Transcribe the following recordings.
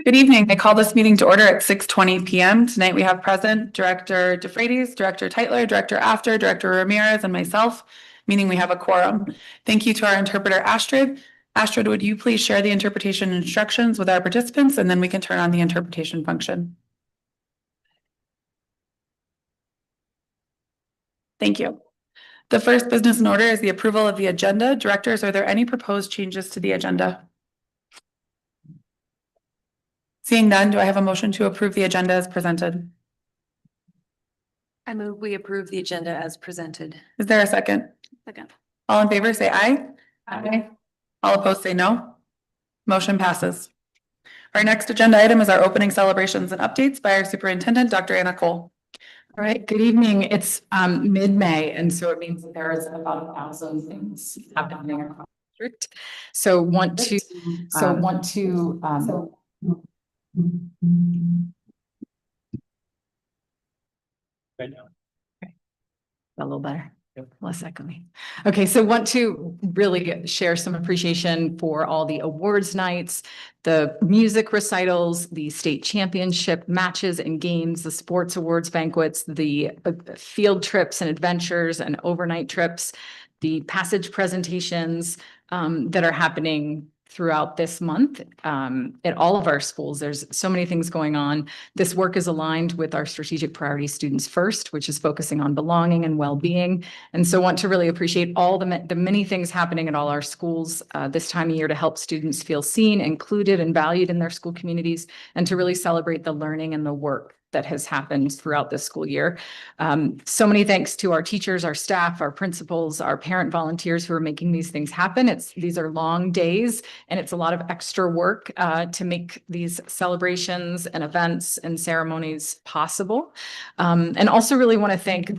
Good evening. I call this meeting to order at 6:20 p.m. Tonight we have present Director DeFreitas, Director Teitler, Director After, Director Ramirez, and myself, meaning we have a quorum. Thank you to our interpreter, Astrid. Astrid, would you please share the interpretation instructions with our participants, and then we can turn on the interpretation function. Thank you. The first business in order is the approval of the agenda. Directors, are there any proposed changes to the agenda? Seeing none, do I have a motion to approve the agenda as presented? I move we approve the agenda as presented. Is there a second? Second. All in favor, say aye. Aye. All opposed, say no. Motion passes. Our next agenda item is our opening celebrations and updates by our superintendent, Dr. Anna Cole. All right, good evening. It's mid-May, and so it means that there is about 1,000 things happening across the district. So want to right now. Okay. A little better. Less secondly. Okay, so want to really share some appreciation for all the awards nights, the music recitals, the state championship matches and games, the sports awards banquets, the field trips and adventures and overnight trips, the passage presentations that are happening throughout this month at all of our schools. There's so many things going on. This work is aligned with our strategic priority Students First, which is focusing on belonging and well-being. And so want to really appreciate all the many things happening at all our schools this time of year to help students feel seen, included, and valued in their school communities, and to really celebrate the learning and the work that has happened throughout this school year. So many thanks to our teachers, our staff, our principals, our parent volunteers who are making these things happen. These are long days, and it's a lot of extra work to make these celebrations and events and ceremonies possible. And also really want to thank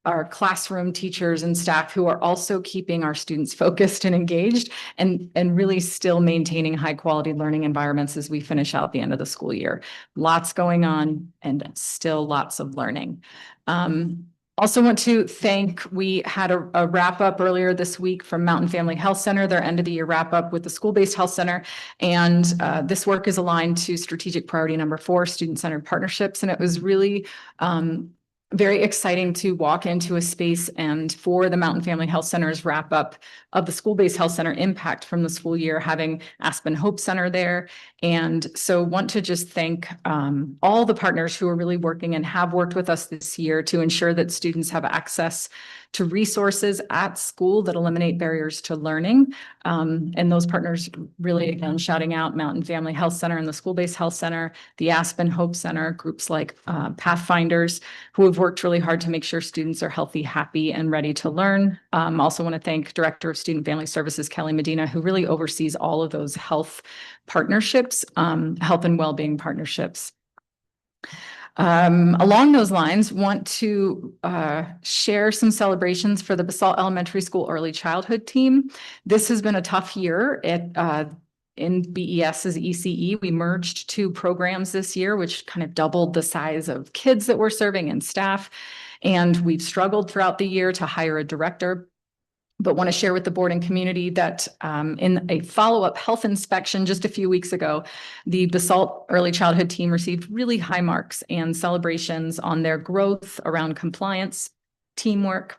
our classroom teachers and staff who are also keeping our students focused and engaged and really still maintaining high quality learning environments as we finish out the end of the school year. Lots going on and still lots of learning. Also want to thank, we had a wrap up earlier this week from Mountain Family Health Center, their end of the year wrap up with the school-based health center. And this work is aligned to strategic priority number 4, student-centered partnerships. And it was really very exciting to walk into a space and for the Mountain Family Health Center's wrap up of the school-based health center impact from the school year, having Aspen Hope Center there. And so want to just thank all the partners who are really working and have worked with us this year to ensure that students have access to resources at school that eliminate barriers to learning. And those partners really, again, shouting out Mountain Family Health Center and the School-Based Health Center, the Aspen Hope Center, groups like Pathfinders, who have worked really hard to make sure students are healthy, happy, and ready to learn. Also want to thank Director of Student Family Services, Kelly Medina, who really oversees all of those health partnerships, health and well-being partnerships. Along those lines, want to share some celebrations for the Basalt Elementary School Early Childhood Team. This has been a tough year in BES's ECE. We merged 2 programs this year, which kind of doubled the size of kids that we're serving and staff. And we've struggled throughout the year to hire a director, but want to share with the board and community that in a follow-up health inspection just a few weeks ago, the Basalt Early Childhood Team received really high marks and celebrations on their growth around compliance, teamwork,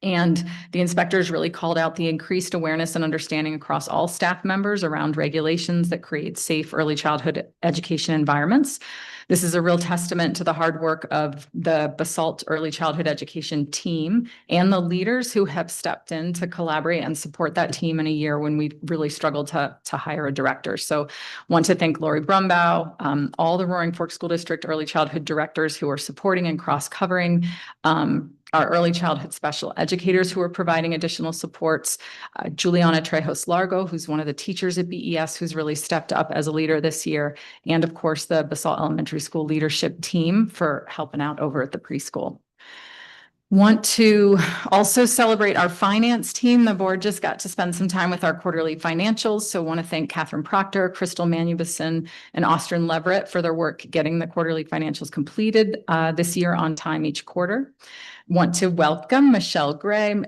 and the inspectors really called out the increased awareness and understanding across all staff members around regulations that create safe early childhood education environments. This is a real testament to the hard work of the Basalt Early Childhood Education team and the leaders who have stepped in to collaborate and support that team in a year when we really struggled to hire a director. So want to thank Lori Brumbaugh, all the Roaring Fork School District early childhood directors who are supporting and cross-covering, our early childhood special educators who are providing additional supports, Juliana Trejos Largo, who's one of the teachers at BES, who's really stepped up as a leader this year, and of course the Basalt Elementary School leadership team for helping out over at the preschool. Want to also celebrate our finance team. The board just got to spend some time with our quarterly financials. So want to thank Catherine Proctor, Crystal Manubison, and Austin Leverett for their work getting the quarterly financials completed this year on time each quarter. Want to welcome Michelle Gray,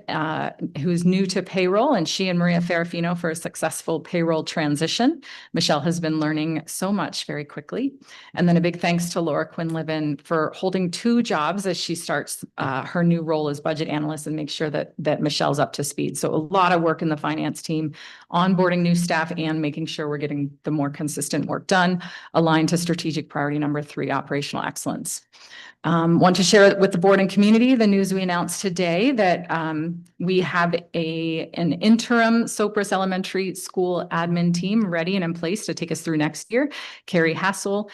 who's new to payroll, and she and Maria Ferrafino for a successful payroll transition. Michelle has been learning so much very quickly. And then a big thanks to Laura Quinlivan for holding 2 jobs as she starts her new role as budget analyst and make sure that Michelle's up to speed. So a lot of work in the finance team, onboarding new staff and making sure we're getting the more consistent work done, aligned to strategic priority number 3, operational excellence. Want to share with the board and community the news we announced today that we have an interim Sopris Elementary School admin team ready and in place to take us through next year. Carrie Hassel,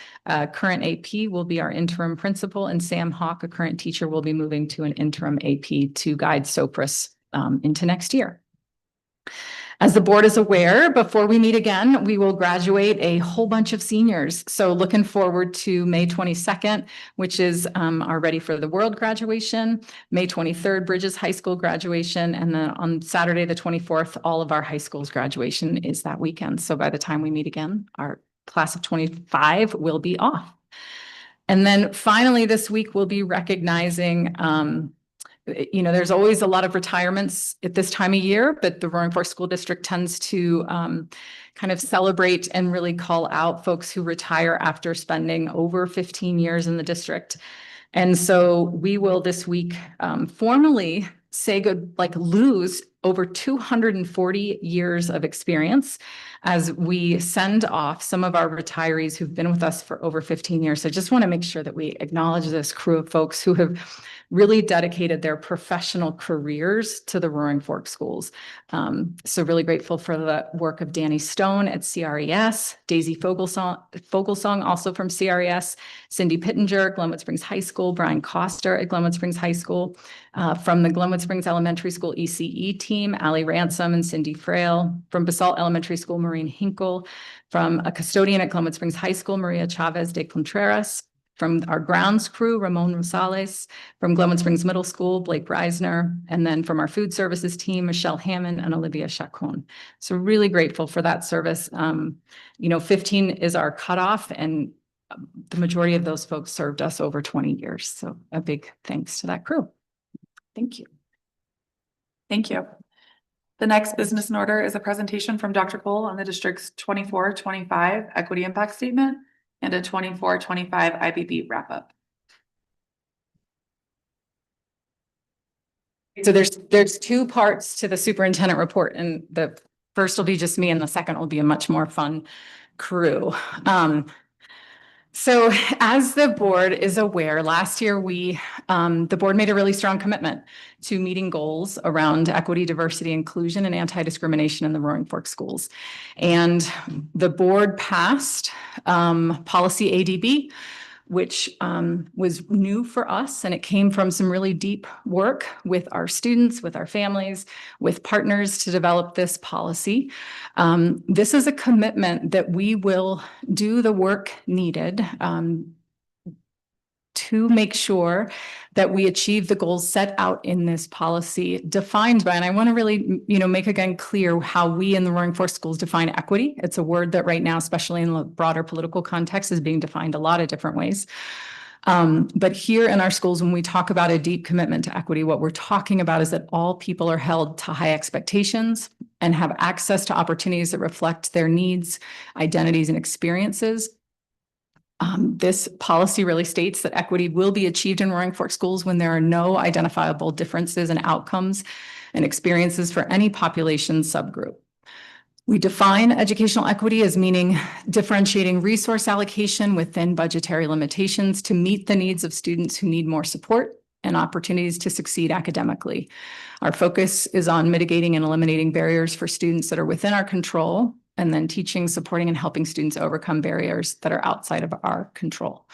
current AP, will be our interim principal, and Sam Hawk, a current teacher, will be moving to an interim AP to guide Sopris into next year. As the board is aware, before we meet again, we will graduate a whole bunch of seniors. So looking forward to May 22nd, which is our Ready for the World graduation, May 23rd, Bridges High School graduation, and then on Saturday, the 24th, all of our high schools graduation is that weekend. So by the time we meet again, our class of 25 will be off. And then finally, this week, we'll be recognizing there's always a lot of retirements at this time of year, but the Roaring Fork School District tends to kind of celebrate and really call out folks who retire after spending over 15 years in the district. And so we will this week formally say lose over 240 years of experience as we send off some of our retirees who've been with us for over 15 years. So I just want to make sure that we acknowledge this crew of folks who have really dedicated their professional careers to the Roaring Fork schools. So really grateful for the work of Danny Stone at CRES, Daisy Fogelsong also from CRES, Cindy Pittenger, Glenwood Springs High School, Brian Coster at Glenwood Springs High School, from the Glenwood Springs Elementary School ECE team, Allie Ransom and Cindy Frail, from Basalt Elementary School, Maureen Hinkle, from a custodian at Glenwood Springs High School, Maria Chavez de Contreras, from our grounds crew, Ramon Rosales, from Glenwood Springs Middle School, Blake Reisner, and then from our food services team, Michelle Hammond and Olivia Chacon. So really grateful for that service. 15 is our cutoff, and the majority of those folks served us over 20 years. So a big thanks to that crew. Thank you. Thank you. The next business in order is a presentation from Dr. Cole on the district's 24-25 equity impact statement and a 24-25 IBB wrap-up. So there's 2 parts to the superintendent report, and the first will be just me and the second will be a much more fun crew. So as the board is aware, last year the board made a really strong commitment to meeting goals around equity, diversity, inclusion, and anti-discrimination in the Roaring Fork schools. And the board passed policy ADB, which was new for us, and it came from some really deep work with our students, with our families, with partners to develop this policy. This is a commitment that we will do the work needed to make sure that we achieve the goals set out in this policy defined by, and I want to really, make again clear how we in the Roaring Fork schools define equity. It's a word that right now, especially in the broader political context, is being defined a lot of different ways. But here in our schools, when we talk about a deep commitment to equity, what we're talking about is that all people are held to high expectations and have access to opportunities that reflect their needs, identities, and experiences. This policy really states that equity will be achieved in Roaring Fork schools when there are no identifiable differences in outcomes and experiences for any population subgroup. We define educational equity as meaning differentiating resource allocation within budgetary limitations to meet the needs of students who need more support and opportunities to succeed academically. Our focus is on mitigating and eliminating barriers for students that are within our control, and then teaching, supporting, and helping students overcome barriers that are outside of our control.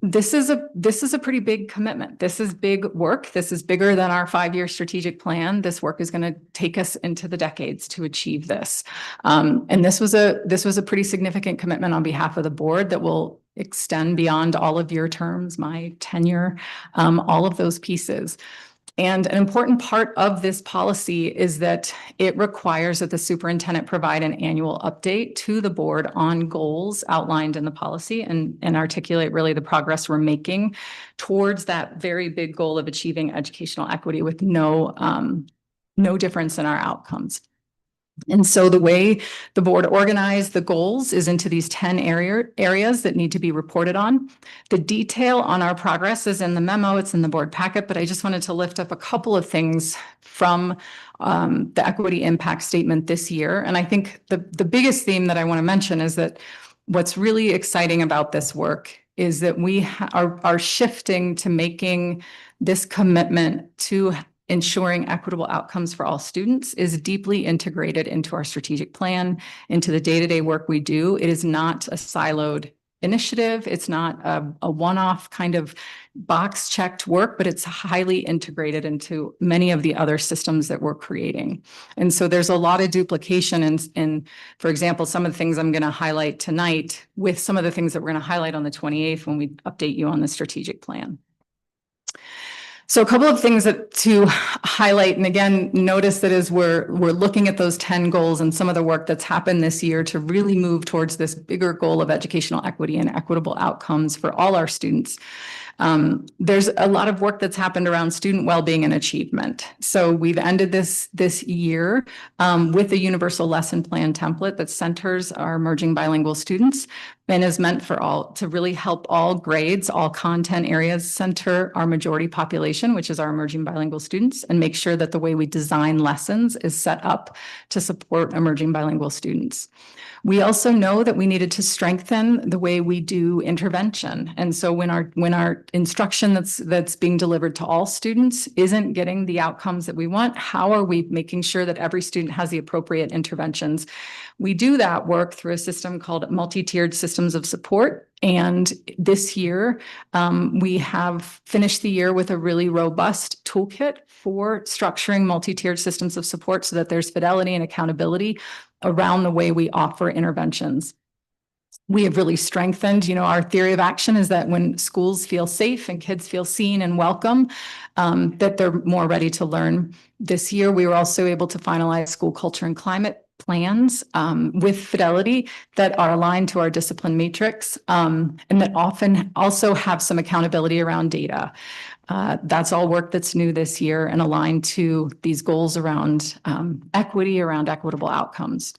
This is a pretty big commitment. This is big work. This is bigger than our 5-year strategic plan. This work is going to take us into the decades to achieve this. And this was a pretty significant commitment on behalf of the board that will extend beyond all of your terms, my tenure, all of those pieces. And an important part of this policy is that it requires that the superintendent provide an annual update to the board on goals outlined in the policy and articulate really the progress we're making towards that very big goal of achieving educational equity with no difference in our outcomes. And so the way the board organized the goals is into these 10 areas that need to be reported on. The detail on our progress is in the memo, it's in the board packet, but I just wanted to lift up a couple of things from the equity impact statement this year. And I think the biggest theme that I want to mention is that what's really exciting about this work is that we are shifting to making this commitment to ensuring equitable outcomes for all students is deeply integrated into our strategic plan, into the day-to-day work we do. It is not a siloed initiative. It's not a one-off kind of box-checked work, but it's highly integrated into many of the other systems that we're creating. And so there's a lot of duplication in, for example, some of the things I'm going to highlight tonight with some of the things that we're going to highlight on the 28th when we update you on the strategic plan. So a couple of things to highlight, and again, notice that as we're looking at those 10 goals and some of the work that's happened this year to really move towards this bigger goal of educational equity and equitable outcomes for all our students. There's a lot of work that's happened around student well-being and achievement. So we've ended this year with a universal lesson plan template that centers our emerging bilingual students and is meant for all to really help all grades, all content areas center our majority population, which is our emerging bilingual students, and make sure that the way we design lessons is set up to support emerging bilingual students. We also know that we needed to strengthen the way we do intervention. And so when our instruction that's being delivered to all students isn't getting the outcomes that we want, how are we making sure that every student has the appropriate interventions? We do that work through a system called multi-tiered systems of support. And this year, we have finished the year with a really robust toolkit for structuring multi-tiered systems of support so that there's fidelity and accountability around the way we offer interventions. We have really strengthened, our theory of action is that when schools feel safe and kids feel seen and welcome, that they're more ready to learn. This year, we were also able to finalize school culture and climate plans with fidelity that are aligned to our discipline matrix and that often also have some accountability around data. That's all work that's new this year and aligned to these goals around equity, around equitable outcomes.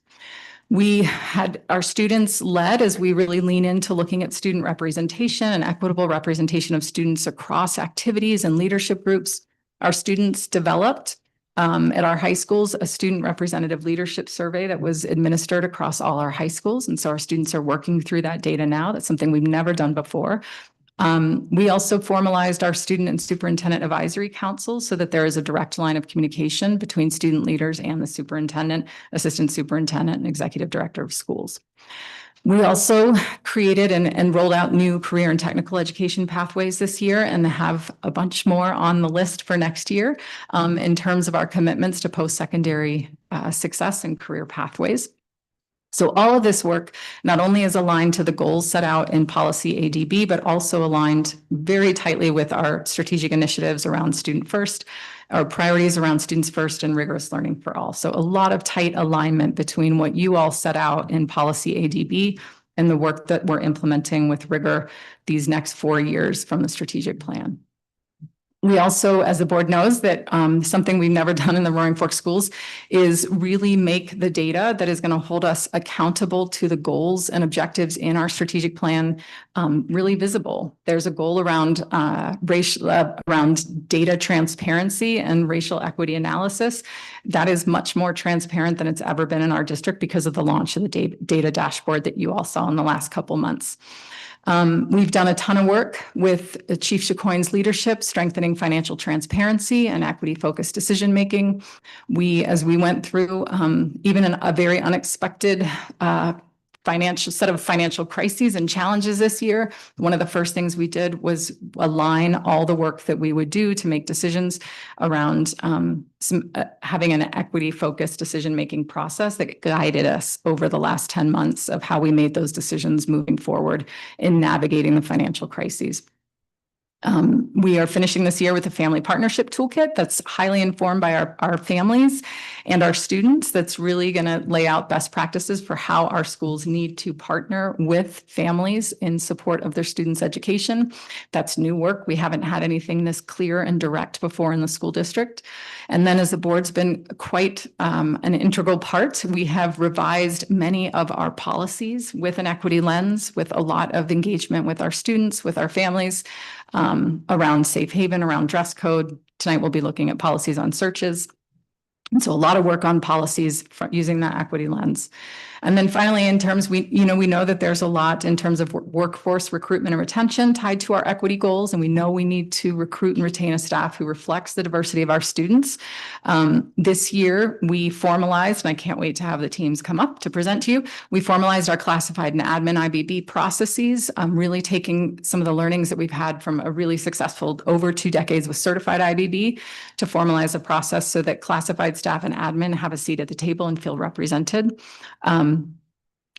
We had our students led as we really lean into looking at student representation and equitable representation of students across activities and leadership groups. Our students developed at our high schools a student representative leadership survey that was administered across all our high schools. And so our students are working through that data now. That's something we've never done before. We also formalized our student and superintendent advisory councils so that there is a direct line of communication between student leaders and the superintendent, assistant superintendent, and executive director of schools. We also created and rolled out new career and technical education pathways this year and have a bunch more on the list for next year in terms of our commitments to post-secondary success and career pathways. So all of this work not only is aligned to the goals set out in policy ADB, but also aligned very tightly with our strategic initiatives around student first, our priorities around students first and rigorous learning for all. So a lot of tight alignment between what you all set out in policy ADB and the work that we're implementing with rigor these next 4 years from the strategic plan. We also, as the board knows, that something we've never done in the Roaring Fork schools is really make the data that is going to hold us accountable to the goals and objectives in our strategic plan really visible. There's a goal around around data transparency and racial equity analysis. That is much more transparent than it's ever been in our district because of the launch of the data dashboard that you all saw in the last couple months. We've done a ton of work with Chief Chacoin's leadership, strengthening financial transparency and equity-focused decision-making. As we went through even a very unexpected set of financial crises and challenges this year. One of the first things we did was align all the work that we would do to make decisions around having an equity-focused decision-making process that guided us over the last 10 months of how we made those decisions moving forward in navigating the financial crises. We are finishing this year with a family partnership toolkit that's highly informed by our families and our students. That's really going to lay out best practices for how our schools need to partner with families in support of their students' education. That's new work. We haven't had anything this clear and direct before in the school district. And then as the board's been quite an integral part, we have revised many of our policies with an equity lens, with a lot of engagement with our students, with our families, around safe haven, around dress code. Tonight, we'll be looking at policies on searches. And so a lot of work on policies using that equity lens. And then finally, in terms, we know that there's a lot in terms of workforce recruitment and retention tied to our equity goals. And we know we need to recruit and retain a staff who reflects the diversity of our students. This year, we formalized, and I can't wait to have the teams come up to present to you. We formalized our classified and admin IBB processes, really taking some of the learnings that we've had from a really successful over 2 decades with certified IBB to formalize a process so that classified staff and admin have a seat at the table and feel represented.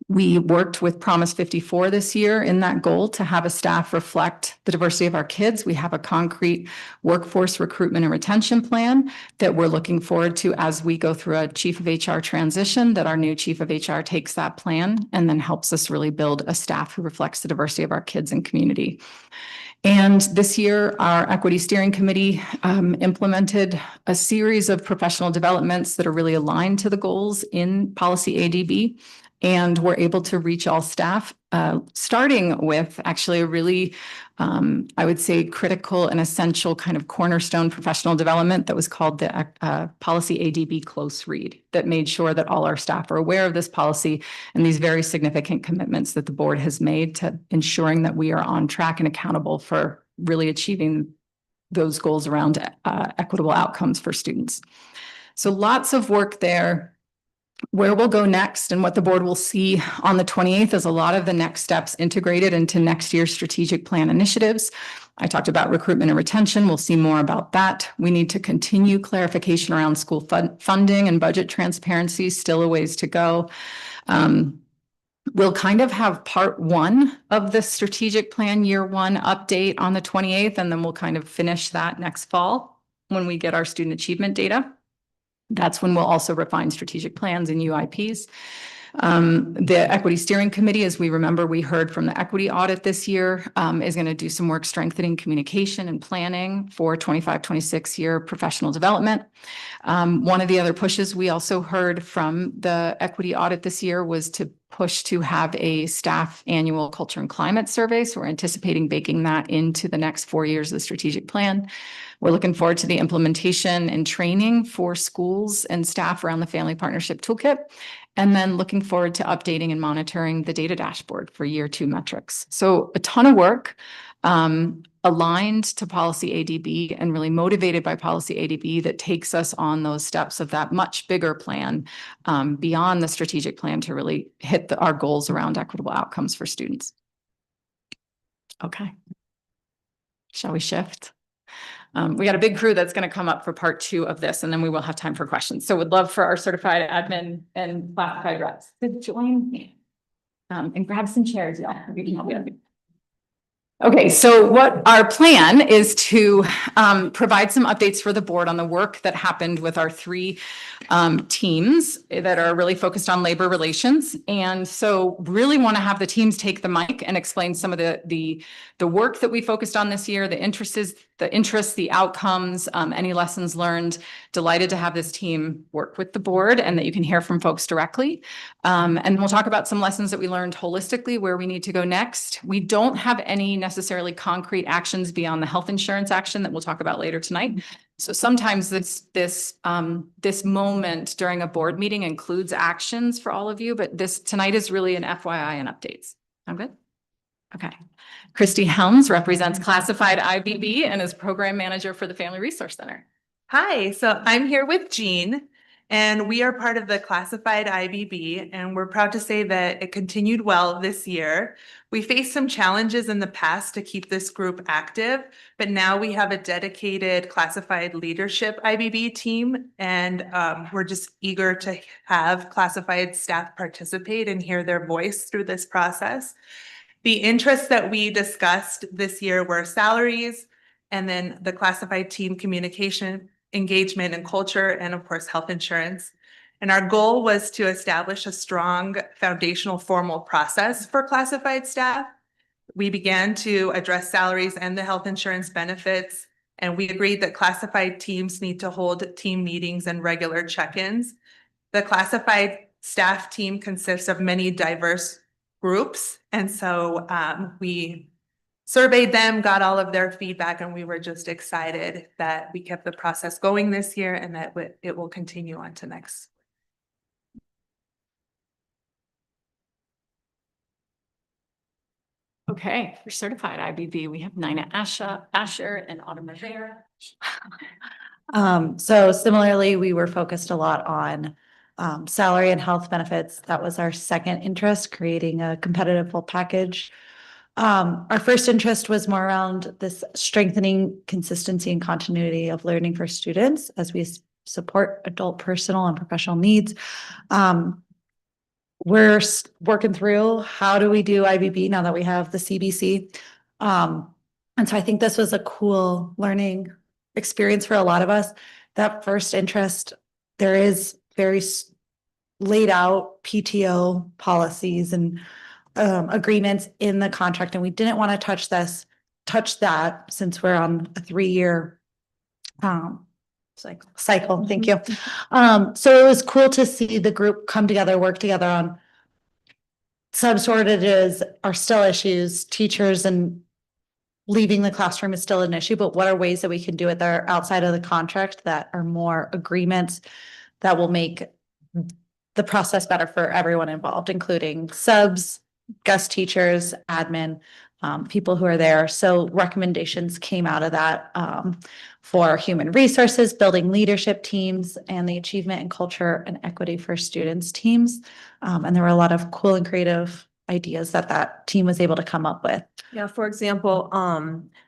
We worked with Promise 54 this year in that goal to have a staff reflect the diversity of our kids. We have a concrete workforce recruitment and retention plan that we're looking forward to as we go through a chief of HR transition, that our new chief of HR takes that plan and then helps us really build a staff who reflects the diversity of our kids and community. And this year, our Equity Steering Committee implemented a series of professional developments that are really aligned to the goals in policy ADB. And we're able to reach all staff, starting with actually a really, I would say, critical and essential kind of cornerstone professional development that was called the Policy ADB Close Read, that made sure that all our staff are aware of this policy and these very significant commitments that the board has made to ensuring that we are on track and accountable for really achieving those goals around equitable outcomes for students. So lots of work there. Where we'll go next and what the board will see on the 28th is a lot of the next steps integrated into next year's strategic plan initiatives. I talked about recruitment and retention. We'll see more about that. We need to continue clarification around school funding and budget transparency, still a ways to go. We'll kind of have part 1 of the strategic plan year 1 update on the 28th, and then we'll kind of finish that next fall when we get our student achievement data. That's when we'll also refine strategic plans and UIPs. The Equity Steering Committee, as we remember, we heard from the equity audit this year, is going to do some work strengthening communication and planning for 25-26 year professional development. One of the other pushes we also heard from the equity audit this year was to push to have a staff annual culture and climate survey. So we're anticipating baking that into the next 4 years of the strategic plan. We're looking forward to the implementation and training for schools and staff around the Family Partnership Toolkit, and then looking forward to updating and monitoring the data dashboard for year 2 metrics. So a ton of work aligned to policy ADB and really motivated by policy ADB that takes us on those steps of that much bigger plan beyond the strategic plan to really hit our goals around equitable outcomes for students. Okay. Shall we shift? We got a big crew that's going to come up for part 2 of this, and then we will have time for questions. So we'd love for our certified admin and classified reps to join me and grab some chairs, y'all. Okay, so what our plan is to provide some updates for the board on the work that happened with our 3 teams that are really focused on labor relations. And so really want to have the teams take the mic and explain some of the work that we focused on this year, the interests, the outcomes, any lessons learned. Delighted to have this team work with the board and that you can hear from folks directly. And we'll talk about some lessons that we learned holistically, where we need to go next. We don't have any necessarily concrete actions beyond the health insurance action that we'll talk about later tonight. So sometimes this moment during a board meeting includes actions for all of you, but tonight is really an FYI and updates. Sound good? Okay. Christy Helms represents Classified IBB and is program manager for the Family Resource Center. Hi, so I'm here with Jean, And we are part of the classified IBB, and we're proud to say that it continued well this year. We faced some challenges in the past to keep this group active, but now we have a dedicated classified leadership IBB team, and we're just eager to have classified staff participate and hear their voice through this process. The interests that we discussed this year were salaries, and then the classified team communication, engagement and culture, and of course, health insurance. And our goal was to establish a strong foundational formal process for classified staff. We began to address salaries and the health insurance benefits, and we agreed that classified teams need to hold team meetings and regular check-ins. The classified staff team consists of many diverse groups, and so we surveyed them, got all of their feedback, and we were just excited that we kept the process going this year and that it will continue on to next. Okay, for certified IBB, we have Nina Asher and Autumn Rivera. So similarly, we were focused a lot on salary and health benefits. That was our second interest, creating a competitive full package. Our first interest was more around this strengthening consistency and continuity of learning for students as we support adult personal and professional needs. We're working through how do we do IBB now that we have the CBC. And so I think this was a cool learning experience for a lot of us. That first interest, there is very laid out PTO policies and agreements in the contract, and we didn't want to touch that since we're on a 3-year cycle. Thank you. So it was cool to see the group come together, work together on some shortages are still issues. Teachers and leaving the classroom is still an issue, but what are ways that we can do it that are outside of the contract that are more agreements that will make the process better for everyone involved, including subs, guest teachers, admin, people who are there. So recommendations came out of that for human resources, building leadership teams, and the achievement and culture and equity for students teams. And there were a lot of cool and creative ideas that team was able to come up with. Yeah, for example,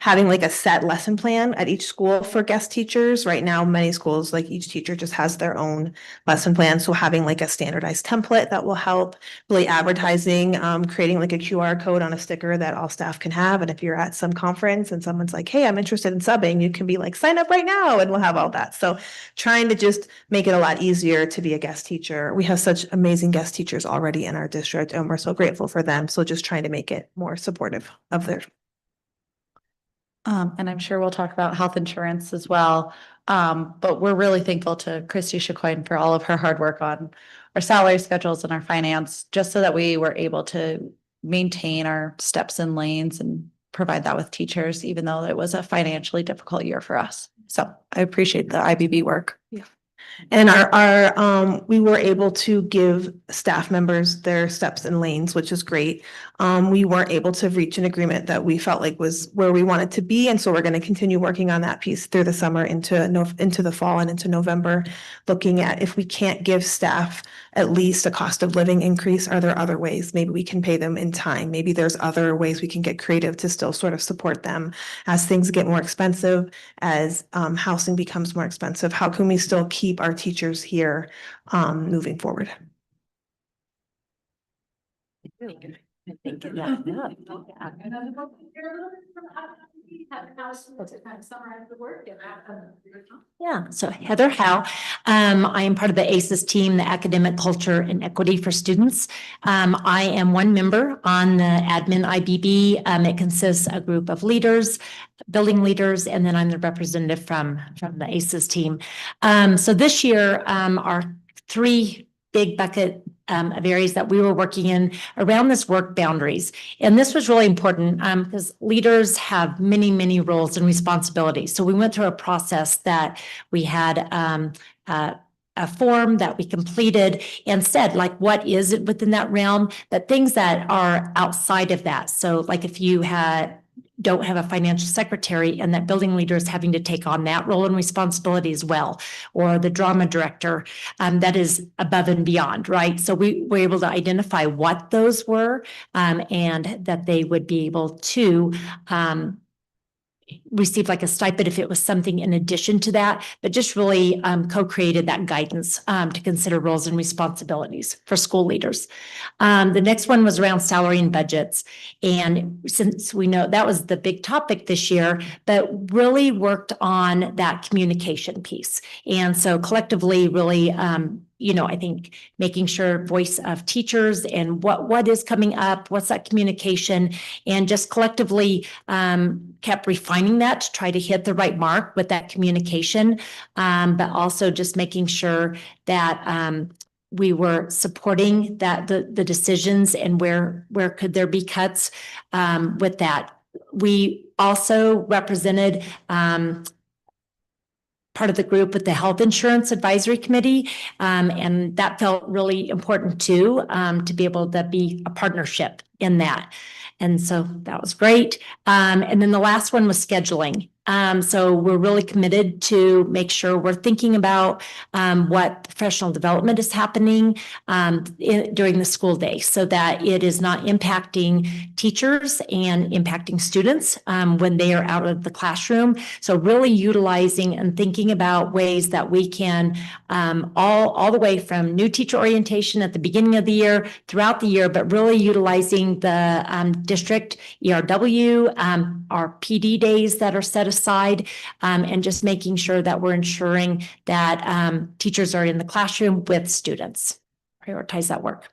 having like a set lesson plan at each school for guest teachers. Right now, many schools, like each teacher just has their own lesson plan. So having like a standardized template that will help, really advertising, creating like a QR code on a sticker that all staff can have. And if you're at some conference and someone's like, hey, I'm interested in subbing, you can be like, sign up right now, and we'll have all that. So trying to just make it a lot easier to be a guest teacher. We have such amazing guest teachers already in our district, and we're so grateful for them. So just trying to make it more supportive of their. And I'm sure we'll talk about health insurance as well. But we're really thankful to Christy Chacoin for all of her hard work on our salary schedules and our finance, just so that we were able to maintain our steps and lanes and provide that with teachers, even though it was a financially difficult year for us. So I appreciate the IBB work. Yeah. And we were able to give staff members their steps and lanes, which is great. We weren't able to reach an agreement that we felt like was where we wanted to be. And so we're going to continue working on that piece through the summer into the fall and into November, looking at if we can't give staff at least a cost of living increase, are there other ways? Maybe we can pay them in time. Maybe there's other ways we can get creative to still sort of support them as things get more expensive, as housing becomes more expensive. How can we still keep our teachers here moving forward? Yeah, so Heather Howe, I am part of the ACES team, the Academic Culture and Equity for Students. I am one member on the admin IBB. It consists of a group of leaders, building leaders, and then I'm the representative from the ACES team. So this year, our 3 big bucket of areas that we were working in around this work boundaries. And this was really important because leaders have many, many roles and responsibilities. So we went through a process that we had a form that we completed and said, like, what is it within that realm? But things that are outside of that. So like if you had don't have a financial secretary, and that building leader is having to take on that role and responsibility as well, or the drama director, that is above and beyond, right? So we were able to identify what those were, and that they would be able to, receive like a stipend if it was something in addition to that, but just really co-created that guidance to consider roles and responsibilities for school leaders. The next one was around salary and budgets. And since we know that was the big topic this year, but really worked on that communication piece. And so collectively really, I think making sure voice of teachers and what is coming up, what's that communication, and just collectively kept refining that to try to hit the right mark with that communication, but also just making sure that we were supporting that the decisions and where could there be cuts with that. We also represented part of the group with the Health Insurance Advisory Committee. And that felt really important too, to be able to be a partnership in that. And so that was great. And then the last one was scheduling. So we're really committed to make sure we're thinking about what professional development is happening during the school day, so that it is not impacting teachers and impacting students when they are out of the classroom. So really utilizing and thinking about ways that we can all the way from new teacher orientation at the beginning of the year, throughout the year, but really utilizing the district ERW, our PD days that are set aside, and just making sure that we're ensuring that teachers are in the classroom with students. Prioritize that work.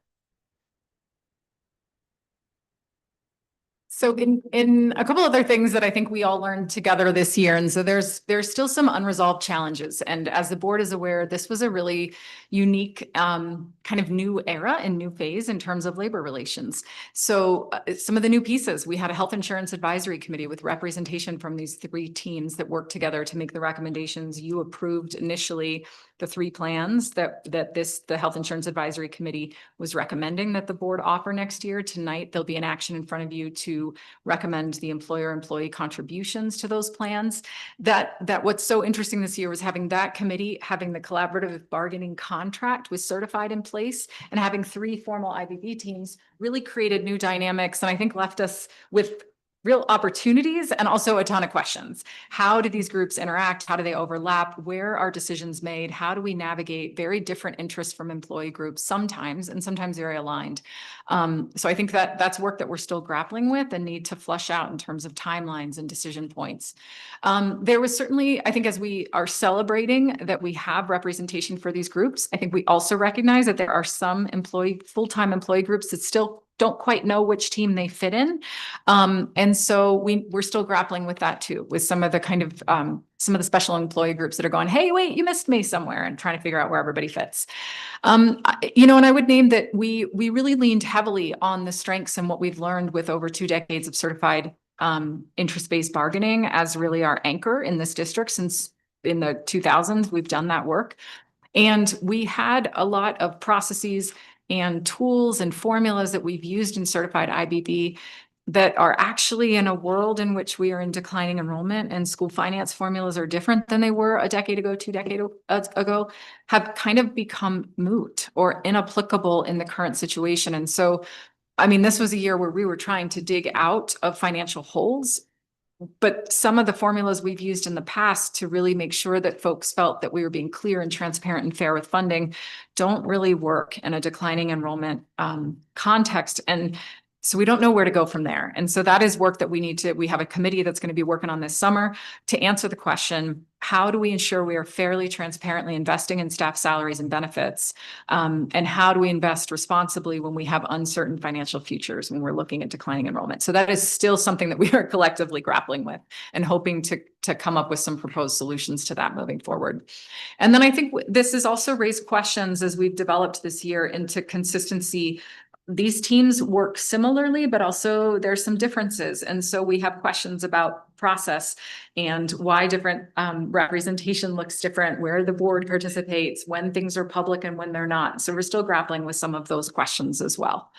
So in a couple other things that I think we all learned together this year, and so there's still some unresolved challenges. And as the board is aware, this was a really unique kind of new era and new phase in terms of labor relations. So some of the new pieces, we had a health insurance advisory committee with representation from these 3 teams that worked together to make the recommendations. You approved initially the 3 plans that the Health Insurance Advisory Committee was recommending that the board offer next year. Tonight, there'll be an action in front of you to recommend the employer-employee contributions to those plans. That what's so interesting this year was having that committee, having the collaborative bargaining contract was certified in place, and having 3 formal IBB teams really created new dynamics, and I think left us with real opportunities and also a ton of questions. How do these groups interact? How do they overlap? Where are decisions made? How do we navigate very different interests from employee groups sometimes, and sometimes very aligned? So I think that's work that we're still grappling with and need to flush out in terms of timelines and decision points. There was certainly, I think, as we are celebrating that we have representation for these groups, I think we also recognize that there are some full-time employee groups that still don't quite know which team they fit in. And so we're still grappling with that too, with some of the kind of some of the special employee groups that are going, hey, wait, you missed me somewhere, and trying to figure out where everybody fits. And I would name that we really leaned heavily on the strengths and what we've learned with over 2 decades of certified interest-based bargaining as really our anchor in this district. Since in the 2000s, we've done that work. And we had a lot of processes and tools and formulas that we've used in certified IBB that are actually in a world in which we are in declining enrollment, and school finance formulas are different than they were a decade ago, 2 decades ago, have kind of become moot or inapplicable in the current situation. And so, I mean, this was a year where we were trying to dig out of financial holes, but some of the formulas we've used in the past to really make sure that folks felt that we were being clear and transparent and fair with funding don't really work in a declining enrollment context. And so we don't know where to go from there. And so that is work that we have a committee that's going to be working on this summer to answer the question, how do we ensure we are fairly, transparently investing in staff salaries and benefits? And how do we invest responsibly when we have uncertain financial futures, when we're looking at declining enrollment? So that is still something that we are collectively grappling with and hoping to come up with some proposed solutions to that moving forward. And then I think this has also raised questions as we've developed this year into consistency. These teams work similarly, but also there's some differences. And so we have questions about process and why different representation looks different, where the board participates, when things are public and when they're not. So we're still grappling with some of those questions as well.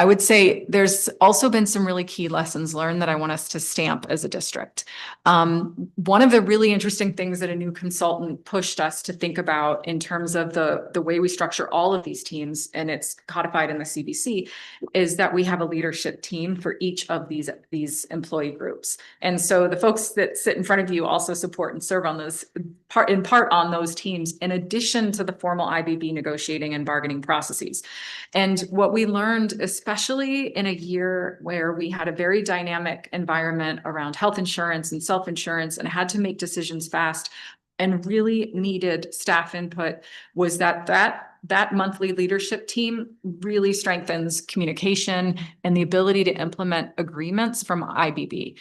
I would say there's also been some really key lessons learned that I want us to stamp as a district. One of the really interesting things that a new consultant pushed us to think about in terms of the way we structure all of these teams, and it's codified in the CBC, is that we have a leadership team for each of these employee groups. And so the folks that sit in front of you also support and serve on those in part on those teams, in addition to the formal IBB negotiating and bargaining processes. And what we learned, especially in a year where we had a very dynamic environment around health insurance and self-insurance and had to make decisions fast and really needed staff input, was that monthly leadership team really strengthens communication and the ability to implement agreements from IBB.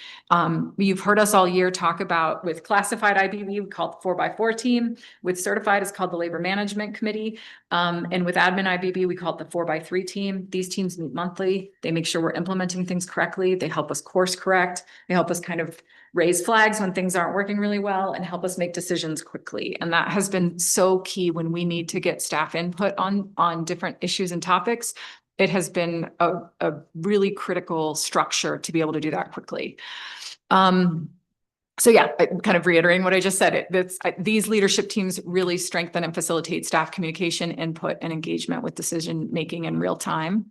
You've heard us all year talk about, with classified IBB, we call it the 4x4 team. With certified, it's called the Labor Management Committee. And with admin IBB, we call it the 4x3 team. These teams meet monthly. They make sure we're implementing things correctly. They help us course correct. They help us kind of raise flags when things aren't working really well and help us make decisions quickly. And that has been so key when we need to get staff input on different issues and topics. It has been a really critical structure to be able to do that quickly. So yeah, kind of reiterating what I just said, these leadership teams really strengthen and facilitate staff communication, input, and engagement with decision-making in real time.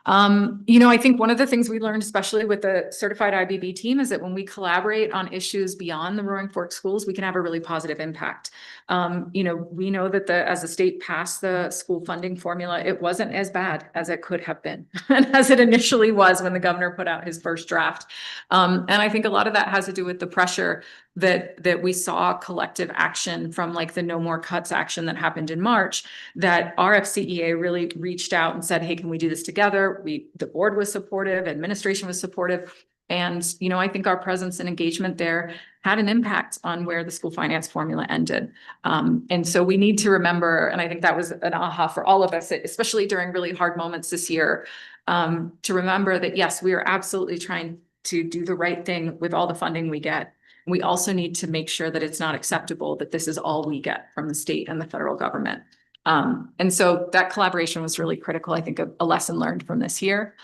I think one of the things we learned, especially with the certified IBB team, is that when we collaborate on issues beyond the Roaring Fork schools, we can have a really positive impact. We know that as the state passed the school funding formula, it wasn't as bad as it could have been, and as it initially was when the governor put out his first draft. And I think a lot of that has to do with the pressure that we saw collective action from, like, the No More Cuts action that happened in March, that RFCEA really reached out and said, hey, can we do this together? The board was supportive, administration was supportive. And, I think our presence and engagement there had an impact on where the school finance formula ended. And so we need to remember, and I think that was an aha for all of us, especially during really hard moments this year, to remember that, yes, we are absolutely trying to do the right thing with all the funding we get. We also need to make sure that it's not acceptable that this is all we get from the state and the federal government. And so that collaboration was really critical. I think a lesson learned from this year.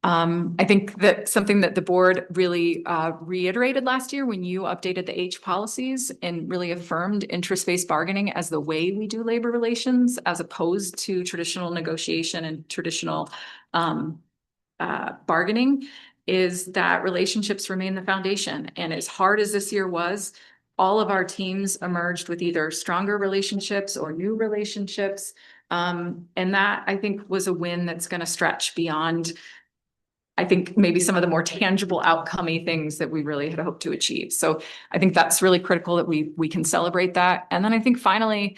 I think that something that the board really reiterated last year when you updated the H policies and really affirmed interest-based bargaining as the way we do labor relations, as opposed to traditional negotiation and traditional bargaining, is that relationships remain the foundation. And as hard as this year was, all of our teams emerged with either stronger relationships or new relationships. And that, I think, was a win that's going to stretch beyond, I think, maybe some of the more tangible outcome-y things that we really had hoped to achieve. So I think that's really critical that we can celebrate that. And then I think finally,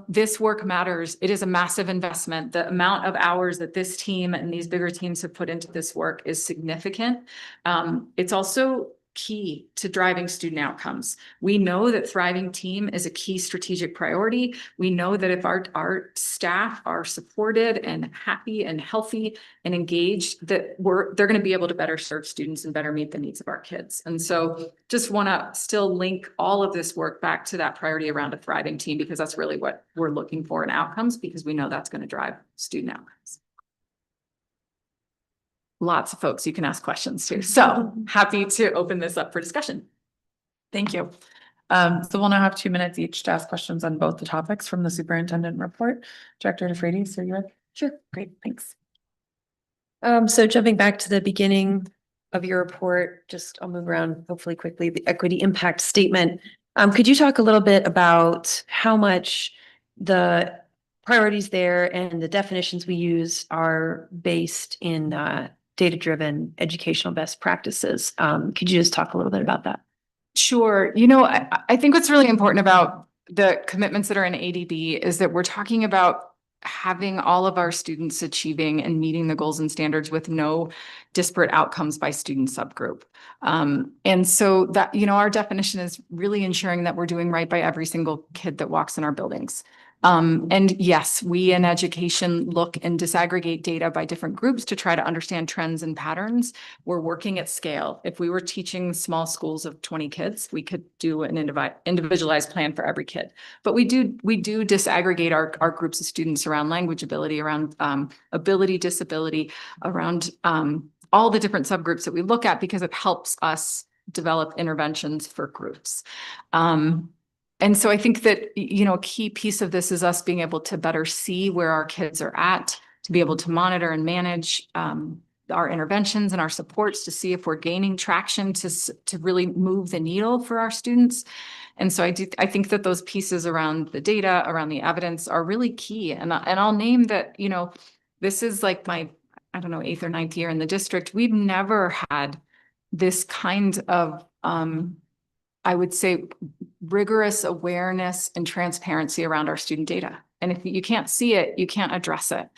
this work matters. It is a massive investment. The amount of hours that this team and these bigger teams have put into this work is significant. It's also key to driving student outcomes. We know that thriving team is a key strategic priority. We know that if our staff are supported and happy and healthy and engaged, that they're going to be able to better serve students and better meet the needs of our kids. And so just want to still link all of this work back to that priority around a thriving team, because that's really what we're looking for in outcomes, because we know that's going to drive student outcomes. Lots of folks you can ask questions to. So happy to open this up for discussion. Thank you. So we'll now have 2 minutes each to ask questions on both the topics from the superintendent report. Director DeFreitas, are you ready? Sure. Great, thanks. So jumping back to the beginning of your report, I'll move around hopefully quickly, the equity impact statement. Could you talk a little bit about how much the priorities there and the definitions we use are based in data-driven educational best practices? Could you just talk a little bit about that? Sure. I think what's really important about the commitments that are in ADB is that we're talking about having all of our students achieving and meeting the goals and standards with no disparate outcomes by student subgroup. And so that, our definition is really ensuring that we're doing right by every single kid that walks in our buildings. And yes, we in education look and disaggregate data by different groups to try to understand trends and patterns. We're working at scale. If we were teaching small schools of 20 kids, we could do an individualized plan for every kid. But we do disaggregate our groups of students around language ability, around ability, disability, around all the different subgroups that we look at, because it helps us develop interventions for groups. And so I think that, you know, a key piece of this is us being able to better see where our kids are at, to be able to monitor and manage our interventions and our supports, to see if we're gaining traction to really move the needle for our students. And so I think that those pieces around the data, around the evidence are really key. And I'll name that, you know, this is like my, I don't know, 8th or 9th year in the district. We've never had this kind of, I would say, rigorous awareness and transparency around our student data. And if you can't see it, you can't address it.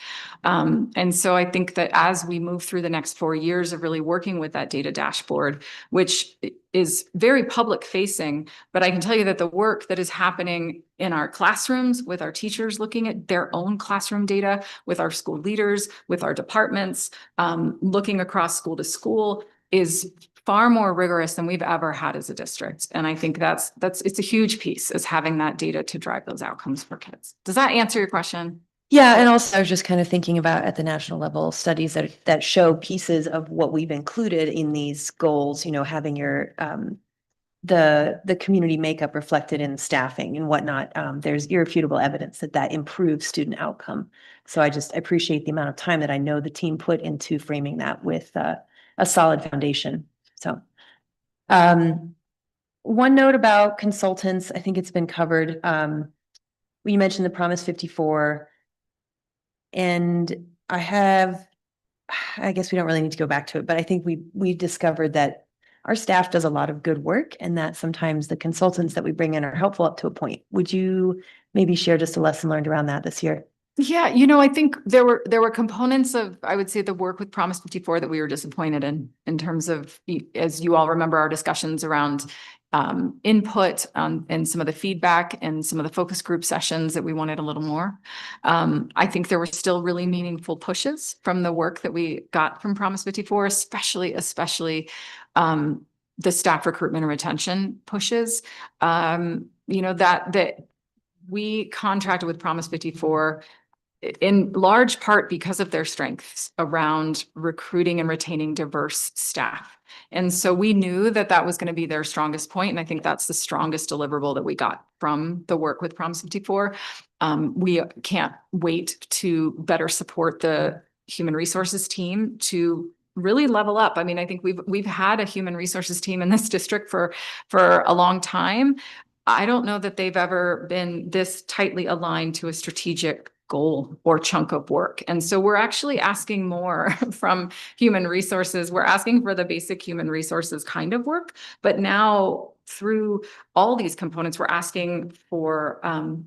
And so I think that as we move through the next 4 years of really working with that data dashboard, which is very public facing, but I can tell you that the work that is happening in our classrooms with our teachers looking at their own classroom data, with our school leaders, with our departments, looking across school to school, is far more rigorous than we've ever had as a district. And I think it's a huge piece, is having that data to drive those outcomes for kids. Does that answer your question? Yeah, and also I was just kind of thinking about at the national level, studies that show pieces of what we've included in these goals, you know, having your the community makeup reflected in staffing and whatnot. There's irrefutable evidence that improves student outcome. So I appreciate the amount of time that I know the team put into framing that with a solid foundation. So one note about consultants, I think it's been covered. You mentioned the Promise 54. And I guess we don't really need to go back to it, but I think we discovered that our staff does a lot of good work, and that sometimes the consultants that we bring in are helpful up to a point. Would you maybe share just a lesson learned around that this year? Yeah, you know, I think there were components of, I would say, the work with Promise 54 that we were disappointed in terms of, as you all remember, our discussions around input and some of the feedback and some of the focus group sessions that we wanted a little more. I think there were still really meaningful pushes from the work that we got from Promise 54, especially the staff recruitment and retention pushes. You know, that we contracted with Promise 54 in large part because of their strengths around recruiting and retaining diverse staff. And so we knew that was going to be their strongest point. And I think that's the strongest deliverable that we got from the work with Promise 54. We can't wait to better support the human resources team to really level up. I mean, I think we've had a human resources team in this district for a long time. I don't know that they've ever been this tightly aligned to a strategic goal or chunk of work. And so we're actually asking more from human resources. We're asking for the basic human resources kind of work, but now through all these components, we're asking for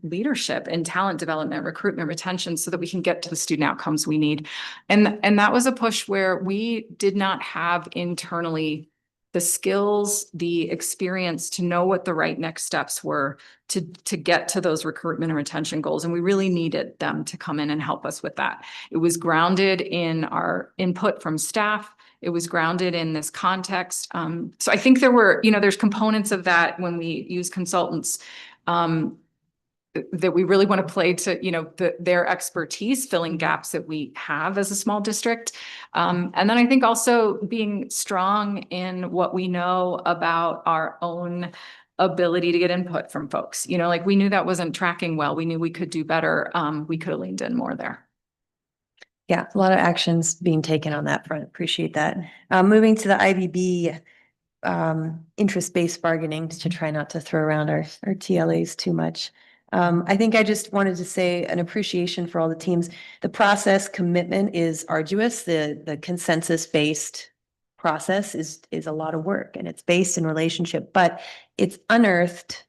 leadership and talent development, recruitment, retention, so that we can get to the student outcomes we need. And that was a push where we did not have internally the skills, the experience to know what the right next steps were to get to those recruitment and retention goals. And we really needed them to come in and help us with that. It was grounded in our input from staff. It was grounded in this context. So I think there's components of that when we use consultants that we really want to play to, their expertise, filling gaps that we have as a small district. And then I think also being strong in what we know about our own ability to get input from folks. Like we knew that wasn't tracking well. We knew we could do better. We could have leaned in more there. Yeah, a lot of actions being taken on that front. Appreciate that. Moving to the IBB, interest-based bargaining, to try not to throw around our TLAs too much. I think I just wanted to say an appreciation for all the teams. The process commitment is arduous. The consensus-based process is a lot of work, and it's based in relationship, but it's unearthed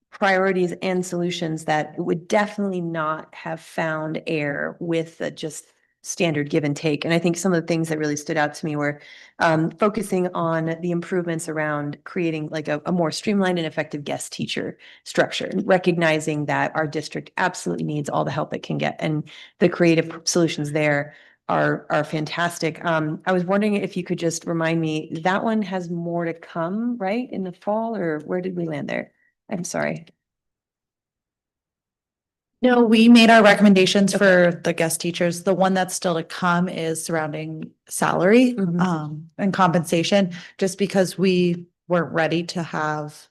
priorities and solutions that would definitely not have found air with just standard give and take. And I think some of the things that really stood out to me were focusing on the improvements around creating like a more streamlined and effective guest teacher structure, and recognizing that our district absolutely needs all the help it can get. And the creative solutions there are fantastic. I was wondering if you could just remind me, that one has more to come, right, in the fall, or where did we land there? I'm sorry. No, we made our recommendations for the guest teachers. The one that's still to come is surrounding salary, Mhm. and compensation, just because we weren't ready to have.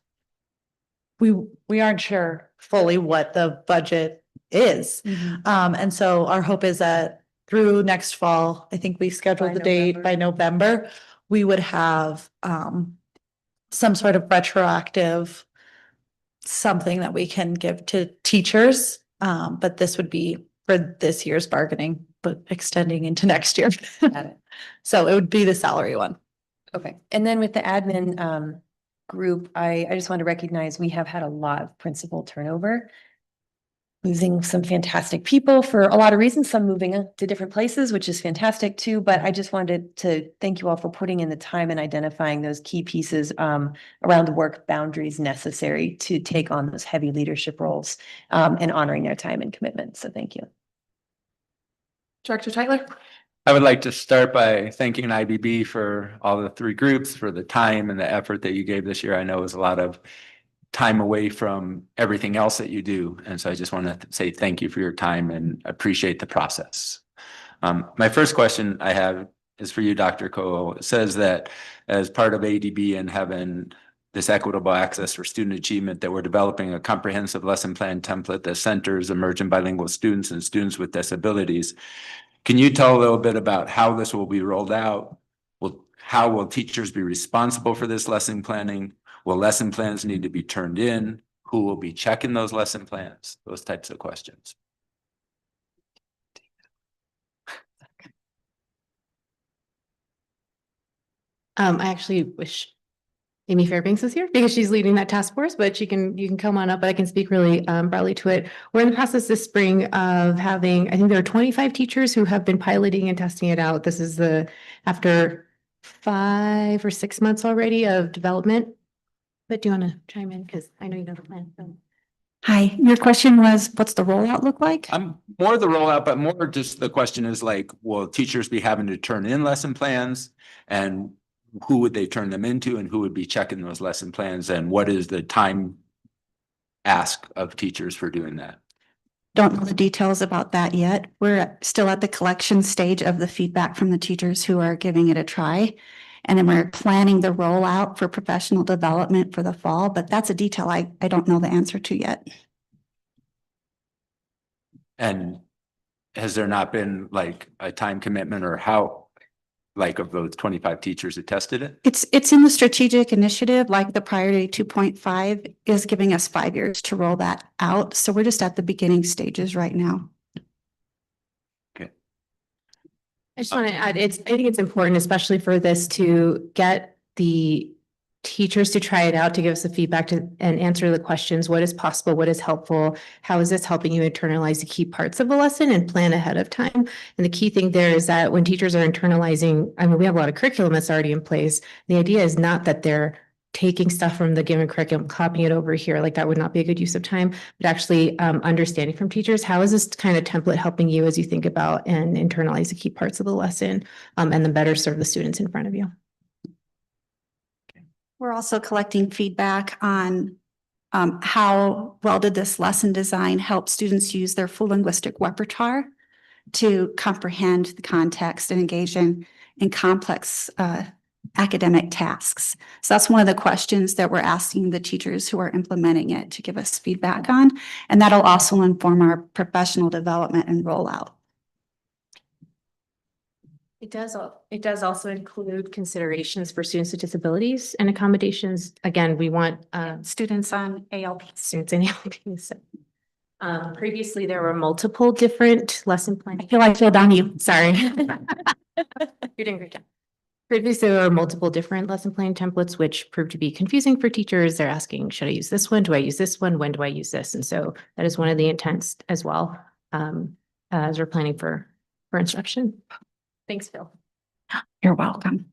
We aren't sure fully what the budget is. And so our hope is that through next fall, I think we scheduled By the date by November, we would have some sort of retroactive something that we can give to teachers. But this would be for this year's bargaining, but extending into next year. Got it. So it would be the salary one. Okay, and then with the admin group, I just want to recognize we have had a lot of principal turnover. Losing some fantastic people for a lot of reasons, some moving to different places, which is fantastic too. But I just wanted to thank you all for putting in the time and identifying those key pieces around the work boundaries necessary to take on those heavy leadership roles and honoring their time and commitment. So thank you. Director Tyler? I would like to start by thanking IBB for all the three groups, for the time and the effort that you gave this year. I know it was a lot of time away from everything else that you do. And so I just want to say thank you for your time and appreciate the process. My first question I have is for you, Dr. Coe. It says that as part of ADB and having this equitable access for student achievement, that we're developing a comprehensive lesson plan template that centers emerging bilingual students and students with disabilities. Can you tell a little bit about how this will be rolled out? How will teachers be responsible for this lesson planning? Will lesson plans need to be turned in? Who will be checking those lesson plans? Those types of questions. I actually wish Amy Fairbanks was here because she's leading that task force, but you can come on up, but I can speak really broadly to it. We're in the process this spring of having, I think there are 25 teachers who have been piloting and testing it out. This is after 5 or 6 months already of development. But do you want to chime in? Because I know you know the plan. So. Hi, your question was, what's the rollout look like? I'm more the rollout, but more just the question is like, will teachers be having to turn in lesson plans, and who would they turn them into, and who would be checking those lesson plans, and what is the time ask of teachers for doing that? Don't know the details about that yet. We're still at the collection stage of the feedback from the teachers who are giving it a try. And then we're planning the rollout for professional development for the fall, but that's a detail I don't know the answer to yet. And has there not been like a time commitment, or how, like, of those 25 teachers who tested it? It's in the strategic initiative, like the priority 2.5 is giving us 5 years to roll that out. So we're just at the beginning stages right now. I just want to add, I think it's important, especially for this, to get the teachers to try it out, to give us the feedback and answer the questions. What is possible? What is helpful? How is this helping you internalize the key parts of the lesson and plan ahead of time? And the key thing there is that when teachers are internalizing, I mean, we have a lot of curriculum that's already in place. The idea is not that they're taking stuff from the given curriculum, copying it over here, like that would not be a good use of time, but actually understanding from teachers, how is this kind of template helping you as you think about and internalize the key parts of the lesson, and then better serve the students in front of you. We're also collecting feedback on how well did this lesson design help students use their full linguistic repertoire to comprehend the context and engage in complex academic tasks. So that's one of the questions that we're asking the teachers who are implementing it to give us feedback on, and that'll also inform our professional development and rollout. It does also include considerations for students with disabilities and accommodations. Again, we want Students on ALP. students in ALPs. Previously, there were multiple different lesson plans. I feel like Phil Donahue. Sorry. You're doing a great job. Previously, there were multiple different lesson plan templates, which proved to be confusing for teachers. They're asking, should I use this one? Do I use this one? When do I use this? And so that is one of the intents as well, as we're planning for for instruction. Thanks, Phil. You're welcome.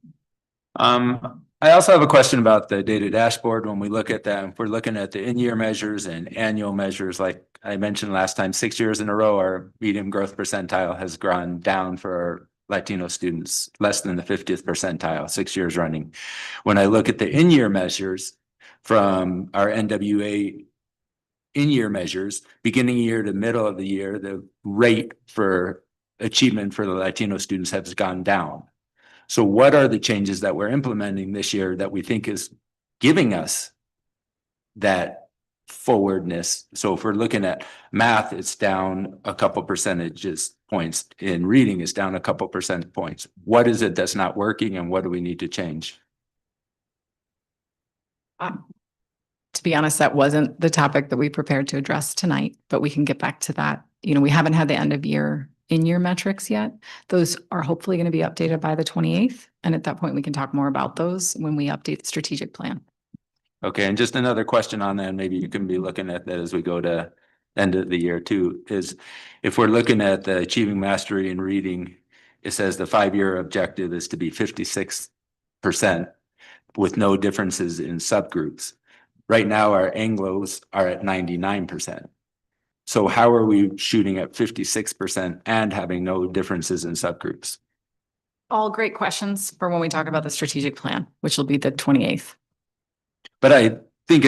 I also have a question about the data dashboard. When we look at that, if we're looking at the in-year measures and annual measures, like I mentioned last time, 6 years in a row, our median growth percentile has gone down for our Latino students, less than the 50th percentile, 6 years running. When I look at the in-year measures from our NWA in-year measures, beginning year to middle of the year, the rate for achievement for the Latino students has gone down. So what are the changes that we're implementing this year that we think is giving us that forwardness? So if we're looking at math, it's down a couple percentages points. In reading, it's down a couple percent points. What is it that's not working and what do we need to change? To be honest, that wasn't the topic that we prepared to address tonight, but we can get back to that. You know, we haven't had the end of year in-year metrics yet. Those are hopefully going to be updated by the 28th. And at that point, we can talk more about those when we update the strategic plan. Okay, and just another question on that, and maybe you can be looking at that as we go to end of the year too, is if we're looking at the achieving mastery in reading, it says the 5-year objective is to be 56% with no differences in subgroups. Right now, our Anglos are at 99%. So how are we shooting at 56% and having no differences in subgroups? All great questions for when we talk about the strategic plan, which will be the 28th. But I think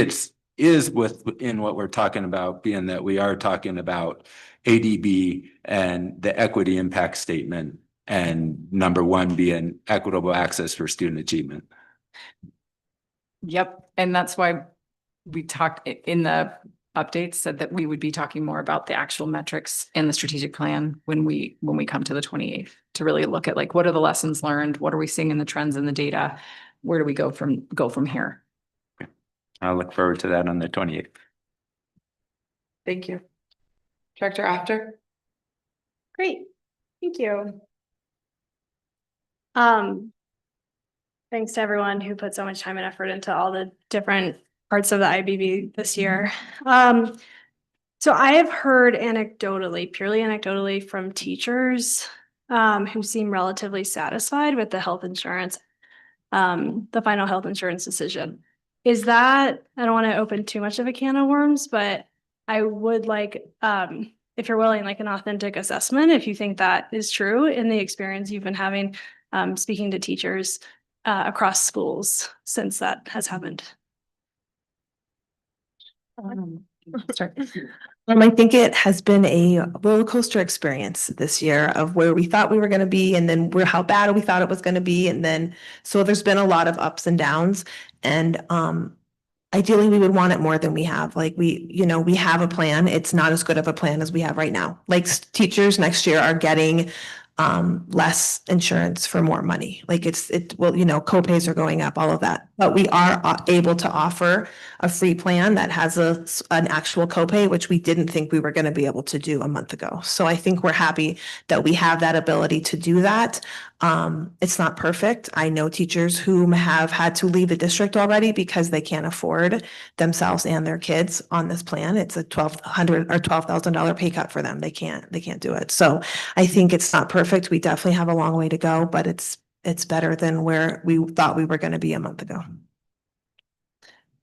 is within what we're talking about, being that we are talking about ADB and the equity impact statement, and number one being equitable access for student achievement. Yep. And that's why we talked in the updates, said that we would be talking more about the actual metrics in the strategic plan when we come to the 28th to really look at like, what are the lessons learned? What are we seeing in the trends in the data? Where do we go from here? I'll look forward to that on the 28th. Thank you. Director After? Great, thank you. Thanks to everyone who put so much time and effort into all the different parts of the IBB this year. So I have heard anecdotally, purely anecdotally from teachers who seem relatively satisfied with the health insurance, the final health insurance decision. Is that, I don't want to open too much of a can of worms, but I would like, if you're willing, like an authentic assessment, if you think that is true in the experience you've been having speaking to teachers across schools since that has happened. I think it has been a roller coaster experience this year of where we thought we were going to be and then how bad we thought it was going to be. And then, so there's been a lot of ups and downs, and ideally we would want it more than we have. Like we have a plan. It's not as good of a plan as we have right now. Like teachers next year are getting less insurance for more money. Like copays are going up, all of that. But we are able to offer a free plan that has an actual copay, which we didn't think we were going to be able to do a month ago. So I think we're happy that we have that ability to do that. It's not perfect. I know teachers who have had to leave the district already because they can't afford themselves and their kids on this plan. It's a $1,200 or $12,000 pay cut for them. They can't do it. So I think it's not perfect. We definitely have a long way to go, but it's better than where we thought we were going to be a month ago.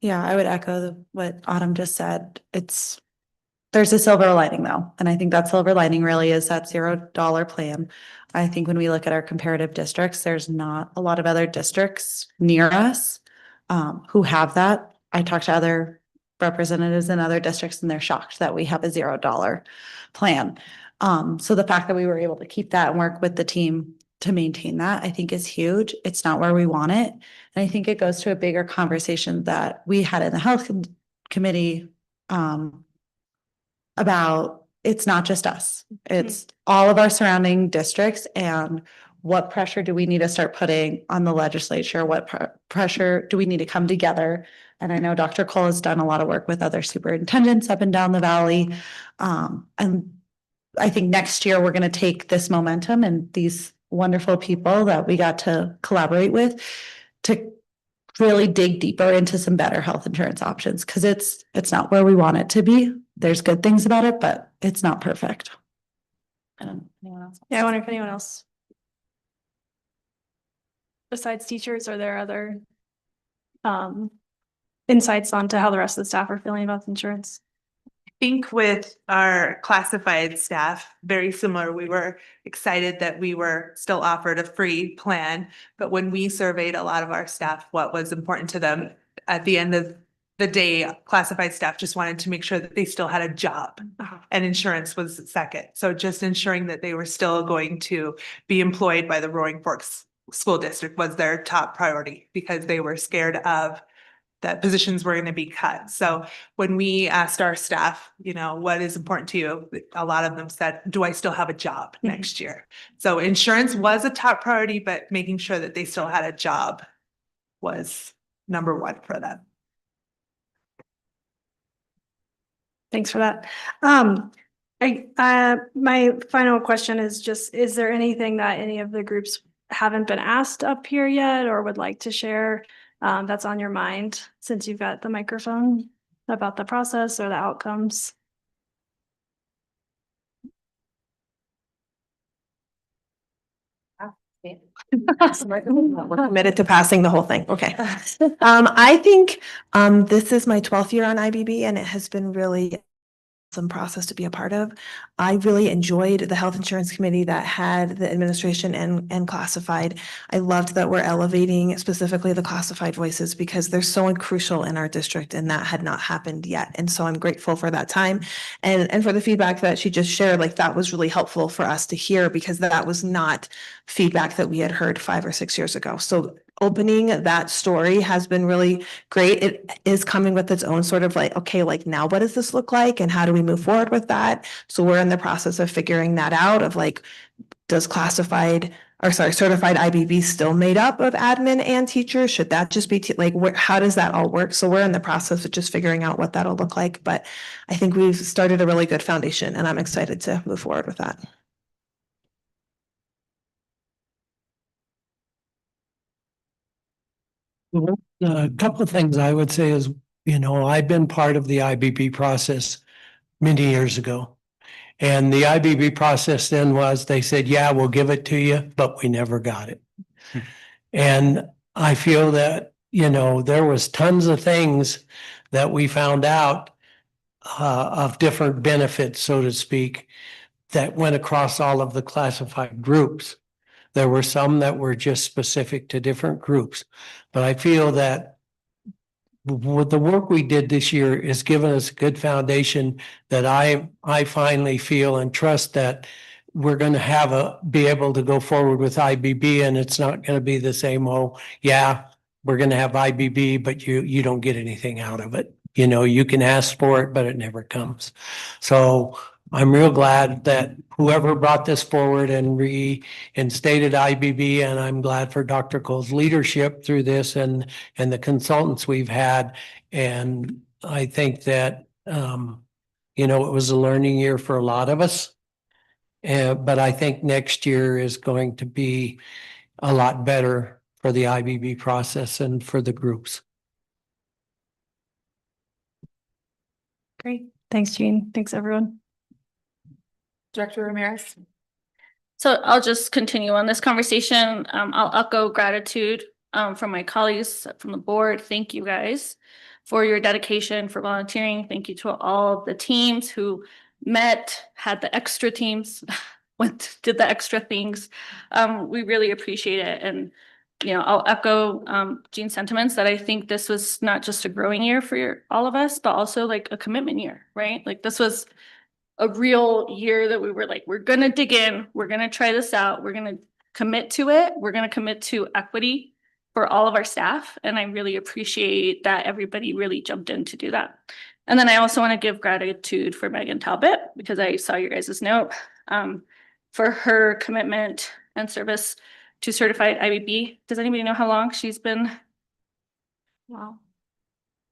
Yeah, I would echo what Autumn just said. There's a silver lining though. And I think that silver lining really is that $0 plan. I think when we look at our comparative districts, there's not a lot of other districts near us who have that. I talked to other representatives in other districts and they're shocked that we have a $0 plan. So the fact that we were able to keep that and work with the team to maintain that, I think is huge. It's not where we want it. And I think it goes to a bigger conversation that we had in the health committee about it's not just us. It's all of our surrounding districts, and what pressure do we need to start putting on the legislature? What pressure do we need to come together? And I know Dr. Cole has done a lot of work with other superintendents up and down the valley. And I think next year we're going to take this momentum and these wonderful people that we got to collaborate with to really dig deeper into some better health insurance options, because it's not where we want it to be. There's good things about it, but it's not perfect. Anyone else? Yeah, I wonder if anyone else. Besides teachers, are there other insights onto how the rest of the staff are feeling about insurance? Think with our classified staff, very similar. We were excited that we were still offered a free plan, but when we surveyed a lot of our staff, what was important to them at the end of the day, classified staff just wanted to make sure that they still had a job, and insurance was second. So just ensuring that they were still going to be employed by the Roaring Forks School District was their top priority, because they were scared of that positions were going to be cut. So when we asked our staff, you know, what is important to you? A lot of them said, do I still have a job next year? So insurance was a top priority, but making sure that they still had a job was number one for them. Thanks for that. My final question is just, is there anything that any of the groups haven't been asked up here yet or would like to share that's on your mind, since you've got the microphone, about the process or the outcomes? We're committed to passing the whole thing. Okay. I think this is my 12th year on IBB, and it has been really some process to be a part of. I really enjoyed the health insurance committee that had the administration and classified. I loved that we're elevating specifically the classified voices, because they're so crucial in our district, and that had not happened yet. And so I'm grateful for that time and for the feedback that she just shared. Like, that was really helpful for us to hear, because that was not feedback that we had heard 5 or 6 years ago. So opening that story has been really great. It is coming with its own sort of like, okay, like, now what does this look like and how do we move forward with that? So we're in the process of figuring that out, of like, does certified IBB still made up of admin and teachers? Should that just be how does that all work? So we're in the process of just figuring out what that'll look like. But I think we've started a really good foundation, and I'm excited to move forward with that. Well, a couple of things I would say is, I've been part of the IBB process many years ago. And the IBB process then was, they said, yeah, we'll give it to you, but we never got it. And I feel that, there was tons of things that we found out of different benefits, so to speak, that went across all of the classified groups. There were some that were just specific to different groups. But I feel that with the work we did this year has given us a good foundation that I finally feel and trust that we're going to be able to go forward with IBB, and it's not going to be the same, oh, yeah, we're going to have IBB, but you don't get anything out of it. You can ask for it, but it never comes. So I'm real glad that whoever brought this forward and reinstated IBB, and I'm glad for Dr. Cole's leadership through this and the consultants we've had. And I think that, it was a learning year for a lot of us. But I think next year is going to be a lot better for the IBB process and for the groups. Great. Thanks, Jean. Thanks, everyone. Director Ramirez? So I'll just continue on this conversation. I'll echo gratitude from my colleagues from the board. Thank you guys for your dedication, for volunteering. Thank you to all of the teams who met, had the extra teams, did the extra things. We really appreciate it. And, I'll echo Jean's sentiments that I think this was not just a growing year for all of us, but also like a commitment year, right? Like, this was a real year that we were like, we're going to dig in, we're going to try this out, we're going to commit to it, we're going to commit to equity for all of our staff. And I really appreciate that everybody really jumped in to do that. And then I also want to give gratitude for Megan Talbot, because I saw your guys' note, for her commitment and service to certified IBB. Does anybody know how long she's been? Wow.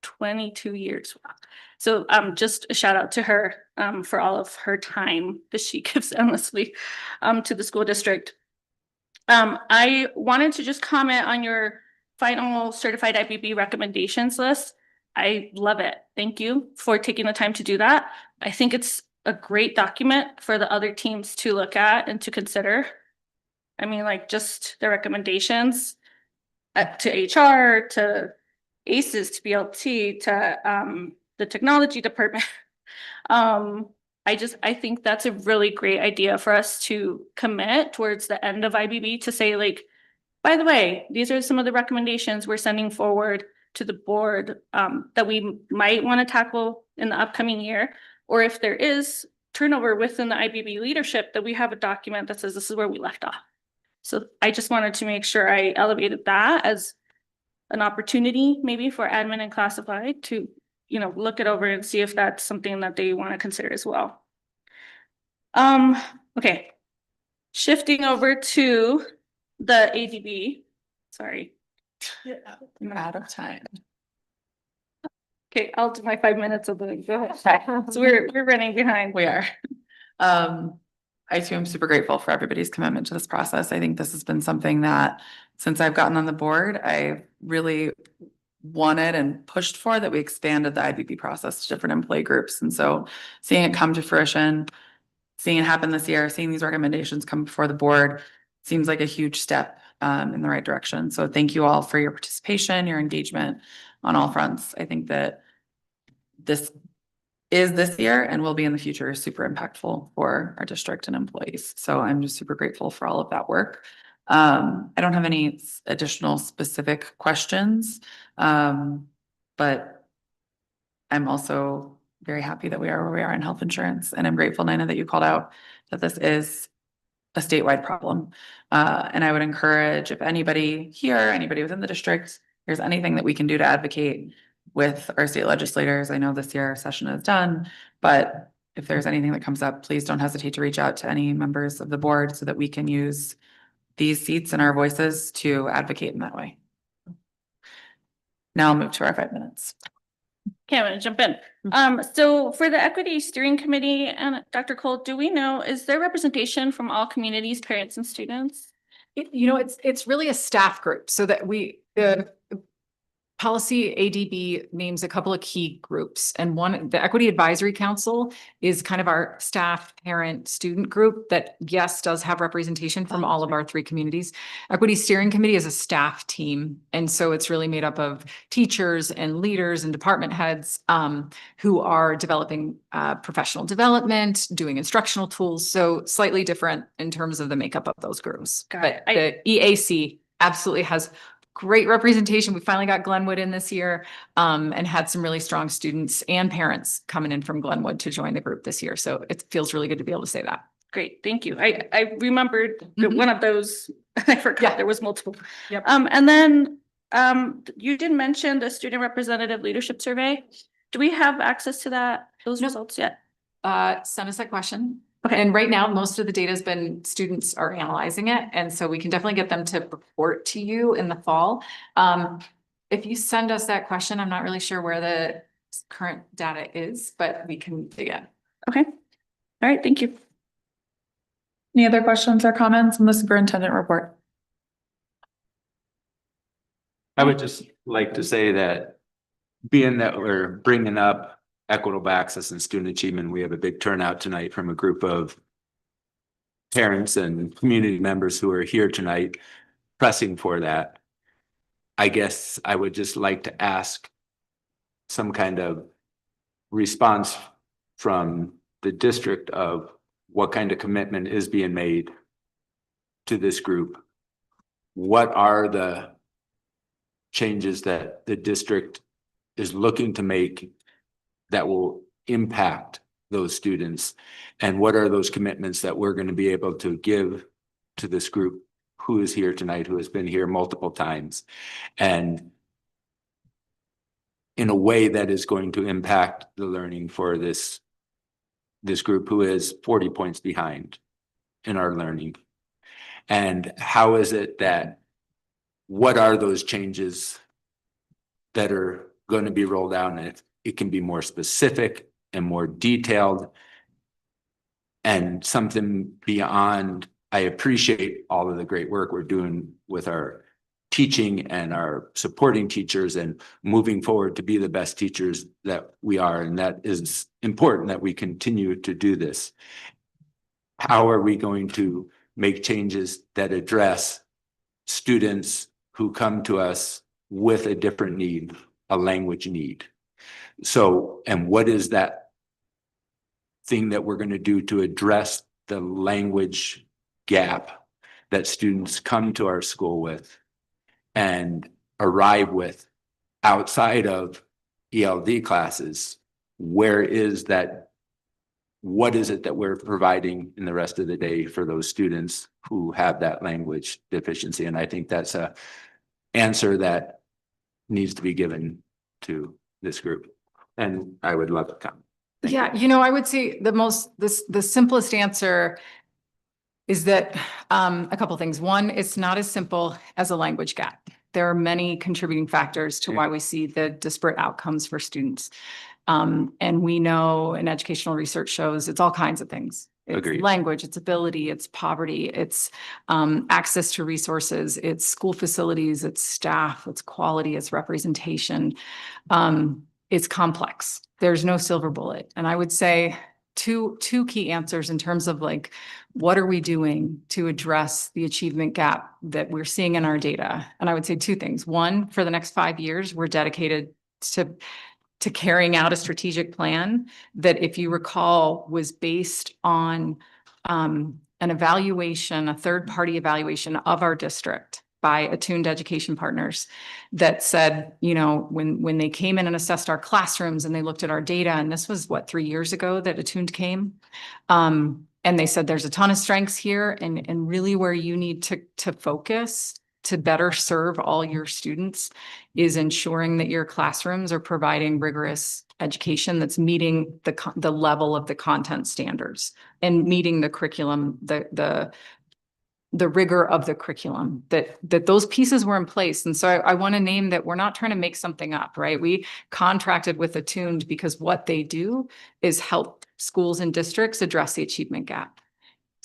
22 years. Wow. So just a shout out to her for all of her time that she gives endlessly to the school district. I wanted to just comment on your final certified IBB recommendations list. I love it. Thank you for taking the time to do that. I think it's a great document for the other teams to look at and to consider. I mean, like just the recommendations to HR, to ACES, to BLT, to the technology department. I think that's a really great idea for us to commit towards the end of IBB to say like, by the way, these are some of the recommendations we're sending forward to the board that we might want to tackle in the upcoming year. Or if there is turnover within the IBB leadership, that we have a document that says this is where we left off. So I just wanted to make sure I elevated that as an opportunity maybe for admin and classified to, you know, look it over and see if that's something that they want to consider as well. Okay. Shifting over to the ADB. Sorry. I'm out of time. Okay, I'll do my 5 minutes of the, go ahead. So we're running behind. We are. I too am super grateful for everybody's commitment to this process. I think this has been something that since I've gotten on the board, I really wanted and pushed for, that we expanded the IBB process to different employee groups. And so seeing it come to fruition, seeing it happen this year, seeing these recommendations come before the board seems like a huge step in the right direction. So thank you all for your participation, your engagement on all fronts. I think that this is this year and will be in the future super impactful for our district and employees. So I'm just super grateful for all of that work. I don't have any additional specific questions, but I'm also very happy that we are where we are in health insurance. And I'm grateful, Nina, that you called out that this is a statewide problem. And I would encourage, if anybody here, anybody within the district, there's anything that we can do to advocate with our state legislators. I know this year our session is done, but if there's anything that comes up, please don't hesitate to reach out to any members of the board so that we can use these seats and our voices to advocate in that way. Now I'll move to our 5 minutes. Okay, I'm gonna jump in. So for the Equity Steering Committee and Dr. Cole, do we know, is there representation from all communities, parents and students? You know, it's really a staff group so that the policy ADB names a couple of key groups, and one, the Equity Advisory Council, is kind of our staff, parent, student group that, yes, does have representation from all of our 3 communities. Equity Steering Committee is a staff team. And so it's really made up of teachers and leaders and department heads who are developing professional development, doing instructional tools. So slightly different in terms of the makeup of those groups. But the EAC absolutely has great representation. We finally got Glenwood in this year and had some really strong students and parents coming in from Glenwood to join the group this year. So it feels really good to be able to say that. Great, thank you. I remembered that one of those, I forgot there was multiple. Yep. And then you did mention the Student Representative Leadership Survey. Do we have access to those results yet? Send us that question. Okay. And right now, most of the data has been, students are analyzing it. And so we can definitely get them to report to you in the fall. If you send us that question, I'm not really sure where the current data is, but we can dig in. Okay. All right, thank you. Any other questions or comments on the superintendent report? I would just like to say that being that we're bringing up equitable access and student achievement, we have a big turnout tonight from a group of parents and community members who are here tonight pressing for that. I guess I would just like to ask some kind of response from the district of what kind of commitment is being made to this group. What are the changes that the district is looking to make that will impact those students? And what are those commitments that we're going to be able to give to this group who is here tonight, who has been here multiple times, and in a way that is going to impact the learning for this group who is 40 points behind in our learning? And how is it that, what are those changes that are going to be rolled out? And if it can be more specific and more detailed and something beyond. I appreciate all of the great work we're doing with our teaching and our supporting teachers and moving forward to be the best teachers that we are. And that is important that we continue to do this. How are we going to make changes that address students who come to us with a different need, a language need? So, and what is that thing that we're going to do to address the language gap that students come to our school with and arrive with outside of ELD classes? Where is that? What is it that we're providing in the rest of the day for those students who have that language deficiency? And I think that's a answer that needs to be given to this group. And I would love to come. Yeah, I would say the simplest answer is that a couple things. One, it's not as simple as a language gap. There are many contributing factors to why we see the disparate outcomes for students. And we know, and educational research shows, it's all kinds of things. It's Agreed. Language, it's ability, it's poverty, it's access to resources, it's school facilities, it's staff, it's quality, it's representation. It's complex. There's no silver bullet. And I would say two key answers in terms of like, what are we doing to address the achievement gap that we're seeing in our data? And I would say two things. One, for the next 5 years, we're dedicated to carrying out a strategic plan that, if you recall, was based on an evaluation, a third-party evaluation of our district by Attuned Education Partners that said, when they came in and assessed our classrooms and they looked at our data, and this was 3 years ago that Attuned came, and they said, there's a ton of strengths here, and really where you need to focus to better serve all your students is ensuring that your classrooms are providing rigorous education that's meeting the level of the content standards and meeting the curriculum, the rigor of the curriculum, that those pieces were in place. And so I want to name that we're not trying to make something up, right? We contracted with Attuned because what they do is help schools and districts address the achievement gap.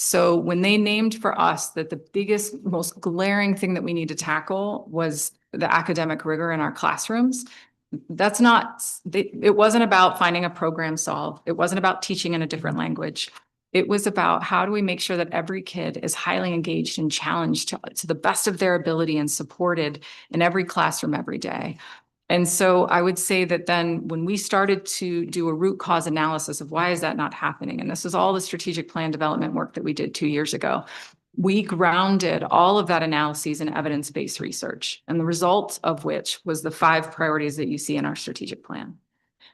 So when they named for us that the biggest, most glaring thing that we need to tackle was the academic rigor in our classrooms, it wasn't about finding a program solve. It wasn't about teaching in a different language. It was about, how do we make sure that every kid is highly engaged and challenged to the best of their ability and supported in every classroom every day. And so I would say that then when we started to do a root cause analysis of why is that not happening, and this is all the strategic plan development work that we did 2 years ago, we grounded all of that analyses in evidence-based research, and the result of which was the 5 priorities that you see in our strategic plan.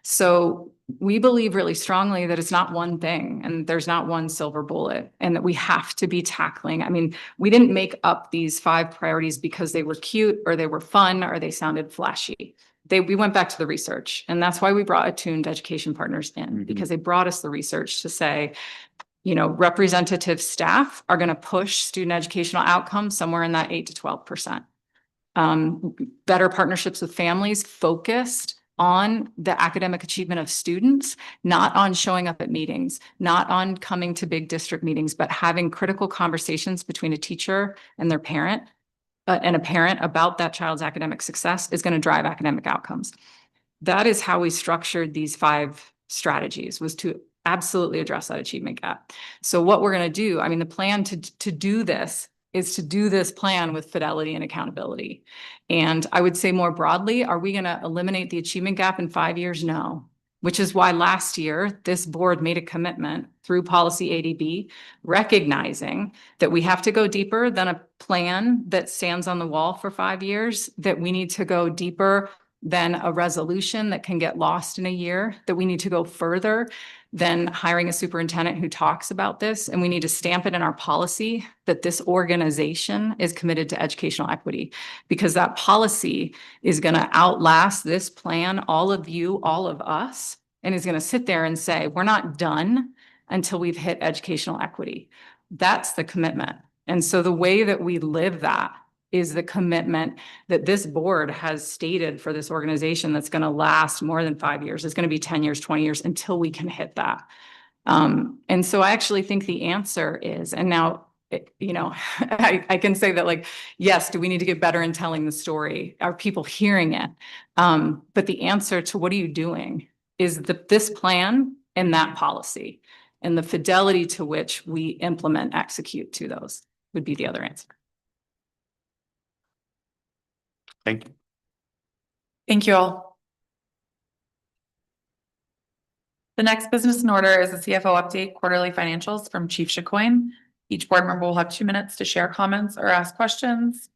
So we believe really strongly that it's not one thing and there's not one silver bullet, and that we have to be tackling. I mean, we didn't make up these 5 priorities because they were cute or they were fun or they sounded flashy. We went back to the research, and that's why we brought Attuned Education Partners in, because they brought us the research to say, representative staff are going to push student educational outcomes somewhere in that 8 to 12%. Better partnerships with families focused on the academic achievement of students, not on showing up at meetings, not on coming to big district meetings, but having critical conversations between a teacher and their parent and a parent about that child's academic success is going to drive academic outcomes. That is how we structured these 5 strategies, was to absolutely address that achievement gap. So what we're going to do, the plan to do this is to do this plan with fidelity and accountability. And I would say more broadly, are we going to eliminate the achievement gap in 5 years? No. Which is why last year, this board made a commitment through policy ADB, recognizing that we have to go deeper than a plan that stands on the wall for 5 years, that we need to go deeper than a resolution that can get lost in a year, that we need to go further than hiring a superintendent who talks about this. And we need to stamp it in our policy that this organization is committed to educational equity, because that policy is going to outlast this plan, all of you, all of us, and is going to sit there and say, we're not done until we've hit educational equity. That's the commitment. And so the way that we live that is the commitment that this board has stated for this organization that's going to last more than 5 years. It's going to be 10 years, 20 years until we can hit that. And so I actually think the answer is, and now you know, I can say that like, yes, do we need to get better in telling the story? Are people hearing it? But the answer to what are you doing is this plan and that policy and the fidelity to which we implement, execute to those would be the other answer. Thank you. Thank you all. The next business in order is the CFO update quarterly financials from Chief Chicoine. Each board member will have 2 minutes to share comments or ask questions.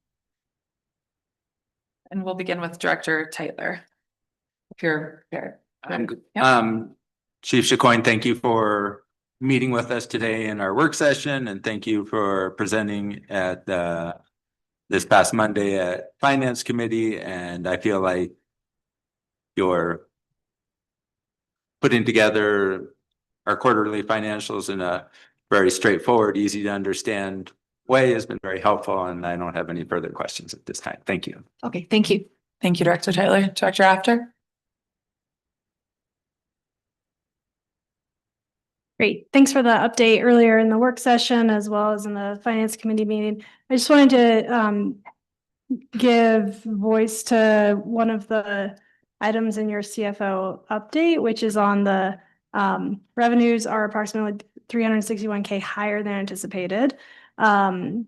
And we'll begin with Director Tytler. If you're prepared. I'm good. Yep. Chief Chicoine, thank you for meeting with us today in our work session, and thank you for presenting at this past Monday at Finance Committee. And I feel like you're putting together our quarterly financials in a very straightforward, easy to understand way has been very helpful, and I don't have any further questions at this time. Thank you. Okay, thank you. Thank you, Director Tytler. Director After. Great. Thanks for the update earlier in the work session as well as in the finance committee meeting. I just wanted to give voice to one of the items in your CFO update, which is on the revenues are approximately 361K higher than anticipated. And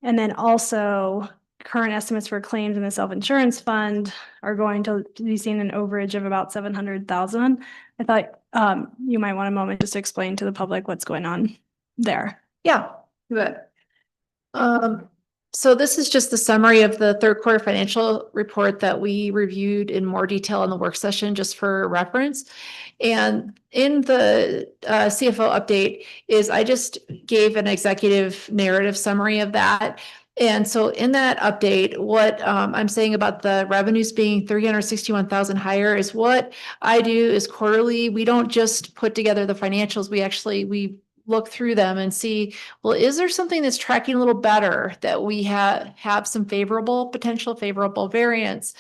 then also current estimates for claims in the self-insurance fund are going to be seeing an overage of about 700,000. I thought you might want a moment just to explain to the public what's going on there. Yeah, you bet. So this is just the summary of the third quarter financial report that we reviewed in more detail in the work session, just for reference. And in the CFO update is I just gave an executive narrative summary of that. And so in that update, what I'm saying about the revenues being 361,000 higher is what I do is quarterly. We don't just put together the financials. We look through them and see, well, is there something that's tracking a little better that we have some potential favorable variance?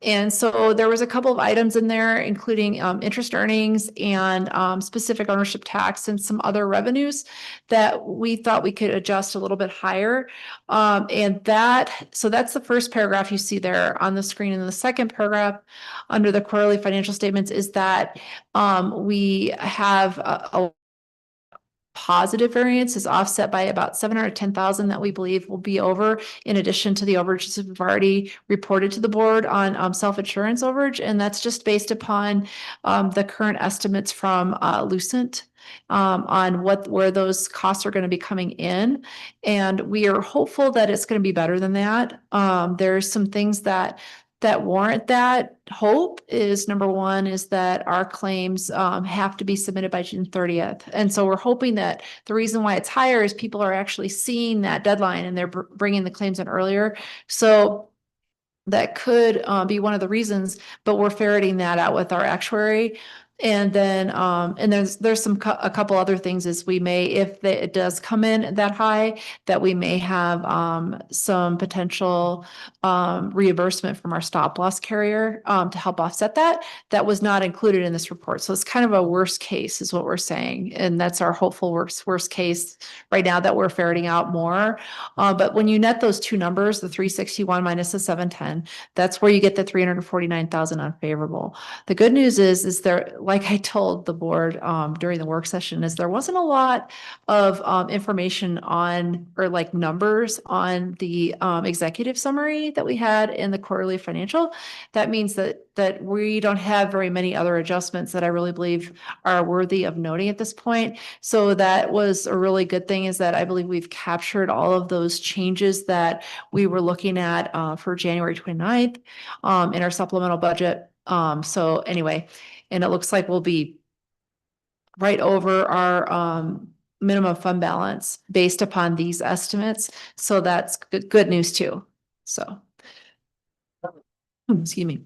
And so there was a couple of items in there, including interest earnings and specific ownership tax and some other revenues that we thought we could adjust a little bit higher. So that's the first paragraph you see there on the screen. And the second paragraph under the quarterly financial statements is that we have a positive variance is offset by about 710,000 that we believe will be over, in addition to the overages we've already reported to the board on self-insurance overage. And that's just based upon the current estimates from Lucent on where those costs are going to be coming in. And we are hopeful that it's going to be better than that. There's some things that warrant that hope. Is number one is that our claims have to be submitted by June 30th. And so we're hoping that the reason why it's higher is people are actually seeing that deadline and they're bringing the claims in earlier. So that could be one of the reasons, but we're ferreting that out with our actuary. And then, and there's a couple other things is we may, if it does come in that high, that we may have some potential reimbursement from our stop loss carrier to help offset that. That was not included in this report. So it's kind of a worst case is what we're saying. And that's our hopeful worst case right now that we're ferreting out more. But when you net those two numbers, the 361 minus the 710, that's where you get the 349,000 unfavorable. The good news is there, like I told the board during the work session, is there wasn't a lot of information on, or like numbers on the executive summary that we had in the quarterly financial. That means that we don't have very many other adjustments that I really believe are worthy of noting at this point. So that was a really good thing, is that I believe we've captured all of those changes that we were looking at for January 29th in our supplemental budget. So anyway, and it looks like we'll be right over our minimum fund balance based upon these estimates. So that's good news too. So, excuse me.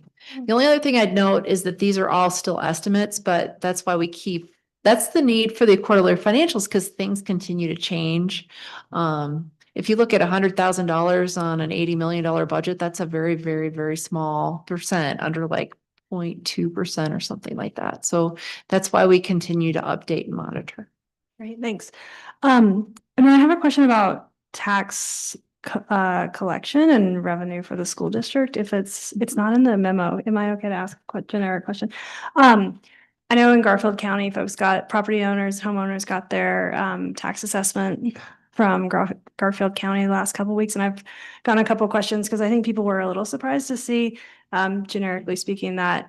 The only other thing I'd note is that these are all still estimates, but that's why that's the need for the quarterly financials, because things continue to change. If you look at $100,000 on an $80 million budget, that's a very, very, very small percent, under like 0.2% or something like that. So that's why we continue to update and monitor. Great, thanks. I'm And then I have a question about tax collection and revenue for the school district. If it's not in the memo, am I okay to ask a generic question? I know in Garfield County, folks got property owners, homeowners got their tax assessment from Garfield County the last couple of weeks, and I've gotten a couple of questions because I think people were a little surprised to see, generically speaking, that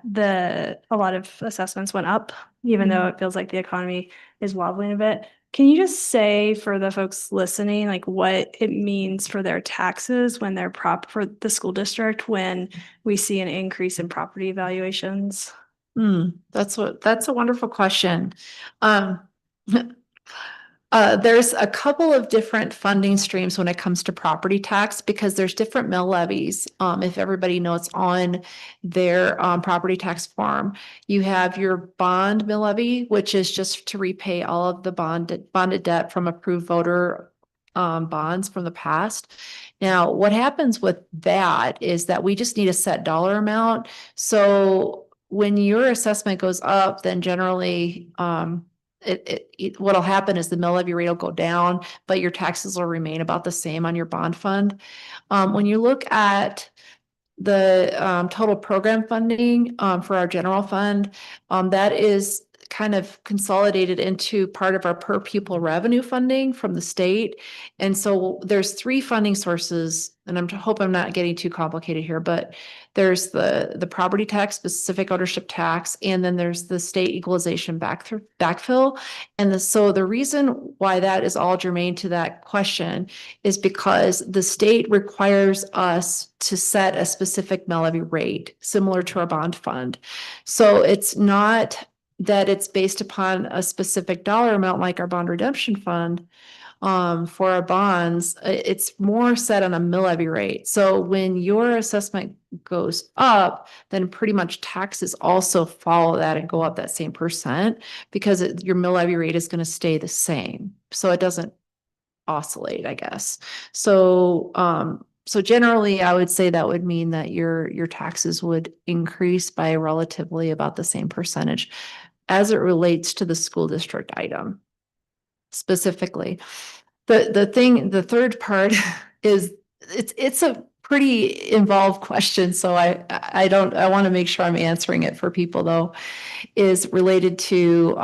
a lot of assessments went up, even though it feels like the economy is wobbling a bit. Can you just say for the folks listening, like what it means for their taxes when they're for the school district when we see an increase in property valuations? That's a wonderful question. There's a couple of different funding streams when it comes to property tax because there's different mill levies. If everybody knows on their property tax form, you have your bond mill levy, which is just to repay all of the bonded debt from approved voter bonds from the past. Now, what happens with that is that we just need a set dollar amount. So when your assessment goes up, then generally, what'll happen is the mill levy rate will go down, but your taxes will remain about the same on your bond fund. When you look at the total program funding for our general fund, that is kind of consolidated into part of our per pupil revenue funding from the state. And so there's three funding sources, and I hope I'm not getting too complicated here, but there's the property tax, specific ownership tax, and then there's the state equalization backfill. And so the reason why that is all germane to that question is because the state requires us to set a specific mill levy rate similar to our bond fund. So it's not that it's based upon a specific dollar amount like our bond redemption fund. For our bonds, it's more set on a mill levy rate. So when your assessment goes up, then pretty much taxes also follow that and go up that same percent because your mill levy rate is going to stay the same. So it doesn't oscillate, I guess. So generally, I would say that would mean that your taxes would increase by relatively about the same percentage as it relates to the school district item specifically. The third part is it's a pretty involved question. So I want to make sure I'm answering it for people though, is related to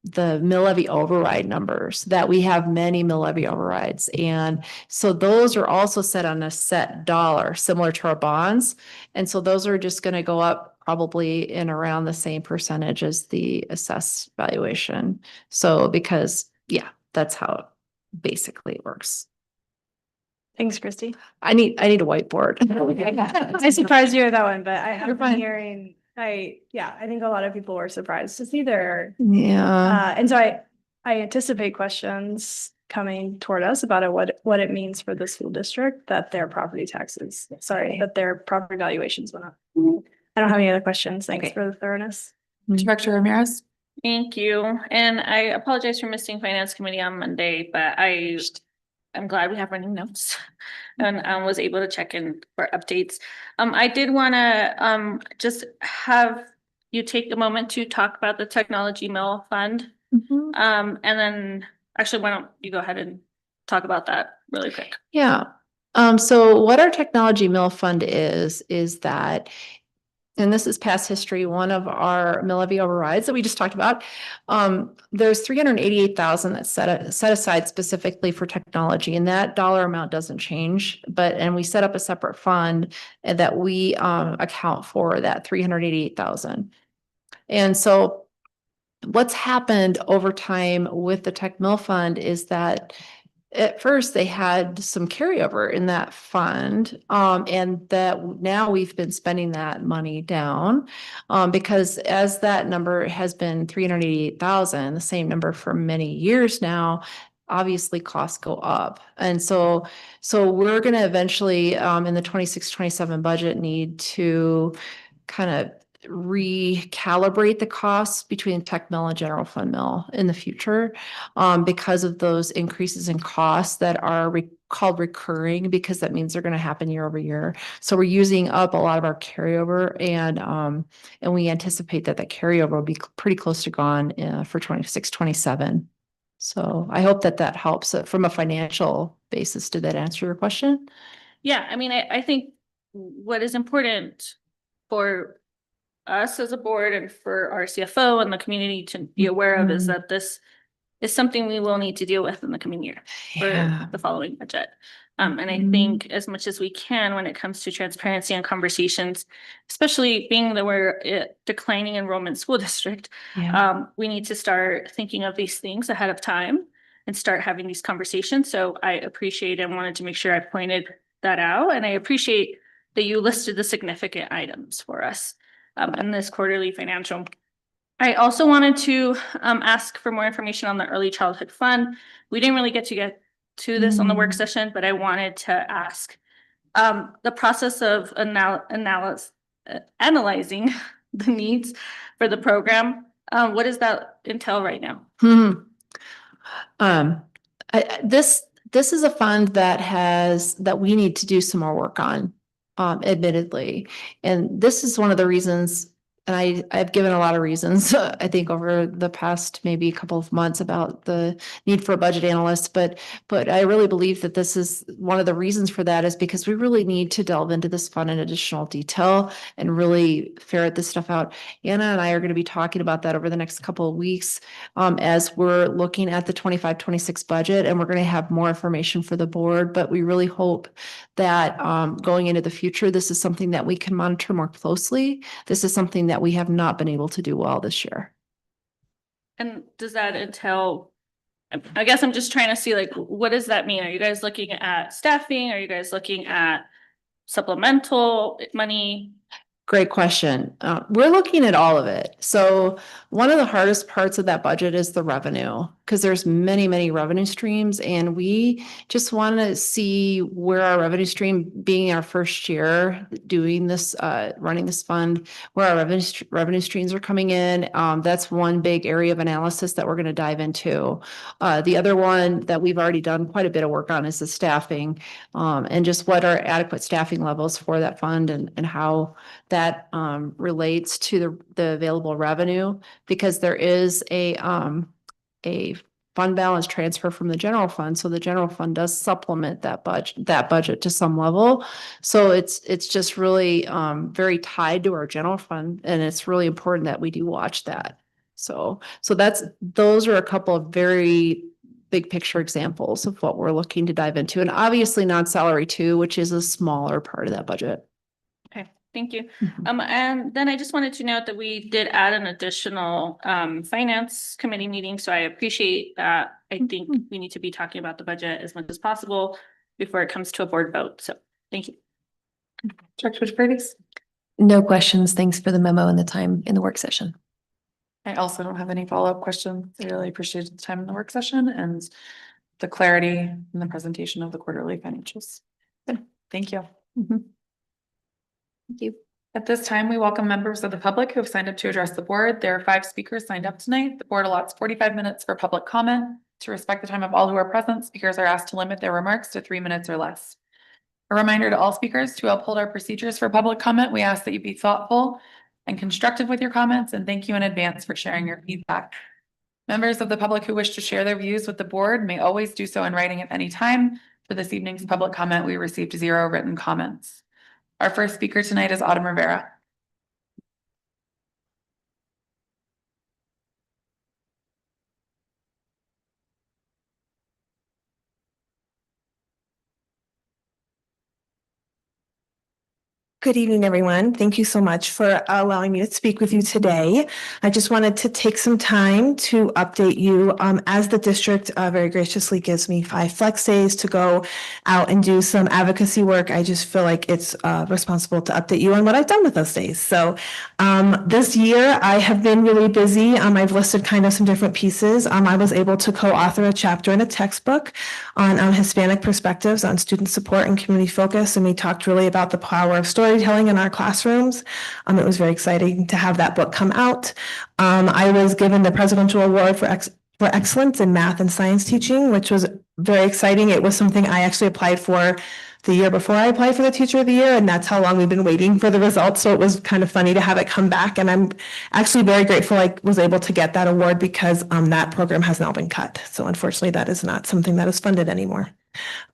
the mill levy override numbers, that we have many mill levy overrides. And so those are also set on a set dollar, similar to our bonds. And so those are just going to go up probably in around the same percentage as the assessed valuation. So because, yeah, that's how it basically works. Thanks, Christy. I need a whiteboard. I surprised you with that one, but I You're have fine. been hearing, I think a lot of people were surprised to see their, Yeah. and so I anticipate questions coming toward us about what it means for the school district that their property valuations went up. I don't have any other questions. Thanks for the thoroughness. Director Ramirez? Thank you. And I apologize for missing finance committee on Monday, but I'm glad we have running notes and was able to check in for updates. I did want to just have you take a moment to talk about the technology mill fund. And then actually, why don't you go ahead and talk about that really quick? Yeah. So what our technology mill fund is that, and this is past history, one of our mill levy overrides that we just talked about. There's 388,000 that's set aside specifically for technology, and that dollar amount doesn't change. And we set up a separate fund that we account for that 388,000. And so what's happened over time with the tech mill fund is that at first they had some carryover in that fund, and that now we've been spending that money down, because as that number has been 388,000, the same number for many years now, obviously costs go up. And so we're going to eventually, in the 26-27 budget, need to kind of recalibrate the costs between tech mill and general fund mill in the future, because of those increases in costs that are called recurring, because that means they're going to happen year over year. So we're using up a lot of our carryover, and we anticipate that carryover will be pretty close to gone for 26-27. So I hope that that helps from a financial basis. Did that answer your question? Yeah, I mean, I think what is important for us as a board and for our CFO and the community to be aware of is that this is something we will need to deal with in the coming year for the following budget. And I think as much as we can when it comes to transparency and conversations, especially being that we're a declining enrollment school district, we need to start thinking of these things ahead of time and start having these conversations. So I appreciate and wanted to make sure I pointed that out. And I appreciate that you listed the significant items for us in this quarterly financial. I also wanted to ask for more information on the early childhood fund. We didn't really get to this on the work session, but I wanted to ask the process of analyzing the needs for the program. What does that entail right now? This is a fund that we need to do some more work on, admittedly. And this is one of the reasons, and I've given a lot of reasons, I think over the past maybe a couple of months about the need for a budget analyst, but I really believe that this is one of the reasons for that is because we really need to delve into this fund in additional detail and really ferret this stuff out. Anna and I are going to be talking about that over the next couple of weeks as we're looking at the 25-26 budget, and we're going to have more information for the board, but we really hope that going into the future, this is something that we can monitor more closely. This is something that we have not been able to do well this year. And does that entail, I guess I'm just trying to see, like, what does that mean? Are you guys looking at staffing? Are you guys looking at supplemental money? Great question. We're looking at all of it. So one of the hardest parts of that budget is the revenue, because there's many revenue streams, and we just want to see where our revenue stream, being our first year doing this, running this fund, where our revenue streams are coming in. That's one big area of analysis that we're going to dive into. The other one that we've already done quite a bit of work on is the staffing, and just what are adequate staffing levels for that fund, and how that relates to the available revenue, because there is a fund balance transfer from the general fund. So the general fund does supplement that budget to some level. So it's just really very tied to our general fund, and it's really important that we do watch that. So those are a couple of very big picture examples of what we're looking to dive into, and obviously non-salary too, which is a smaller part of that budget. Okay, thank you. And then I just wanted to note that we did add an additional finance committee meeting, so I appreciate that. I think we need to be talking about the budget as much as possible before it comes to a board vote. So thank you. Director DeFreitas? No questions. Thanks for the memo and the time in the work session. I also don't have any follow-up questions. I really appreciated the time in the work session and the clarity in the presentation of the quarterly financials. Good. Thank you. Thank you. At this time, we welcome members of the public who have signed up to address the board. There are 5 speakers signed up tonight. The board allots 45 minutes for public comment. To respect the time of all who are present, speakers are asked to limit their remarks to 3 minutes or less. A reminder to all speakers to uphold our procedures for public comment. We ask that you be thoughtful and constructive with your comments, and thank you in advance for sharing your feedback. Members of the public who wish to share their views with the board may always do so in writing at any time. For this evening's public comment, we received 0 written comments. Our first speaker tonight is Autumn Rivera. Good evening, everyone. Thank you so much for allowing me to speak with you today. I just wanted to take some time to update you as the district very graciously gives me 5 flex days to go out and do some advocacy work. I just feel like it's responsible to update you on what I've done with those days. So this year I have been really busy. I've listed kind of some different pieces. I was able to co-author a chapter in a textbook on Hispanic perspectives on student support and community focus, and we talked really about the power of storytelling in our classrooms. It was very exciting to have that book come out. I was given the Presidential Award for Excellence in Math and Science Teaching, which was very exciting. It was something I actually applied for the year before I applied for the Teacher of the Year, and that's how long we've been waiting for the results. So it was kind of funny to have it come back, and I'm actually very grateful I was able to get that award because that program has now been cut. So unfortunately, that is not something that is funded anymore.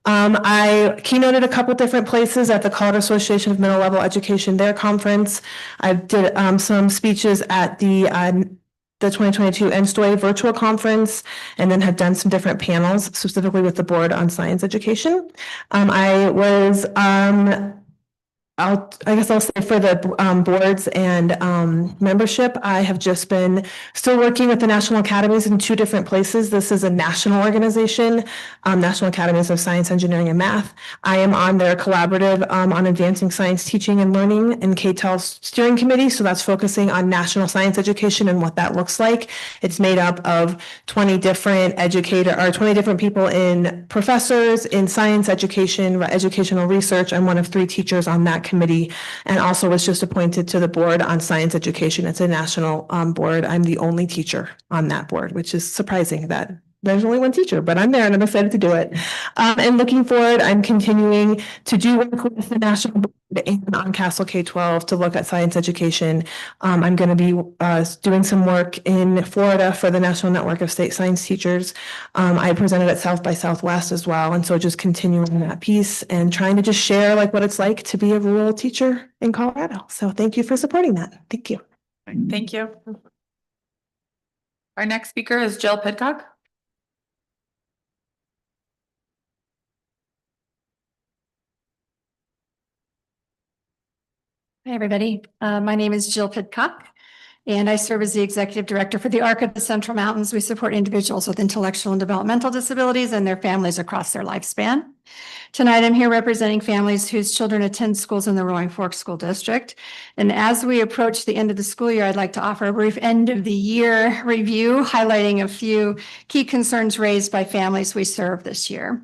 I keynoted a couple different places at the Colorado Association of Middle Level Education, their conference. I did some speeches at the 2022 NSTOY virtual conference, and then have done some different panels specifically with the Board on Science Education. I was I guess I'll say for the boards and membership, I have just been still working with the National Academies in two different places. This is a national organization, National Academies of Science, Engineering, and Math. I am on their collaborative on advancing science teaching and learning and K-12 steering committee. So that's focusing on national science education and what that looks like. It's made up of 20 different 20 different people in professors in science education, educational research. I'm one of 3 teachers on that committee, and also was just appointed to the Board on Science Education. It's a national board. I'm the only teacher on that board, which is surprising that there's only one teacher, but I'm there and I'm excited to do it. And looking forward, I'm continuing to do work with the national board and on Castle K-12 to look at science education. I'm going to be doing some work in Florida for the National Network of State Science Teachers. I presented at South by Southwest as well. And so just continuing that piece and trying to just share like what it's like to be a rural teacher in Colorado. So thank you for supporting that. Thank you. Thank you. Our next speaker is Jill Pidcock. Hi, everybody. My name is Jill Pidcock, and I serve as the Executive Director for the ARC of the Central Mountains. We support individuals with intellectual and developmental disabilities and their families across their lifespan. Tonight, I'm here representing families whose children attend schools in the Roaring Fork School District. And as we approach the end of the school year, I'd like to offer a brief end of the year review, highlighting a few key concerns raised by families we serve this year.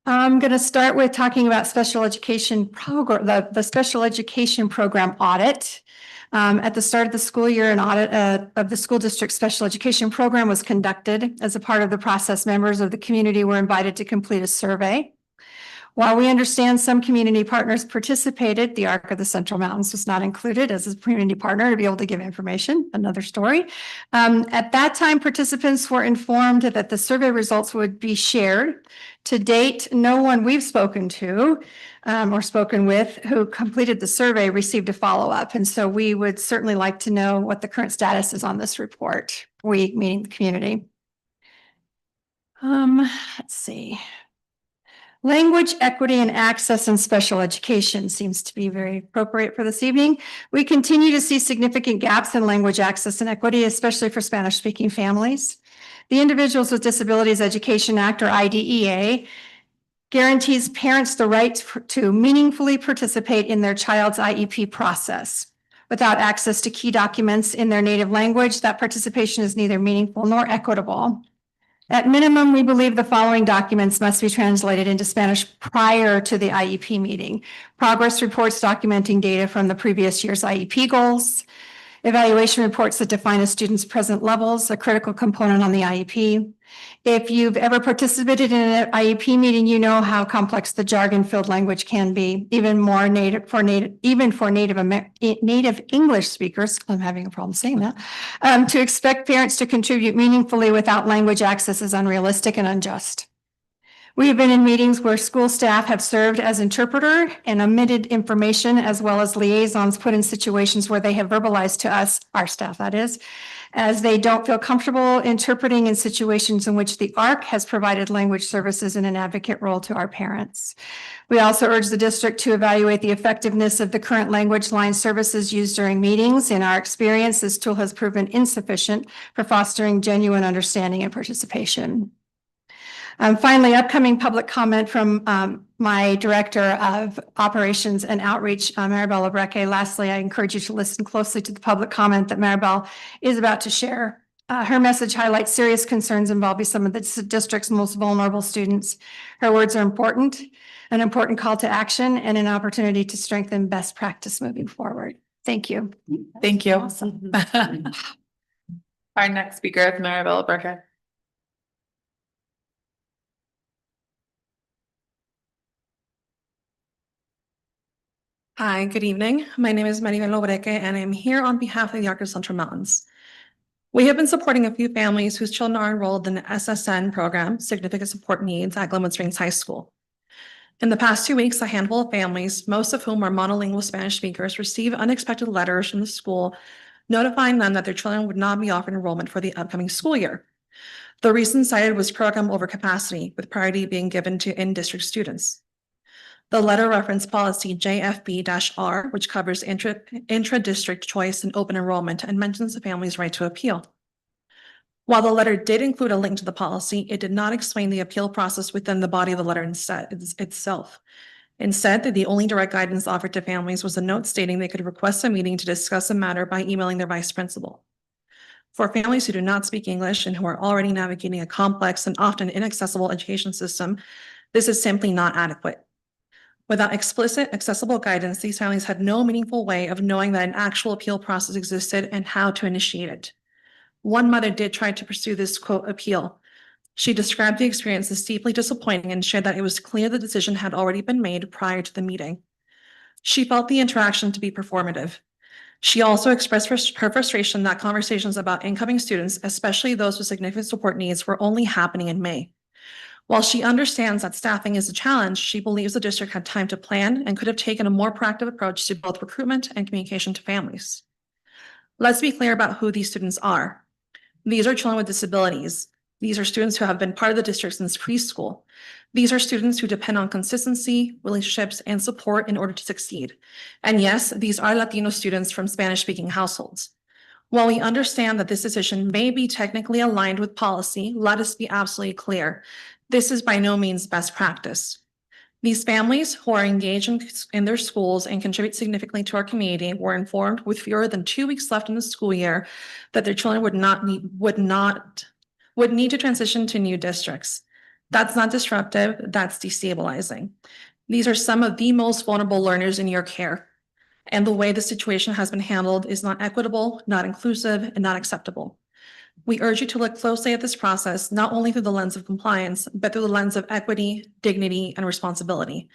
I'm going to start with talking about special education program, the special education program audit. At the start of the school year, an audit of the school district special education program was conducted. As a part of the process, members of the community were invited to complete a survey. While we understand some community partners participated, the ARC of the Central Mountains was not included as a community partner to be able to give information, another story. At that time, participants were informed that the survey results would be shared. To date, no one we've spoken to or spoken with who completed the survey received a follow-up. And so we would certainly like to know what the current status is on this report, we meaning the community. Let's see. Language equity and access in special education seems to be very appropriate for this evening. We continue to see significant gaps in language access and equity, especially for Spanish-speaking families. The Individuals with Disabilities Education Act, or IDEA, guarantees parents the right to meaningfully participate in their child's IEP process. Without access to key documents in their native language, that participation is neither meaningful nor equitable. At minimum, we believe the following documents must be translated into Spanish prior to the IEP meeting. Progress reports documenting data from the previous year's IEP goals, evaluation reports that define a student's present levels, a critical component on the IEP. If you've ever participated in an IEP meeting, you know how complex the jargon-filled language can be, even more native English speakers. I'm having a problem saying that. To expect parents to contribute meaningfully without language access is unrealistic and unjust. We have been in meetings where school staff have served as interpreter and omitted information, as well as liaisons put in situations where they have verbalized to us, our staff that is, as they don't feel comfortable interpreting in situations in which the ARC has provided language services in an advocate role to our parents. We also urge the district to evaluate the effectiveness of the current language line services used during meetings. In our experience, this tool has proven insufficient for fostering genuine understanding and participation. Finally, upcoming public comment from my Director of Operations and Outreach, Maribel Obreque. Lastly, I encourage you to listen closely to the public comment that Maribel is about to share. Her message highlights serious concerns involving some of the district's most vulnerable students. Her words are important, an important call to action, and an opportunity to strengthen best practice moving forward. Thank you. Thank you. Awesome. Our next speaker is Maribel Obreque. Hi, good evening. My name is Maribel Lobreque, and I'm here on behalf of the Arc of Central Mountains. We have been supporting a few families whose children are enrolled in the SSN program, Significant Support Needs, at Glenwood Springs High School. In the past 2 weeks, a handful of families, most of whom are monolingual Spanish speakers, received unexpected letters from the school notifying them that their children would not be offered enrollment for the upcoming school year. The reason cited was program overcapacity, with priority being given to in-district students. The letter referenced policy JFB-R, which covers intra-district choice and open enrollment and mentions the family's right to appeal. While the letter did include a link to the policy, it did not explain the appeal process within the body of the letter itself. Instead, the only direct guidance offered to families was a note stating they could request a meeting to discuss a matter by emailing their vice principal. For families who do not speak English and who are already navigating a complex and often inaccessible education system, this is simply not adequate. Without explicit, accessible guidance, these families had no meaningful way of knowing that an actual appeal process existed and how to initiate it. One mother did try to pursue this quote appeal. She described the experience as deeply disappointing and shared that it was clear the decision had already been made prior to the meeting. She felt the interaction to be performative. She also expressed her frustration that conversations about incoming students, especially those with significant support needs, were only happening in May. While she understands that staffing is a challenge, she believes the district had time to plan and could have taken a more proactive approach to both recruitment and communication to families. Let's be clear about who these students are. These are children with disabilities. These are students who have been part of the district since preschool. These are students who depend on consistency, relationships, and support in order to succeed. And yes, these are Latino students from Spanish-speaking households. While we understand that this decision may be technically aligned with policy, let us be absolutely clear. This is by no means best practice. These families who are engaged in their schools and contribute significantly to our community were informed with fewer than 2 weeks left in the school year that their children would need to transition to new districts. That's not disruptive, that's destabilizing. These are some of the most vulnerable learners in your care. And the way the situation has been handled is not equitable, not inclusive, and not acceptable. We urge you to look closely at this process, not only through the lens of compliance, but through the lens of equity, dignity, and responsibility.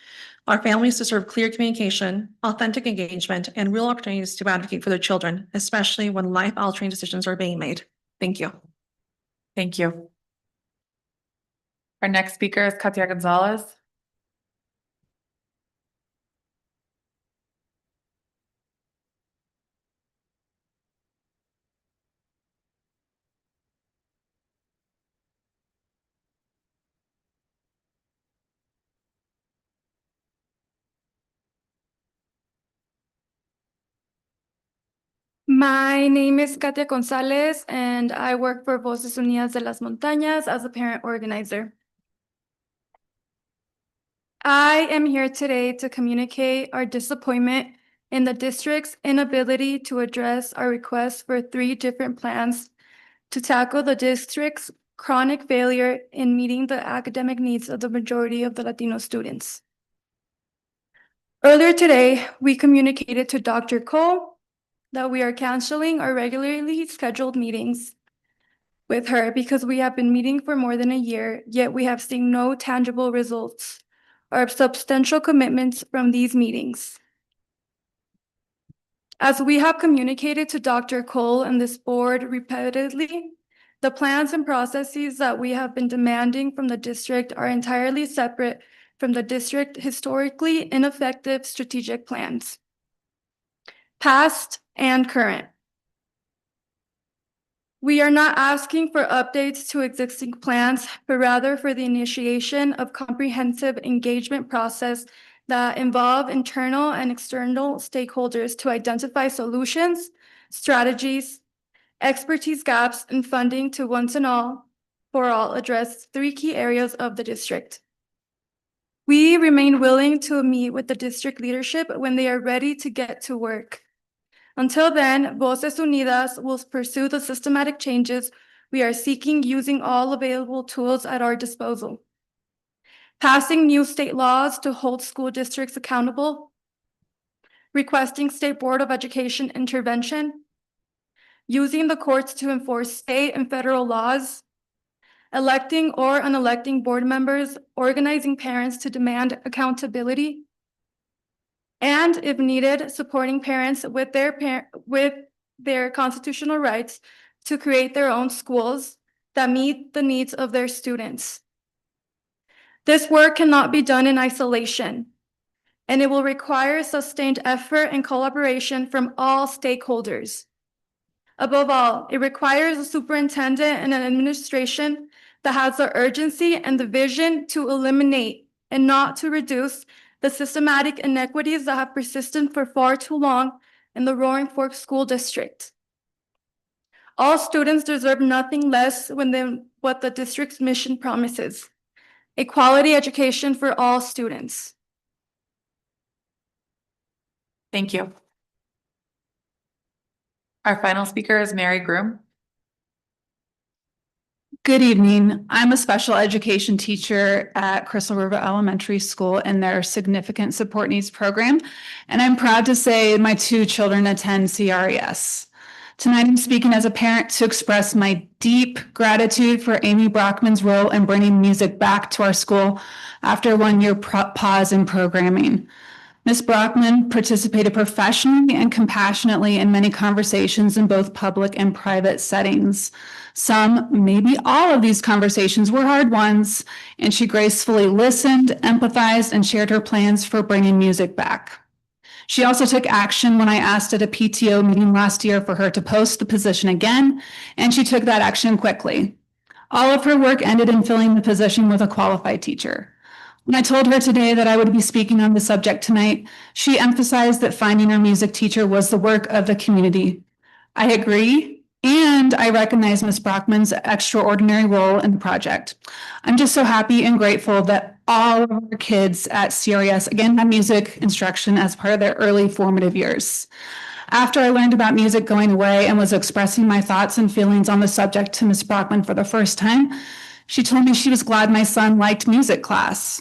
Our families deserve clear communication, authentic engagement, and real opportunities to advocate for their children, especially when life-altering decisions are being made. Thank you. Thank you. Our next speaker is Katia Gonzalez. My name is Katia Gonzalez, and I work for Voces Unidas de las Montañas as a parent organizer. I am here today to communicate our disappointment in the district's inability to address our request for 3 different plans to tackle the district's chronic failure in meeting the academic needs of the majority of the Latino students. Earlier today, we communicated to Dr. Cole that we are canceling our regularly scheduled meetings with her because we have been meeting for more than a year, yet we have seen no tangible results or substantial commitments from these meetings. As we have communicated to Dr. Cole and this board repeatedly, the plans and processes that we have been demanding from the district are entirely separate from the district's historically ineffective strategic plans, past and current. We are not asking for updates to existing plans, but rather for the initiation of comprehensive engagement process that involve internal and external stakeholders to identify solutions, strategies, expertise gaps, and funding to once and all for all address 3 key areas of the district. We remain willing to meet with the district leadership when they are ready to get to work. Until then, Voces Unidas will pursue the systematic changes we are seeking using all available tools at our disposal. Passing new state laws to hold school districts accountable, requesting State Board of Education intervention, using the courts to enforce state and federal laws, electing or unelecting board members, organizing parents to demand accountability, and if needed, supporting parents with their constitutional rights to create their own schools that meet the needs of their students. This work cannot be done in isolation, and it will require sustained effort and collaboration from all stakeholders. Above all, it requires a superintendent and an administration that has the urgency and the vision to eliminate and not to reduce the systematic inequities that have persisted for far too long in the Roaring Fork School District. All students deserve nothing less than what the district's mission promises: a quality education for all students. Thank you. Our final speaker is Mary Groom. Good evening. I'm a special education teacher at Crystal River Elementary School in their Significant Support Needs program, and I'm proud to say my 2 children attend CRES. Tonight, I'm speaking as a parent to express my deep gratitude for Amy Brockman's role in bringing music back to our school after a 1-year pause in programming. Ms. Brockman participated professionally and compassionately in many conversations in both public and private settings. Some, maybe all of these conversations were hard ones, and she gracefully listened, empathized, and shared her plans for bringing music back. She also took action when I asked at a PTO meeting last year for her to post the position again, and she took that action quickly. All of her work ended in filling the position with a qualified teacher. When I told her today that I would be speaking on the subject tonight, she emphasized that finding our music teacher was the work of the community. I agree, and I recognize Ms. Brockman's extraordinary role in the project. I'm just so happy and grateful that all of our kids at CRES again had music instruction as part of their early formative years. After I learned about music going away and was expressing my thoughts and feelings on the subject to Ms. Brockman for the first time, she told me she was glad my son liked music class.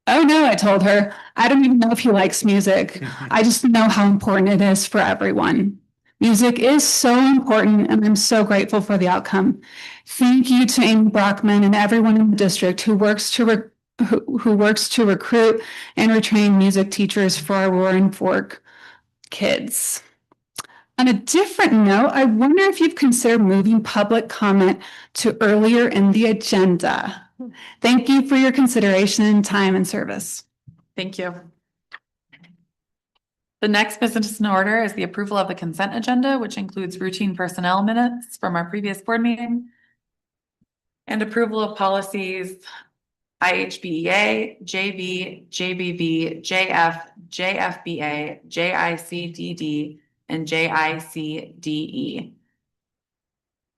Oh no, I told her, I don't even know if he likes music. I just know how important it is for everyone. Music is so important, and I'm so grateful for the outcome. Thank you to Amy Brockman and everyone in the district who works to recruit and retrain music teachers for our Roaring Fork kids. On a different note, I wonder if you've considered moving public comment to earlier in the agenda. Thank you for your consideration, time, and service. Thank you. The next business in order is the approval of the consent agenda, which includes routine personnel minutes from our previous board meeting and approval of policies IHBEA, JV, JBV, JF, JFBA, JICDD, and JICDE.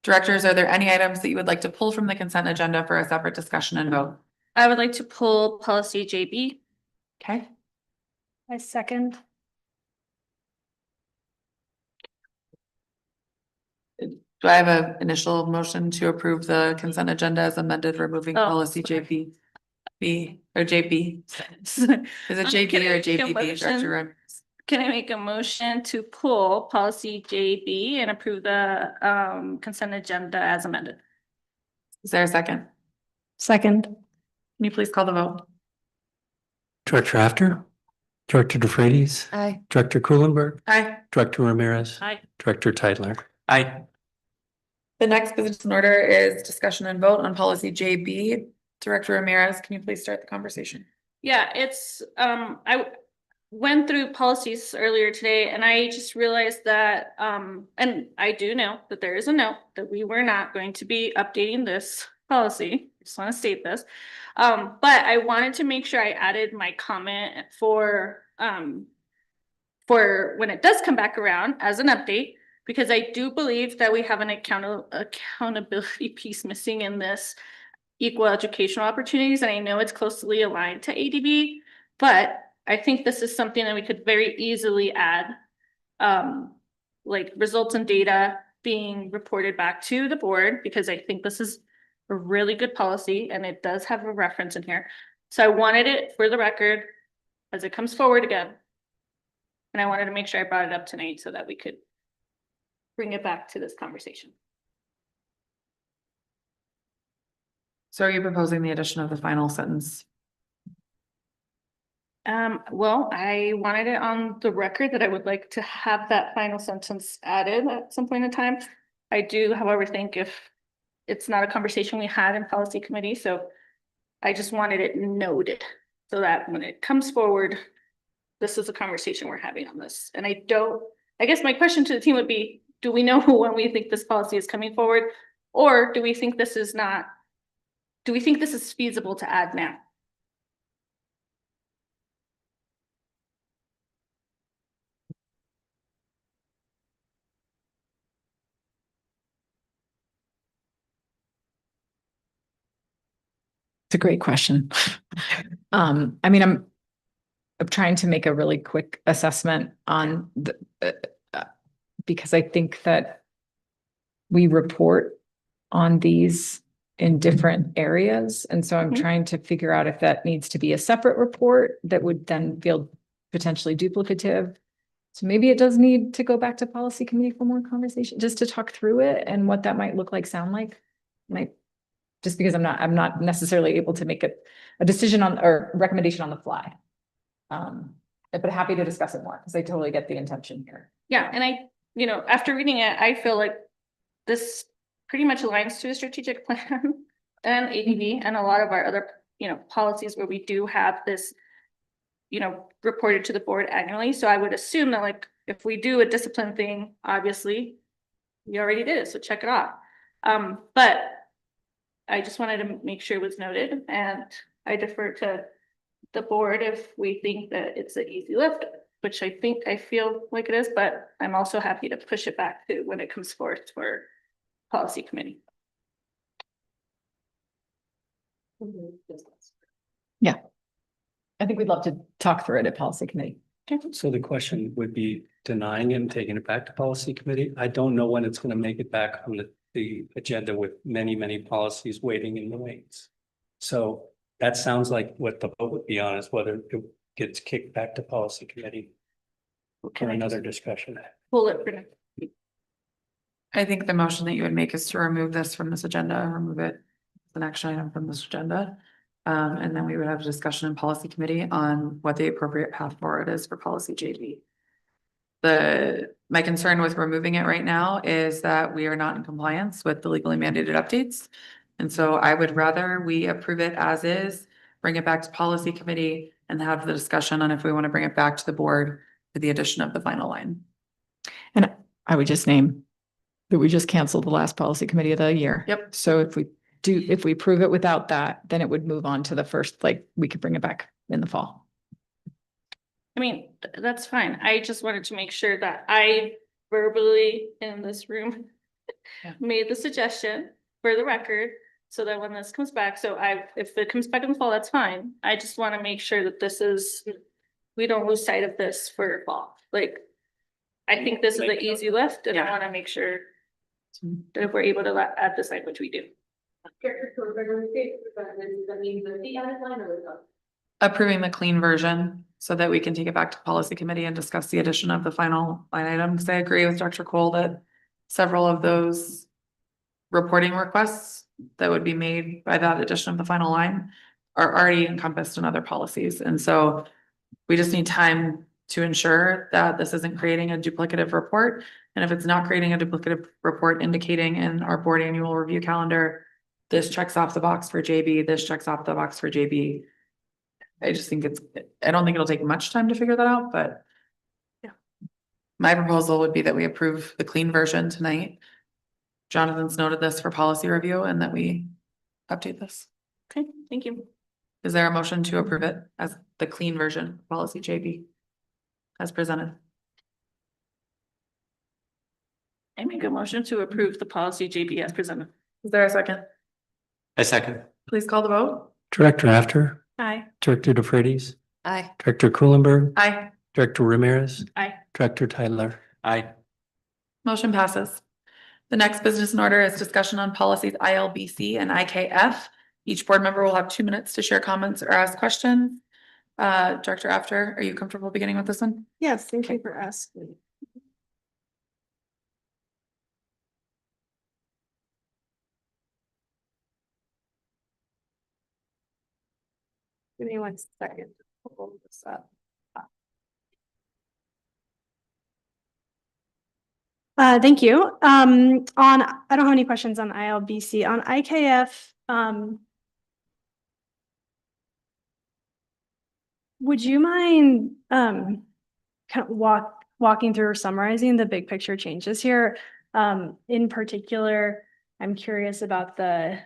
Directors, are there any items that you would like to pull from the consent agenda for a separate discussion and vote? I would like to pull policy JB. Okay. I second. Do I have an initial motion to approve the consent agenda as amended, removing policy JB? Or JB? Is it JB or JBB, Director Ramirez? Can I make a motion to pull policy JB and approve the consent agenda as amended? Is there a second? Second. Can you please call the vote? Director After, Director DeFreitas, Aye. Director Kuhlenberg, Aye. Director Ramirez, Aye. Director Teitler. Aye. The next business in order is discussion and vote on policy JB. Director Ramirez, can you please start the conversation? Yeah, it's I went through policies earlier today and I just realized that and I do know that there is a note that we were not going to be updating this policy. I just want to state this. But I wanted to make sure I added my comment for when it does come back around as an update, because I do believe that we have an accountability piece missing in this equal educational opportunities. And I know it's closely aligned to ADB, but I think this is something that we could very easily add, like results and data being reported back to the board, because I think this is a really good policy and it does have a reference in here. So I wanted it for the record as it comes forward again. And I wanted to make sure I brought it up tonight so that we could bring it back to this conversation. So are you proposing the addition of the final sentence? Well, I wanted it on the record that I would like to have that final sentence added at some point in time. I do, however, think if it's not a conversation we had in policy committee, so I just wanted it noted so that when it comes forward, this is a conversation we're having on this. And I guess my question to the team would be, do we know when we think this policy is coming forward? Or do we think this is feasible to add now? It's a great question. I mean, I'm trying to make a really quick assessment on because I think that we report on these in different areas. And so I'm trying to figure out if that needs to be a separate report that would then feel potentially duplicative. So maybe it does need to go back to policy committee for more conversation, just to talk through it and what that might look like, sound like. Just because I'm not necessarily able to make a decision on or recommendation on the fly. But happy to discuss it more because I totally get the intention here. Yeah, and after reading it, I feel like this pretty much aligns to a strategic plan and ADB and a lot of our other, policies where we do have this, reported to the board annually. So I would assume that like, if we do a discipline thing, obviously we already did it, so check it off. But I just wanted to make sure it was noted, and I defer to the board if we think that it's an easy lift, which I feel like it is, but I'm also happy to push it back to when it comes forth for policy committee. Yeah. I think we'd love to talk through it at policy committee. So the question would be denying it and taking it back to policy committee. I don't know when it's going to make it back on the agenda with many, many policies waiting in the wings. So that sounds like what the vote would be on, is whether it gets kicked back to policy committee for another discussion. Pull it for next. I think the motion that you would make is to remove this from this agenda, remove it as an action item from this agenda. And then we would have a discussion in policy committee on what the appropriate path forward is for policy JV. My concern with removing it right now is that we are not in compliance with the legally mandated updates. And so I would rather we approve it as is, bring it back to policy committee and have the discussion on if we want to bring it back to the board for the addition of the final line. And I would just name that we just canceled the last policy committee of the year. Yep. So if we prove it without that, then it would move on to the first, like we could bring it back in the fall. I mean, that's fine. I just wanted to make sure that I verbally in this room made the suggestion for the record, so that when this comes back, if it comes back in the fall, that's fine. I just want to make sure that we don't lose sight of this for fall. Like, I think this is an easy lift, and I want to make sure that if we're able to add this language, we do. Approving the clean version so that we can take it back to policy committee and discuss the addition of the final line item. Because I agree with Dr. Cole that several of those reporting requests that would be made by that addition of the final line are already encompassed in other policies. And so we just need time to ensure that this isn't creating a duplicative report. And if it's not creating a duplicative report indicating in our board annual review calendar, this checks off the box for JB, this checks off the box for JB. I just think I don't think it'll take much time to figure that out, but yeah. My proposal would be that we approve the clean version tonight. Jonathan's noted this for policy review and that we update this. Okay, thank you. Is there a motion to approve it as the clean version policy JB as presented? I make a motion to approve the policy JB as presented. Is there a second? I second. Please call the vote. Director After, Aye. Director DeFreitas, Aye. Director Kuhlenberg, Aye. Director Ramirez, Aye. Director Tyler. Aye. Motion passes. The next business in order is discussion on policies ILBC and IKF. Each board member will have 2 minutes to share comments or ask questions. Director After, are you comfortable beginning with this one? Yes, thank you for asking. Give me 1 second. Pull this up. Thank you. I don't have any questions on ILBC. On IKF, would you mind kind of walking through or summarizing the big picture changes here? In particular, I'm curious about the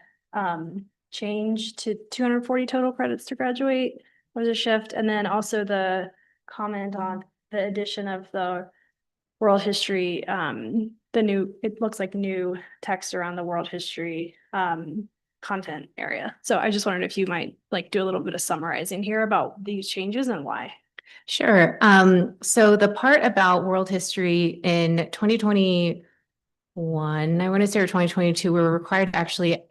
change to 240 total credits to graduate was a shift, and then also the comment on the addition of the world history, it looks like new text around the world history content area. So I just wondered if you might like do a little bit of summarizing here about these changes and why. Sure. So the part about world history in 2021, I want to say, or 2022, we were required to actually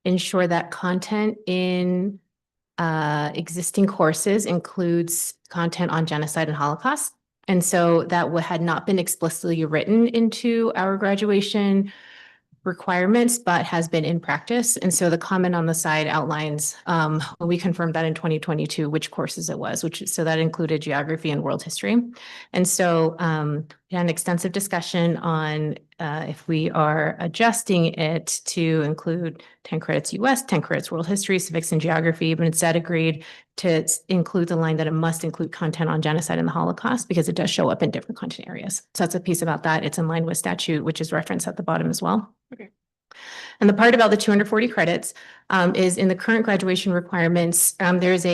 ensure that content in existing courses includes content on genocide and Holocaust. And so that had not been explicitly written into our graduation requirements, but has been in practice. And so the comment on the side outlines, we confirmed that in 2022, which courses it was, so that included geography and world history. And so we had an extensive discussion on if we are adjusting it to include 10 credits US, 10 credits world history, civics and geography, but instead agreed to include the line that it must include content on genocide and the Holocaust because it does show up in different content areas. So that's a piece about that. It's in line with statute, which is referenced at the bottom as well. Okay. And the part about the 240 credits is in the current graduation requirements. There's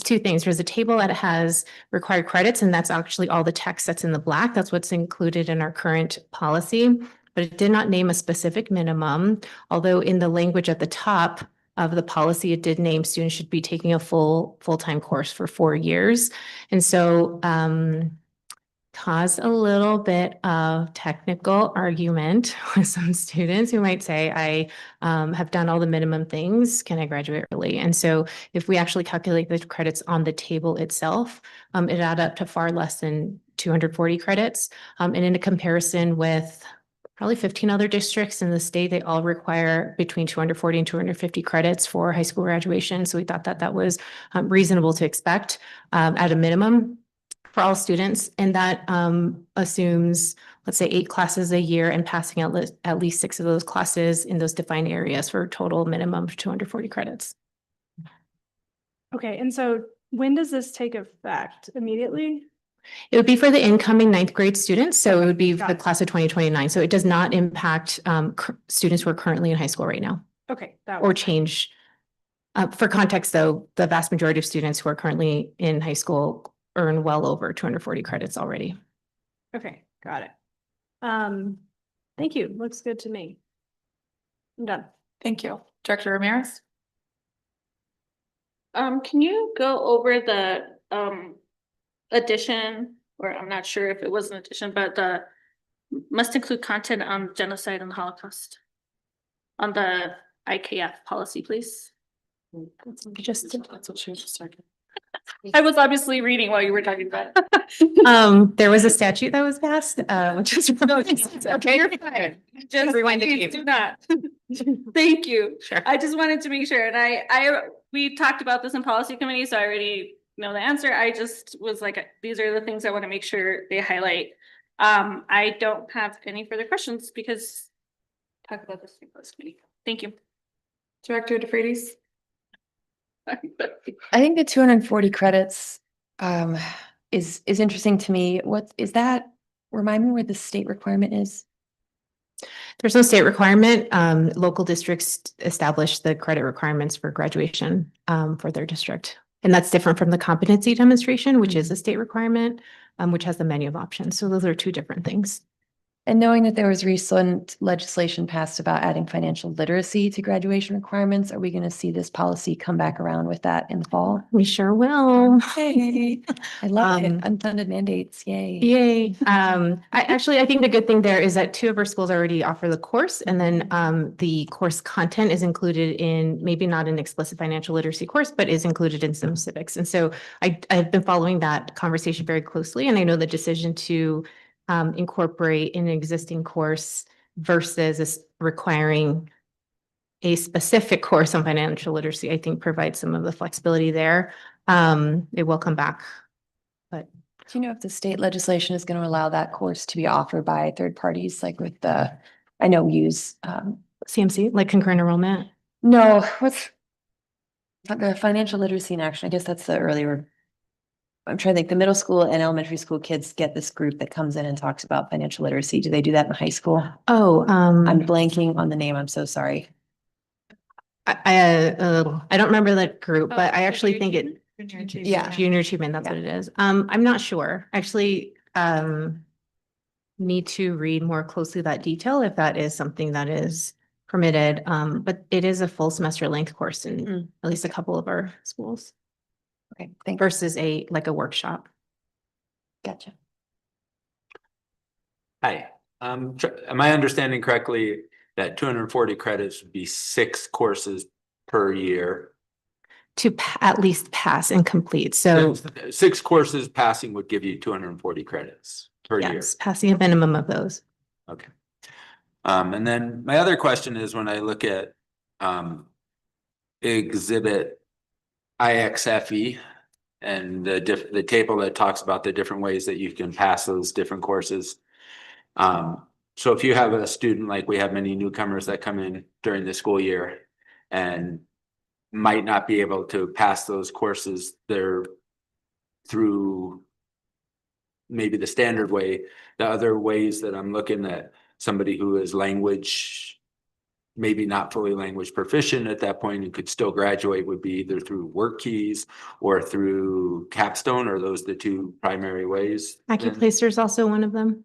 two things. There's a table that has required credits, and that's actually all the text that's in the black. That's what's included in our current policy, but it did not name a specific minimum, although in the language at the top of the policy, it did name students should be taking a full-time course for 4 years. And so caused a little bit of technical argument with some students who might say, I have done all the minimum things, can I graduate early? And so if we actually calculate the credits on the table itself, it added up to far less than 240 credits. And in a comparison with probably 15 other districts in the state, they all require between 240 and 250 credits for high school graduation. So we thought that that was reasonable to expect at a minimum for all students. And that assumes, let's say, 8 classes a year and passing at least 6 of those classes in those defined areas for a total minimum of 240 credits. Okay, and so when does this take effect? Immediately? It would be for the incoming 9th grade students. So it would be Got the it. class of 2029. So it does not impact students who are currently in high school right now Okay, that or was change. For context, though, the vast majority of students who are currently in high school earn well over 240 credits already. okay, got it. Thank you. Looks good to me. I'm done. Thank you. Director Ramirez? Can you go over the addition, or I'm not sure if it was an addition, but the must include content on genocide and the Holocaust on the IKF policy, please? That's what she was just talking. I was obviously reading while you were talking about There was a statute that was passed, which is okay, you're fine. Just Rewind the please tape. do not. Thank you. Sure. I just wanted to make sure, and we talked about this in policy committee, so I already know the answer. I just was like, these are the things I want to make sure they highlight. I don't have any further questions because talk about this in policy committee. Thank you. Director DeFreitas? I think the 240 credits is interesting to me. What is that? Remind me where the state requirement is. There's no state requirement. Local districts establish the credit requirements for graduation for their district. And that's different from the competency demonstration, which is a state requirement, which has the menu of options. So those are 2 different things. And knowing that there was recent legislation passed about adding financial literacy to graduation requirements, are we going to see this policy come back around with that in the fall? We sure will. Hey, I love it. Unfunded mandates. Yay. Yay. I think the good thing there is that 2 of our schools already offer the course, and then the course content is included in, maybe not an explicit financial literacy course, but is included in some civics. And so I've been following that conversation very closely, and I know the decision to incorporate an existing course versus requiring a specific course on financial literacy, I think provides some of the flexibility there. It will come back. But Do you know if the state legislation is going to allow that course to be offered by third parties, like with I know we use, CMC, like concurrent enrollment? no, what's the financial literacy in action? I guess that's the earlier. I'm trying to think, the middle school and elementary school kids get this group that comes in and talks about financial literacy. Do they do that in high school? Oh, I'm blanking on the name. I'm so sorry. I don't remember that group, but I actually think it. Yeah. Junior achievement, that's what it is. I'm not sure, actually, need to read more closely that detail if that is something that is permitted. But it is a full semester length course in at least a couple of our schools. Okay, thank you. Versus like a workshop. Gotcha. Hi, am I understanding correctly that 240 credits would be 6 courses per year? To at least pass and complete, so. 6 courses passing would give you 240 credits per year. Yes, passing a minimum of those. Okay. And then my other question is when I look at exhibit IXFE and the table that talks about the different ways that you can pass those different courses. So if you have a student, like we have many newcomers that come in during the school year and might not be able to pass those courses, they're through maybe the standard way. The other ways that I'm looking at somebody who is language, maybe not fully language proficient at that point and could still graduate would be either through work keys or through capstone. Are those the 2 primary ways? AccuPlacer is also one of them.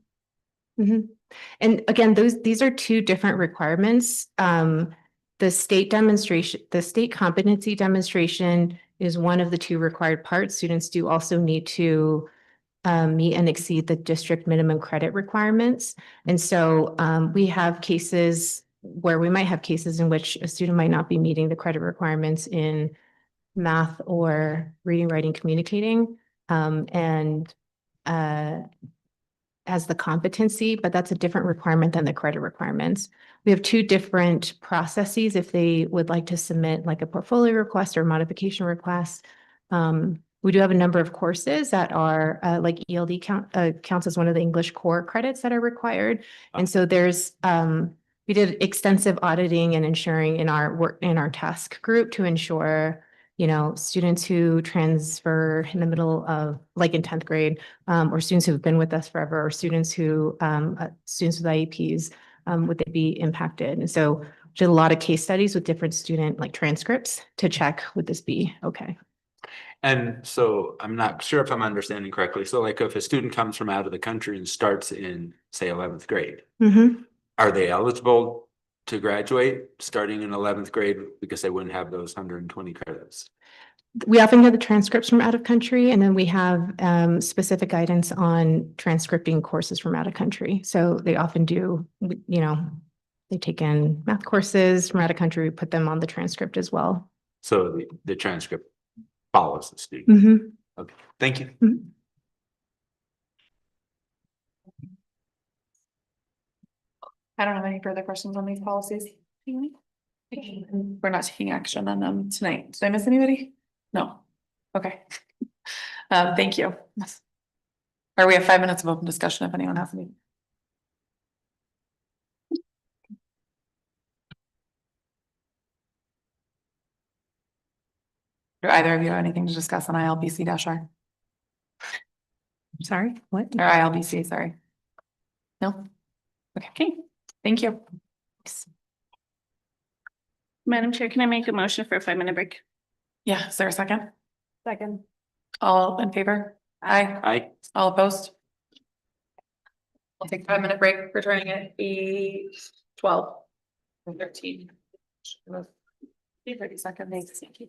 And again, these are 2 different requirements. The state competency demonstration is one of the 2 required parts. Students do also need to meet and exceed the district minimum credit requirements. And so we have cases where we might have cases in which a student might not be meeting the credit requirements in math or reading, writing, communicating, and as the competency, but that's a different requirement than the credit requirements. We have 2 different processes if they would like to submit like a portfolio request or modification request. We do have a number of courses that are like ELD counts as one of the English core credits that are required. And so there's we did extensive auditing and ensuring in our task group to ensure, you know, students who transfer in the middle of like in 10th grade, or students who've been with us forever, or students who students with IEPs, would they be impacted? And so did a lot of case studies with different student like transcripts to check, would this be okay? And so I'm not sure if I'm understanding correctly. So like if a student comes from out of the country and starts in, say, 11th grade, are they eligible to graduate starting in 11th grade because they wouldn't have those 120 credits? We often get the transcripts from out of country, and then we have specific guidance on transcripting courses from out of country. So they often do, you know, they take in math courses from out of country, we put them on the transcript as well. So the transcript follows the student. Okay, thank you. I don't have any further questions on these policies. We're not taking action on them tonight. Did I miss anybody? No. Okay. Thank you. Or we have 5 minutes of open discussion if anyone has any. Do either of you have anything to discuss on ILBC-R? Sorry, what? Or ILBC, sorry. No? Okay, thank you. Madam Chair, can I make a motion for a 5-minute break? Yeah, is there a second? Second. All in favor? Aye. Aye. All opposed? We'll take a 5-minute break, returning at 8:12 or 13. 30 seconds. Thank you.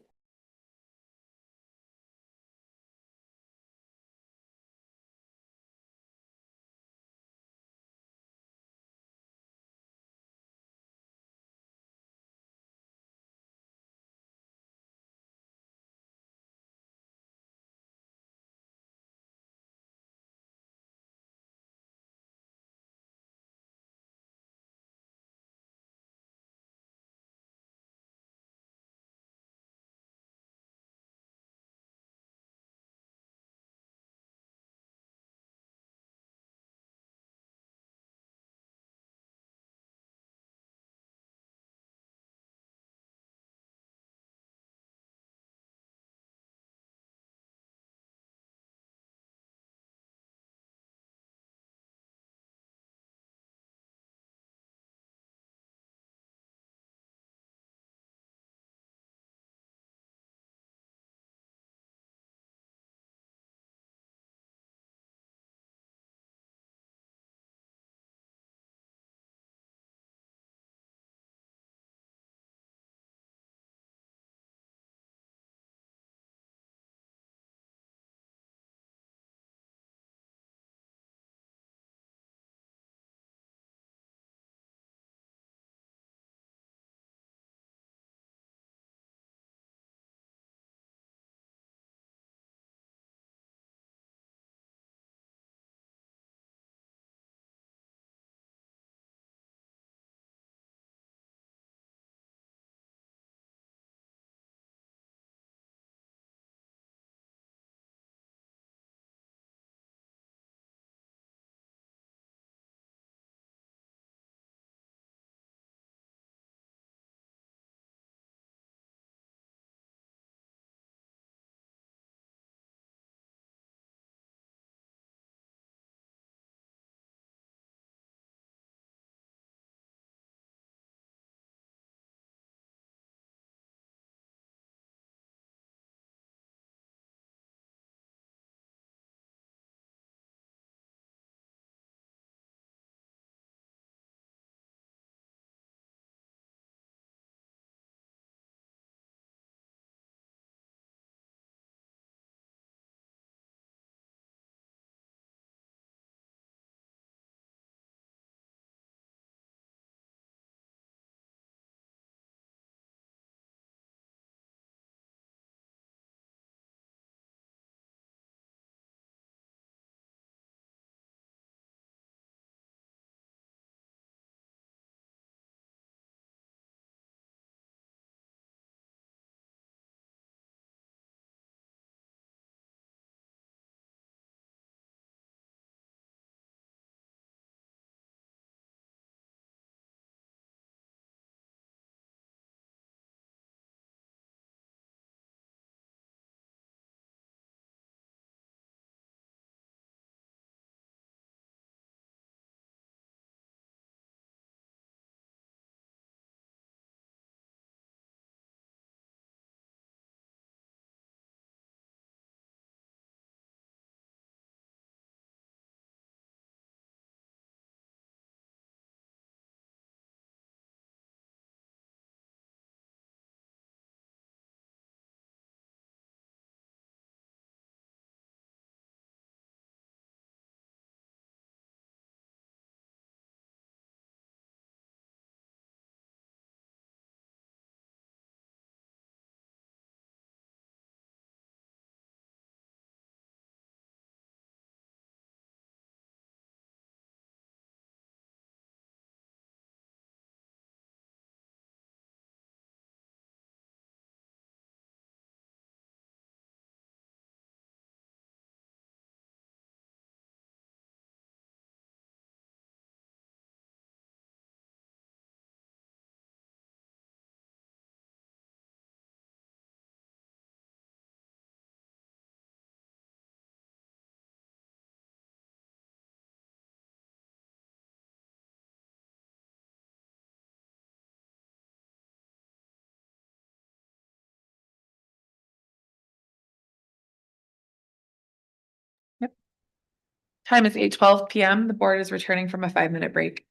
Time is 8:12 p.m. The board is returning from a 5-minute break.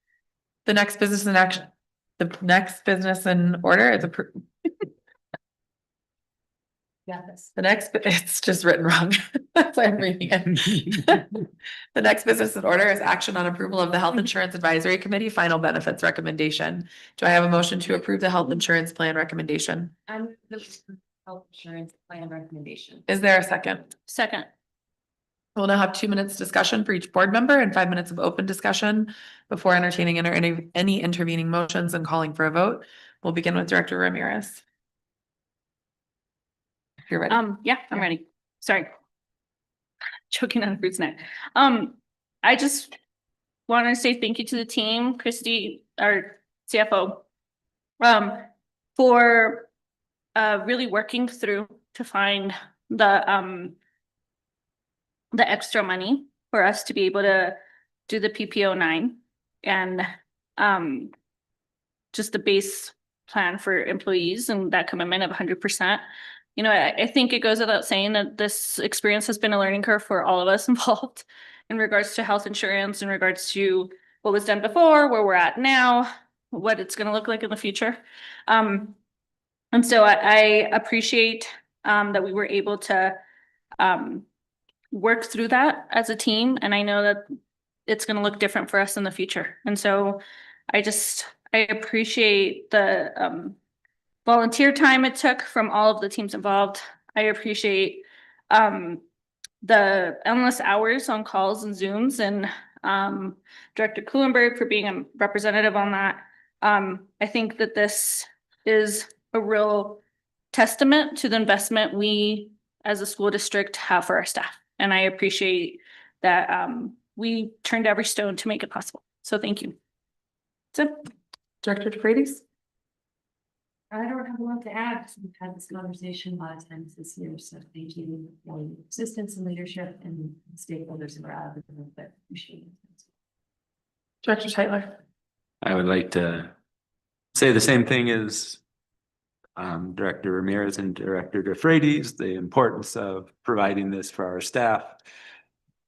The next business in action, the next business in order is it's just written wrong. That's why I'm reading it. The next business in order is action on approval of the Health Insurance Advisory Committee final benefits recommendation. Do I have a motion to approve the health insurance plan recommendation? I'm the health insurance plan recommendation. Is there a second? Second. We'll now have 2 minutes discussion for each board member and 5 minutes of open discussion before entertaining any intervening motions and calling for a vote. We'll begin with Director Ramirez. If you're ready. Yeah, I'm ready. Sorry. Choking on a fruit snack. I just want to say thank you to the team, Christy, our CFO, for really working through to find the extra money for us to be able to do the PPO 9 and just the base plan for employees and that commitment of 100%. You know, I think it goes without saying that this experience has been a learning curve for all of us involved in regards to health insurance, in regards to what was done before, where we're at now, what it's going to look like in the future. And so I appreciate that we were able to work through that as a team. And I know that it's going to look different for us in the future. And so I appreciate the volunteer time it took from all of the teams involved. I appreciate the endless hours on calls and Zooms and Director Kuhlenberg for being a representative on that. I think that this is a real testament to the investment we as a school district have for our staff. And I appreciate that we turned every stone to make it possible. So thank you. So, Director DeFreitas? I don't have a lot to add. We've had this conversation a lot of times this year, so thank you for your assistance and leadership and stakeholders who are out of the room, but appreciate it. Director Tyler? I would like to say the same thing as Director Ramirez and Director DeFreitas, the importance of providing this for our staff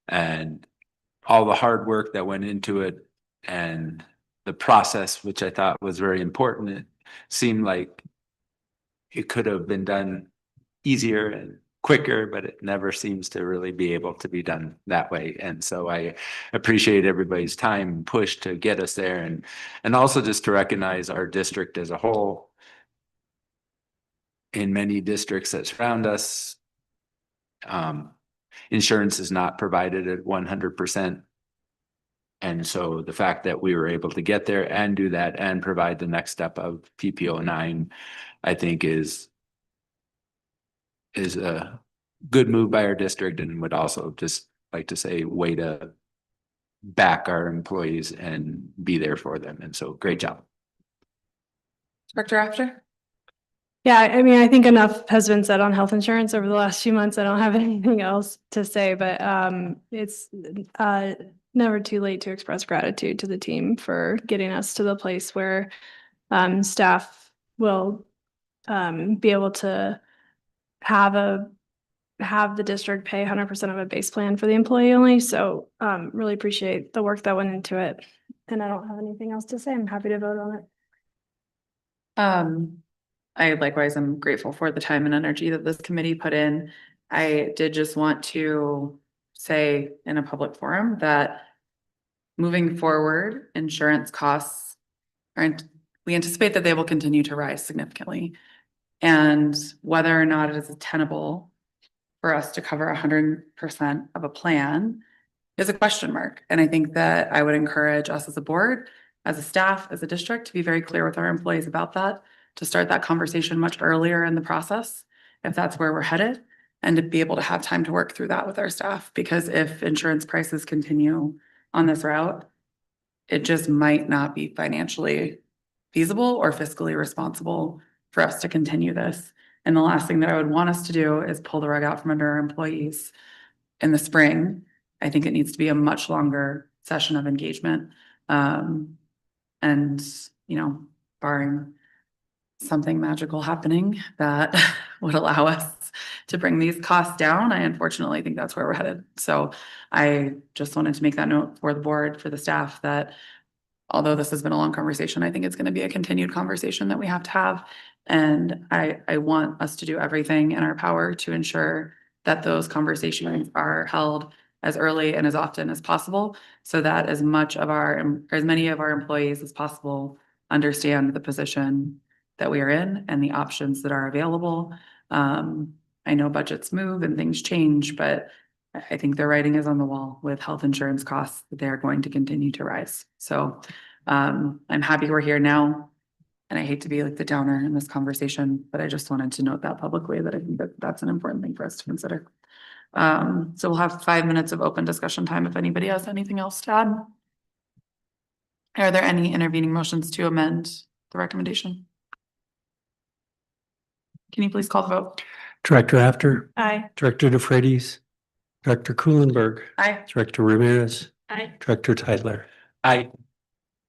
and all the hard work that went into it and the process, which I thought was very important. It seemed like it could have been done easier and quicker, but it never seems to really be able to be done that way. And so I appreciate everybody's time and push to get us there, and also just to recognize our district as a whole. In many districts that surround us, insurance is not provided at 100%. And so the fact that we were able to get there and do that and provide the next step of PPO 9, I think is a good move by our district, and would also just like to say way to back our employees and be there for them. And so great job. Director After? Yeah, I mean, I think enough has been said on health insurance over the last few months. I don't have anything else to say, but it's never too late to express gratitude to the team for getting us to the place where staff will be able to have the district pay 100% of a base plan for the employee only. So really appreciate the work that went into it. And I don't have anything else to say. I'm happy to vote on it. I likewise am grateful for the time and energy that this committee put in. I did just want to say in a public forum that moving forward, insurance costs we anticipate that they will continue to rise significantly. And whether or not it is tenable for us to cover 100% of a plan is a question mark. And I think that I would encourage us as a board, as a staff, as a district, to be very clear with our employees about that, to start that conversation much earlier in the process, if that's where we're headed, and to be able to have time to work through that with our staff. Because if insurance prices continue on this route, it just might not be financially feasible or fiscally responsible for us to continue this. And the last thing that I would want us to do is pull the rug out from under our employees in the spring. I think it needs to be a much longer session of engagement. And, you know, barring something magical happening that would allow us to bring these costs down. I unfortunately think that's where we're headed. So I just wanted to make that note for the board, for the staff, that although this has been a long conversation, I think it's going to be a continued conversation that we have to have. And I want us to do everything in our power to ensure that those conversations are held as early and as often as possible, so that as many of our employees as possible understand the position that we are in and the options that are available. I know budgets move and things change, but I think the writing is on the wall with health insurance costs. They're going to continue to rise. So I'm happy we're here now. And I hate to be like the downer in this conversation, but I just wanted to note that publicly, that I think that that's an important thing for us to consider. So we'll have 5 minutes of open discussion time if anybody has anything else to add. Are there any intervening motions to amend the recommendation? Can you please call the vote? Director After, Aye. Director DeFreitas, Director Kuhlenberg, Aye. Director Ramirez, Aye. Director Tyler. Aye.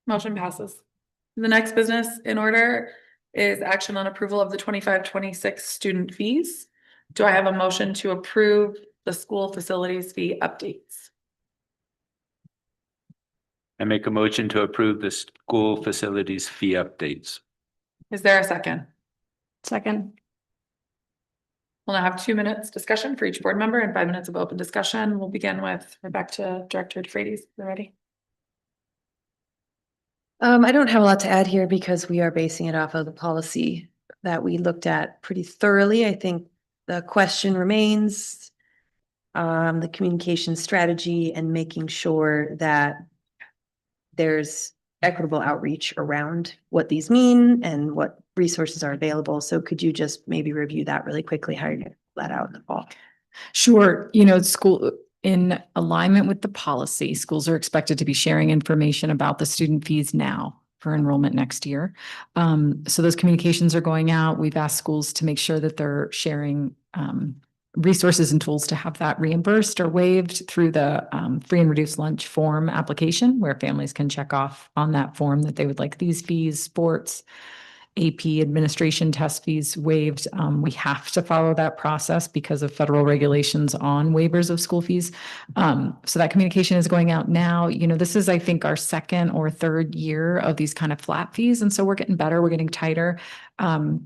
Motion passes. The next business in order is action on approval of the 25-26 student fees. Do I have a motion to approve the school facilities fee updates? I make a motion to approve the school facilities fee updates. Is there a second? Second. We'll now have 2 minutes discussion for each board member and 5 minutes of open discussion. We'll begin with, we're back to Director DeFreitas. You ready? I don't have a lot to add here because we are basing it off of the policy that we looked at pretty thoroughly. I think the question remains the communication strategy and making sure that there's equitable outreach around what these mean and what resources are available. So could you just maybe review that really quickly, how you're going to let out in the fall? Sure. School in alignment with the policy, schools are expected to be sharing information about the student fees now for enrollment next year. So those communications are going out. We've asked schools to make sure that they're sharing resources and tools to have that reimbursed or waived through the free and reduced lunch form application, where families can check off on that form that they would like these fees, sports, AP administration test fees waived. We have to follow that process because of federal regulations on waivers of school fees. So that communication is going out now. This is, I think, our second or third year of these kind of flat fees. And so we're getting better, we're getting tighter.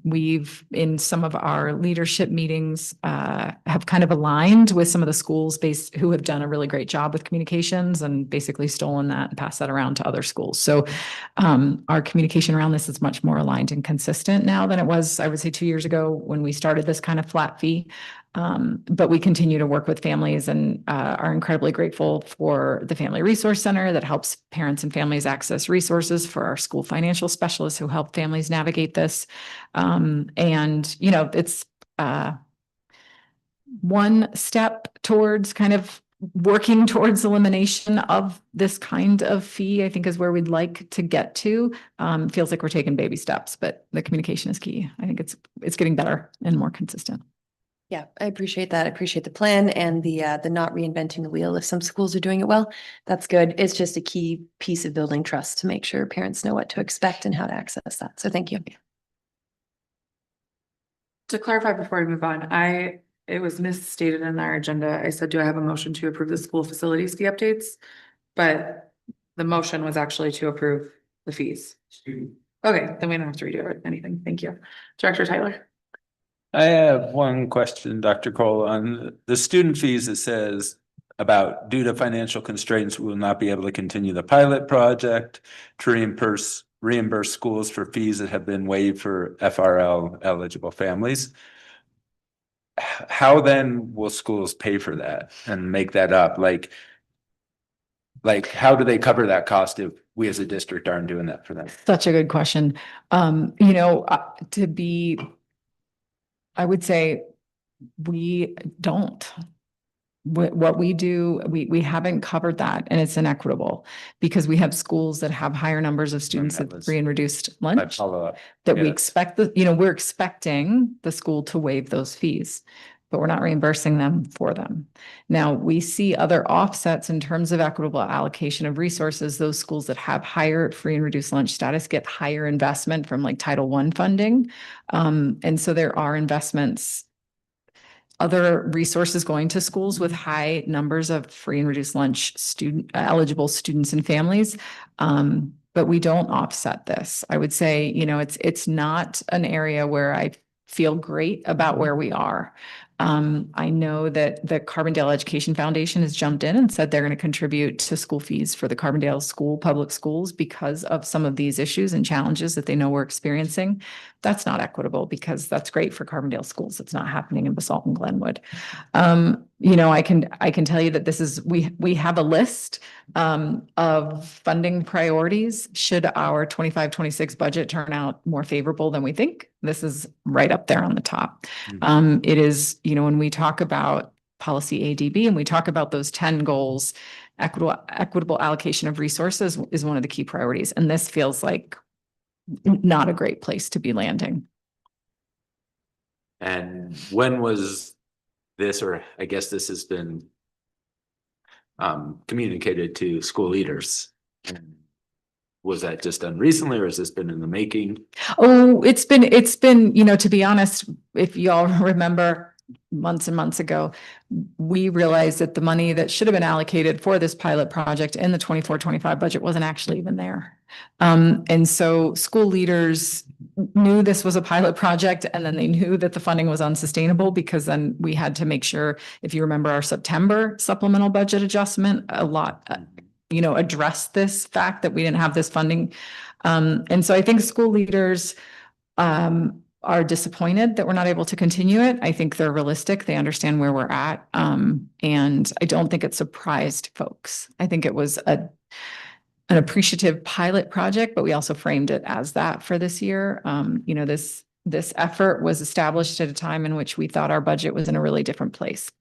We've, in some of our leadership meetings, have kind of aligned with some of the schools who have done a really great job with communications and basically stolen that and passed that around to other schools. So our communication around this is much more aligned and consistent now than it was, I would say, 2 years ago when we started this kind of flat fee. But we continue to work with families and are incredibly grateful for the Family Resource Center that helps parents and families access resources, for our school financial specialists who help families navigate this. It's one step towards kind of working towards elimination of this kind of fee, I think, is where we'd like to get to. Feels like we're taking baby steps, but the communication is key. I think it's getting better and more consistent. Yeah, I appreciate that. I appreciate the plan and the not reinventing the wheel. If some schools are doing it well, that's good. It's just a key piece of building trust to make sure parents know what to expect and how to access that. So thank you. To clarify before we move on, it was misstated in our agenda. I said, do I have a motion to approve the school facilities fee updates? But the motion was actually to approve the fees. Okay, then we don't have to redo anything. Thank you. Director Tyler. I have one question, Dr. Cole, on the student fees. It says about, due to financial constraints, we will not be able to continue the pilot project to reimburse schools for fees that have been waived for FRL eligible families. How then will schools pay for that and make that up? Like how do they cover that cost if we as a district aren't doing that for them? Such a good question. I would say we don't. What we do, we haven't covered that, and it's inequitable because we have schools that have higher numbers of students at free and reduced lunch that we expect we're expecting the school to waive those fees, but we're not reimbursing them for them. Now, we see other offsets in terms of equitable allocation of resources. Those schools that have higher free and reduced lunch status get higher investment from like Title I funding. And so there are investments other resources going to schools with high numbers of free and reduced lunch student eligible students and families. But we don't offset this. I would say, it's not an area where I feel great about where we are. I know that the Carbondale Education Foundation has jumped in and said they're going to contribute to school fees for the Carbondale public schools because of some of these issues and challenges that they know we're experiencing. That's not equitable because that's great for Carbondale schools. It's not happening in Basalt and Glenwood. I can tell you that we have a list of funding priorities. Should our 25-26 budget turn out more favorable than we think, this is right up there on the top. It is, when we talk about policy ADB and we talk about those 10 goals, equitable allocation of resources is one of the key priorities. And this feels like not a great place to be landing. And when was this, or I guess this has been communicated to school leaders? Was that just done recently, or has this been in the making? Oh, it's been, to be honest, if y'all remember months and months ago, we realized that the money that should have been allocated for this pilot project in the 24-25 budget wasn't actually even there. And so school leaders knew this was a pilot project, and then they knew that the funding was unsustainable, because then we had to make sure, if you remember our September supplemental budget adjustment, address this fact that we didn't have this funding. And so I think school leaders are disappointed that we're not able to continue it. I think they're realistic. They understand where we're at. And I don't think it surprised folks. I think it was an appreciative pilot project, but we also framed it as that for this year. This effort was established at a time in which we thought our budget was in a really different place.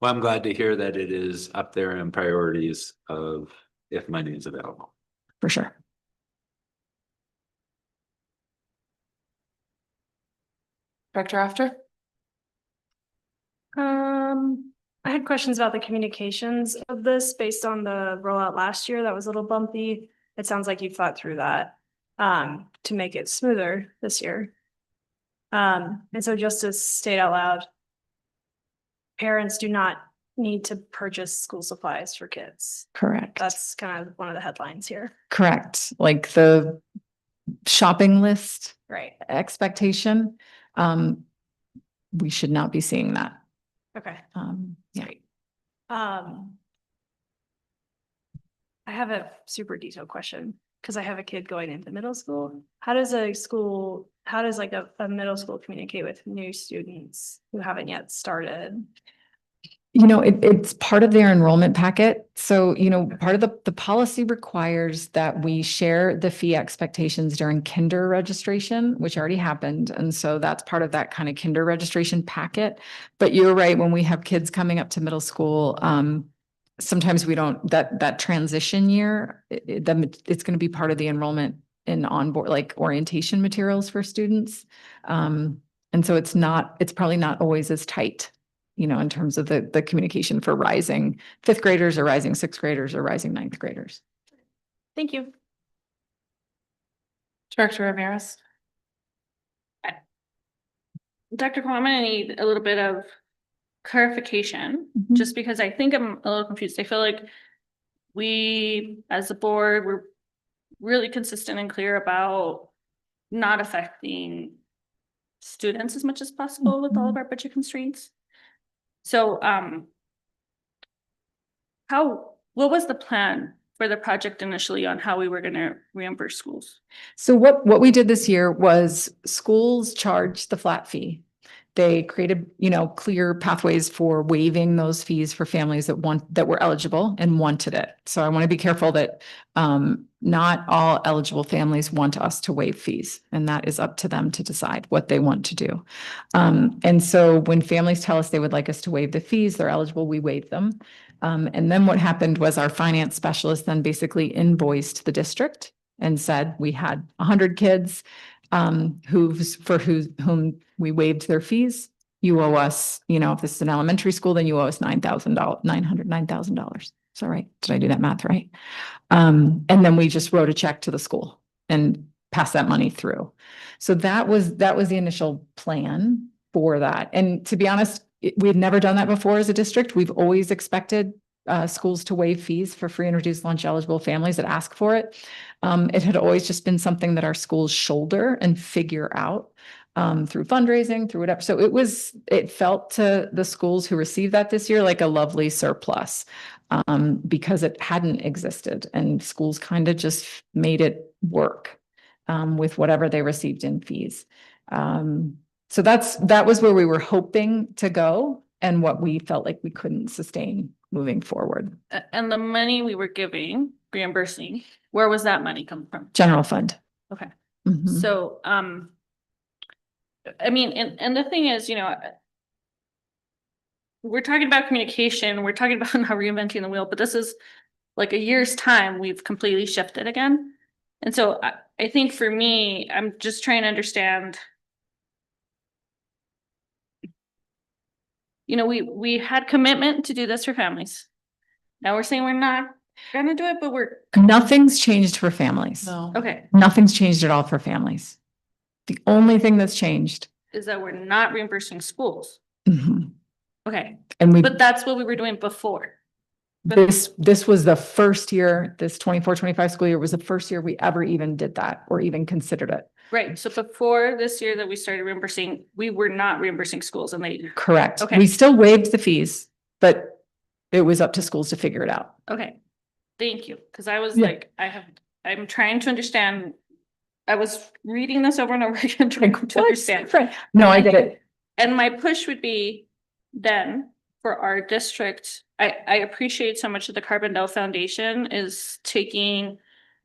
Well, I'm glad to hear that it is up there in priorities of if money is available. For sure. Director After? I had questions about the communications of this based on the rollout last year. That was a little bumpy. It sounds like you thought through that to make it smoother this year. And so just to state out loud, parents do not need to purchase school supplies for kids. Correct. That's kind of one of the headlines here. Correct. Like the shopping list. Right. Expectation. We should not be seeing that. Okay. Yeah. I have a super detailed question because I have a kid going into middle school. How does like a middle school communicate with new students who haven't yet started? It's part of their enrollment packet. So, part of the policy requires that we share the fee expectations during kinder registration, which already happened. And so that's part of that kind of kinder registration packet. But you're right, when we have kids coming up to middle school, sometimes we don't, that transition year, it's going to be part of the enrollment in onboard, like orientation materials for students. And so it's probably not always as tight, in terms of the communication for rising 5th graders or rising 6th graders or rising 9th graders. Thank you. Director Ramirez? Dr. Cole, I'm gonna need a little bit of clarification, just because I think I'm a little confused. I feel like we, as a board, we're really consistent and clear about not affecting students as much as possible with all of our budget constraints. So, what was the plan for the project initially on how we were going to reimburse schools? So what we did this year was schools charged the flat fee. They created, clear pathways for waiving those fees for families that were eligible and wanted it. So I want to be careful that not all eligible families want us to waive fees, and that is up to them to decide what they want to do. And so when families tell us they would like us to waive the fees, they're eligible, we waive them. And then what happened was our finance specialist then basically invoiced the district and said we had 100 kids whom we waived their fees. You owe us, if this is an elementary school, then you owe us $9,000. Is that right? Did I do that math right? And then we just wrote a check to the school and passed that money through. So that was the initial plan. for that. And to be honest, we had never done that before as a district. We've always expected schools to waive fees for free and reduced lunch eligible families that ask for it. It had always just been something that our schools shoulder and figure out through fundraising, through whatever. So it felt to the schools who received that this year like a lovely surplus because it hadn't existed and schools kind of just made it work with whatever they received in fees. So that was where we were hoping to go and what we felt like we couldn't sustain moving forward. And the money we were giving, reimbursing, where was that money coming from? General fund. Okay. Mhm. So, I mean, and the thing is, we're talking about communication, we're talking about not reinventing the wheel, but this is like a year's time, we've completely shifted again. And so I think for me, I'm just trying to understand, we had commitment to do this for families. Now we're saying we're not gonna do it, but Nothing's changed for families. okay, Nothing's changed at all for families. The only thing that's changed. is that we're not reimbursing schools. Mhm. Okay, And but that's what we were doing before. this was the first year, this 24-25 school year was the first year we ever even did that or even considered it. Right, so before this year that we started reimbursing, we were not reimbursing schools and they. Correct. Okay. We still waived the fees, but it was up to schools to figure it out. Okay, thank you, because I was Yeah. like, I'm trying to understand. I was reading this over and over again, trying to understand. No, I get it. And my push would be then for our district, I appreciate so much that the Carbondale Foundation is taking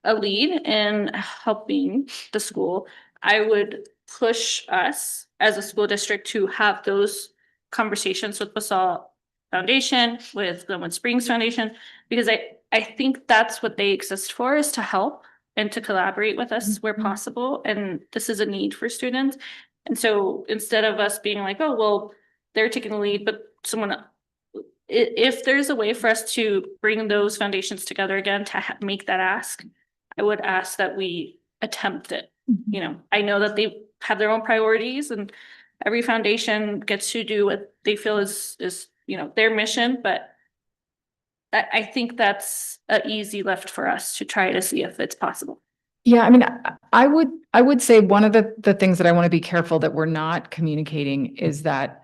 a lead in helping the school. I would push us as a school district to have those conversations with Basalt Foundation, with Glenwood Springs Foundation, because I think that's what they exist for, is to help and to collaborate with us where possible. And this is a need for students. And so instead of us being like, oh, well, they're taking the lead, but if there's a way for us to bring those foundations together again to make that ask, I would ask that we attempt it. I know that they have their own priorities and every foundation gets to do what they feel is their mission, but I think that's an easy lift for us to try to see if it's possible. Yeah, I mean, I would say one of the things that I want to be careful that we're not communicating is that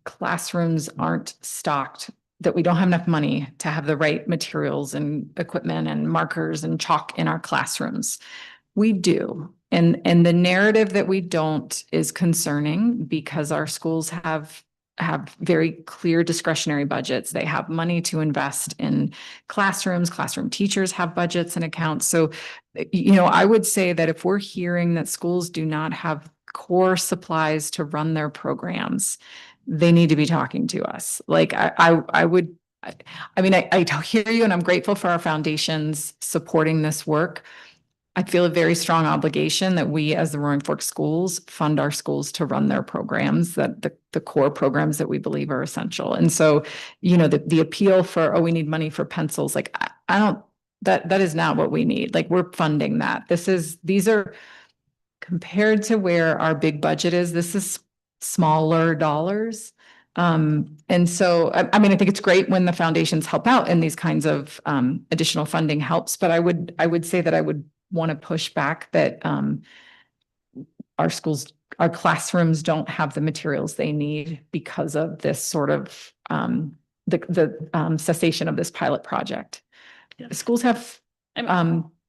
classrooms aren't stocked, that we don't have enough money to have the right materials and equipment and markers and chalk in our classrooms. We do. And the narrative that we don't is concerning because our schools have very clear discretionary budgets. They have money to invest in classrooms. Classroom teachers have budgets and accounts. So, I would say that if we're hearing that schools do not have core supplies to run their programs, they need to be talking to us. Like I hear you and I'm grateful for our foundations supporting this work. I feel a very strong obligation that we, as the Roaring Fork schools, fund our schools to run their programs, that the core programs that we believe are essential. And so, the appeal for, we need money for pencils, like I don't, that is not what we need. Like we're funding that. These are compared to where our big budget is, this is smaller dollars. And so, I mean, I think it's great when the foundations help out and these kinds of additional funding helps, but I would say that I would want to push back that our classrooms don't have the materials they need because of this sort of the cessation of this pilot project. Yeah. The schools have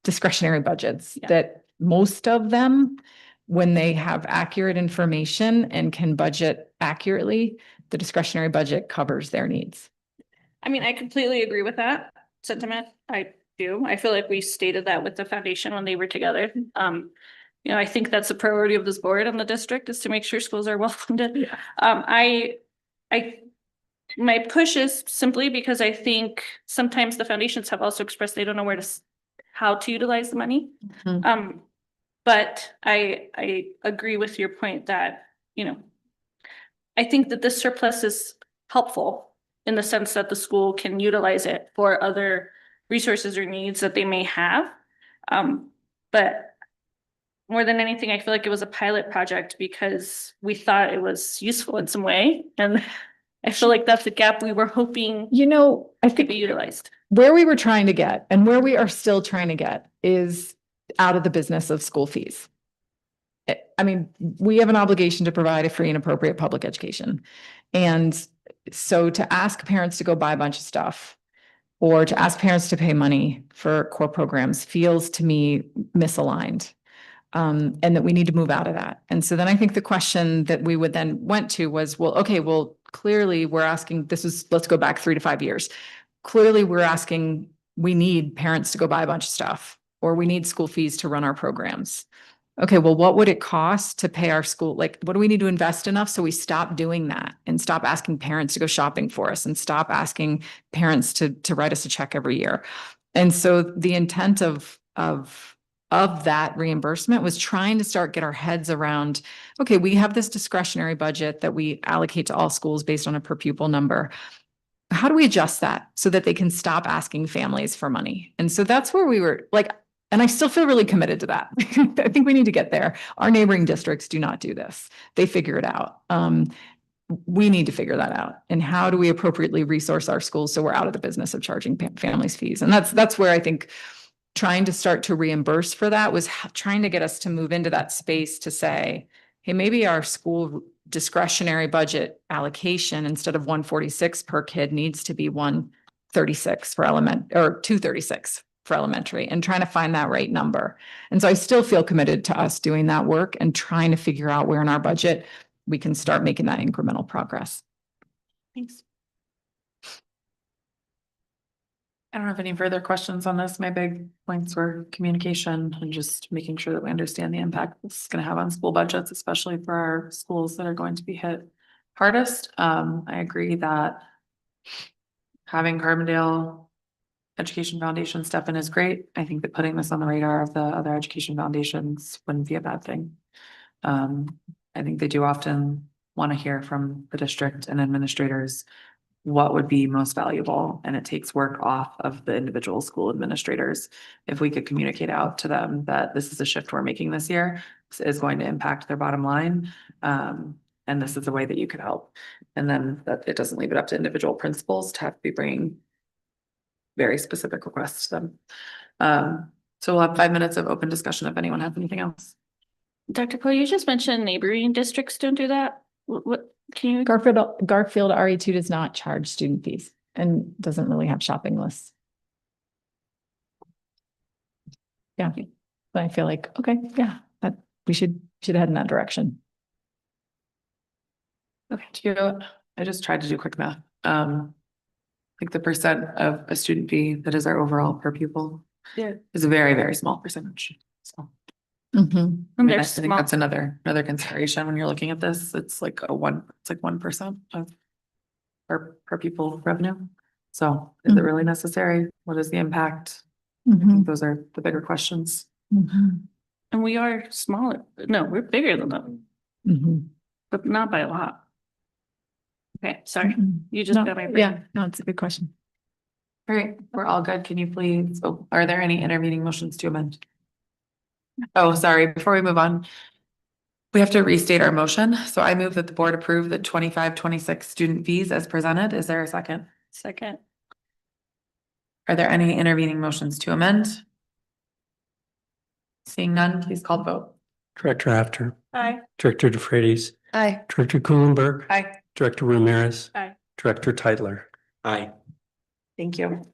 discretionary budgets Yeah. that most of them, when they have accurate information and can budget accurately, the discretionary budget covers their needs. I mean, I completely agree with that sentiment. I do. I feel like we stated that with the foundation when they were together. I think that's a priority of this board and the district is to make sure schools are well funded. Yeah. My push is simply because I think sometimes the foundations have also expressed they don't know how to utilize the money. Mm-hmm. But I agree with your point that, I think that this surplus is helpful in the sense that the school can utilize it for other resources or needs that they may have. But more than anything, I feel like it was a pilot project because we thought it was useful in some way. And I feel like that's a gap we were hoping I could think be utilized. where we were trying to get and where we are still trying to get is out of the business of school fees. I mean, we have an obligation to provide a free and appropriate public education. And so to ask parents to go buy a bunch of stuff or to ask parents to pay money for core programs feels to me misaligned. And that we need to move out of that. And so then I think the question that we would then went to was, well, okay, well, clearly we're asking, let's go back 3 to 5 years. Clearly we're asking, we need parents to go buy a bunch of stuff, or we need school fees to run our programs. Okay, well, what would it cost to pay our school? Like, what do we need to invest enough so we stop doing that and stop asking parents to go shopping for us and stop asking parents to write us a check every year? And so the intent of that reimbursement was trying to get our heads around, okay, we have this discretionary budget that we allocate to all schools based on a per pupil number. How do we adjust that so that they can stop asking families for money? And so that's where we were like, and I still feel really committed to that. I think we need to get there. Our neighboring districts do not do this. They figure it out. We need to figure that out. And how do we appropriately resource our schools so we're out of the business of charging families fees? And that's where I think trying to start to reimburse for that was trying to get us to move into that space to say, hey, maybe our school discretionary budget allocation instead of 146 per kid needs to be 136 for or 236 for elementary, and trying to find that right number. And so I still feel committed to us doing that work and trying to figure out where in our budget we can start making that incremental progress. Thanks. I don't have any further questions on this. My big points were communication and just making sure that we understand the impact this is going to have on school budgets, especially for our schools that are going to be hit hardest. I agree that having Carbondale Education Foundation step in is great. I think that putting this on the radar of the other education foundations wouldn't be a bad thing. I think they do often want to hear from the district and administrators what would be most valuable, and it takes work off of the individual school administrators. If we could communicate out to them that this is a shift we're making this year, this is going to impact their bottom line. And this is a way that you could help. And then that it doesn't leave it up to individual principals to have to be bringing very specific requests to them. So we'll have 5 minutes of open discussion if anyone has anything else. Dr. Poe, you just mentioned neighboring districts don't do that. What can you? Garfield RE2 does not charge student fees and doesn't really have shopping lists. Yeah, but I feel like, okay, yeah, that we should head in that direction. Okay, I just tried to do quick math. Like the percent of a student fee that is our overall per pupil. Yeah. Is a very, very small percentage. So. Mm-hmm. I mean, I think that's another consideration when you're looking at this. It's like 1% of per pupil revenue. So is it really necessary? What is the impact? I think those are the bigger questions. And we are smaller. No, we're bigger than them, but not by a lot. Okay, sorry. You just got my brain. Yeah, no, it's a good question. All right, we're all good. Can you please, are there any intervening motions to amend? Oh, sorry, before we move on, we have to restate our motion. So I move that the board approve the 25-26 student fees as presented. Is there a second? Second. Are there any intervening motions to amend? Seeing none, please call the vote. Director After. Aye. Director DeFreitas. Aye. Director Kuhlenberg. Aye. Director Ramirez. Aye. Director Teitler. Aye. Thank you.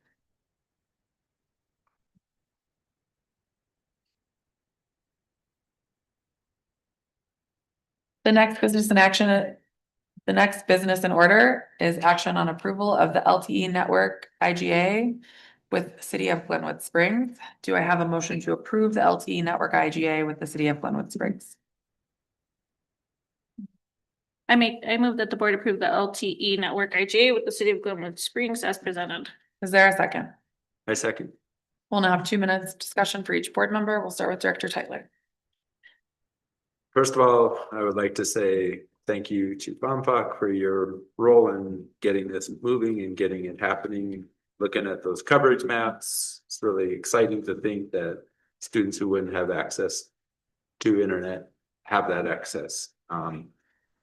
The next business in order is action on approval of the LTE network IGA with the City of Glenwood Springs. Do I have a motion to approve the LTE network IGA with the City of Glenwood Springs? I move that the board approve the LTE network IGA with the City of Glenwood Springs as presented. Is there a second? I second. We'll now have 2 minutes discussion for each board member. We'll start with Director Teitler. First of all, I would like to say thank you to Bompak for your role in getting this moving and getting it happening. Looking at those coverage maps, it's really exciting to think that students who wouldn't have access to internet have that access. I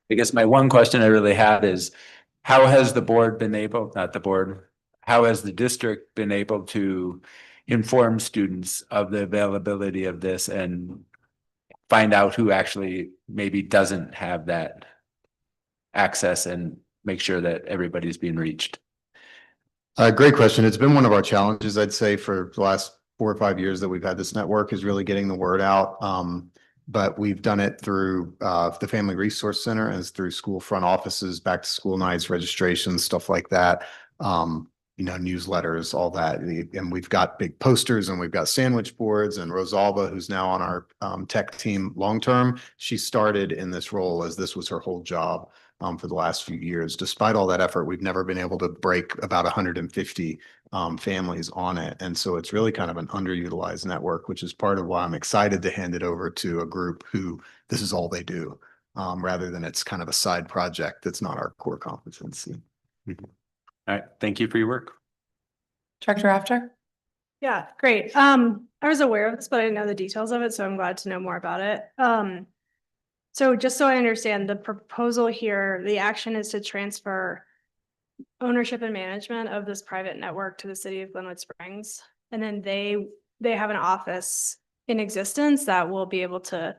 guess my one question I really had is, how has the board been able, not the board, how has the district been able to inform students of the availability of this and find out who actually maybe doesn't have that access and make sure that everybody's being reached? Great question. It's been one of our challenges, I'd say, for the last 4 or 5 years that we've had this network, is really getting the word out. But we've done it through the Family Resource Center and through school front offices, back to school nights, registrations, stuff like that. Newsletters, all that. And we've got big posters and we've got sandwich boards, and Rosalba, who's now on our tech team long-term, she started in this role as this was her whole job for the last few years. Despite all that effort, we've never been able to break about 150 families on it. And so it's really kind of an underutilized network, which is part of why I'm excited to hand it over to a group who this is all they do, rather than it's kind of a side project that's not our core competency. All right, thank you for your work. Director After? Yeah, great. I was aware of this, but I didn't know the details of it, so I'm glad to know more about it. So just so I understand, the proposal here, the action is to transfer ownership and management of this private network to the city of Glenwood Springs. And then they have an office in existence that will be able to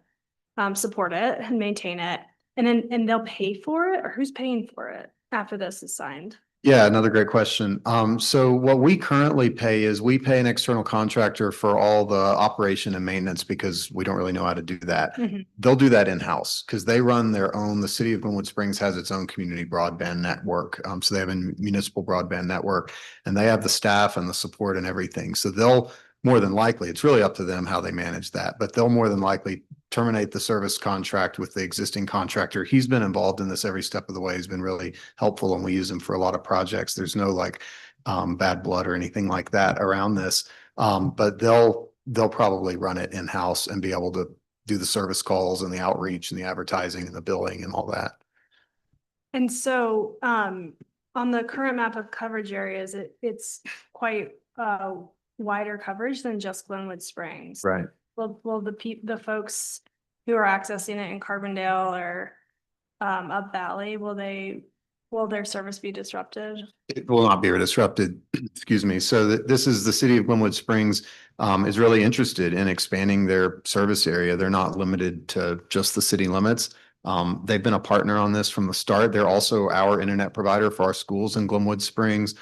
support it and maintain it. And they'll pay for it, or who's paying for it after this is signed? Yeah, another great question. So what we currently pay is we pay an external contractor for all the operation and maintenance because we don't really know how to do that. They'll do that in-house because they run their own. The city of Glenwood Springs has its own community broadband network. So they have a municipal broadband network, and they have the staff and the support and everything. So they'll more than likely, it's really up to them how they manage that, but they'll more than likely terminate the service contract with the existing contractor. He's been involved in this every step of the way. He's been really helpful, and we use him for a lot of projects. There's no bad blood or anything like that around this. But they'll probably run it in-house and be able to do the service calls and the outreach and the advertising and the billing and all that. And so on the current map of coverage areas, it's quite wider coverage than just Glenwood Springs. Right. Will the folks who are accessing it in Carbondale or up Valley, will their service be disrupted? It will not be disrupted. Excuse me. So this is the city of Glenwood Springs is really interested in expanding their service area. They're not limited to just the city limits. They've been a partner on this from the start. They're also our internet provider for our schools in Glenwood Springs.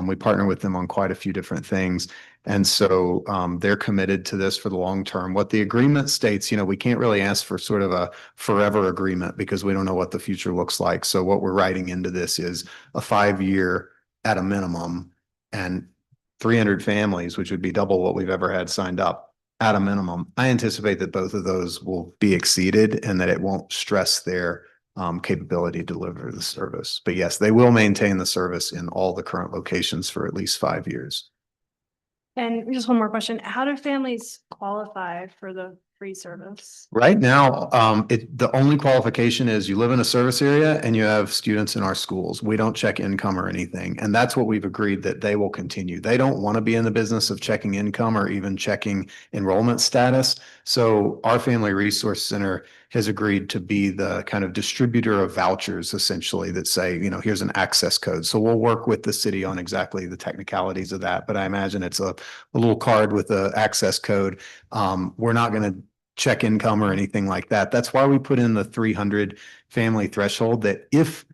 We partner with them on quite a few different things. And so they're committed to this for the long term. What the agreement states, we can't really ask for sort of a forever agreement because we don't know what the future looks like. So what we're writing into this is a 5-year at a minimum and 300 families, which would be double what we've ever had signed up at a minimum. I anticipate that both of those will be exceeded and that it won't stress their capability to deliver the service. But yes, they will maintain the service in all the current locations for at least 5 years. And just one more question. How do families qualify for the free service? Right now, the only qualification is you live in a service area and you have students in our schools. We don't check income or anything. And that's what we've agreed that they will continue. They don't want to be in the business of checking income or even checking enrollment status. So our Family Resource Center has agreed to be the kind of distributor of vouchers, essentially, that say, here's an access code. So we'll work with the city on exactly the technicalities of that. But I imagine it's a little card with an access code. We're not going to check income or anything like that. That's why we put in the 300 family threshold, that if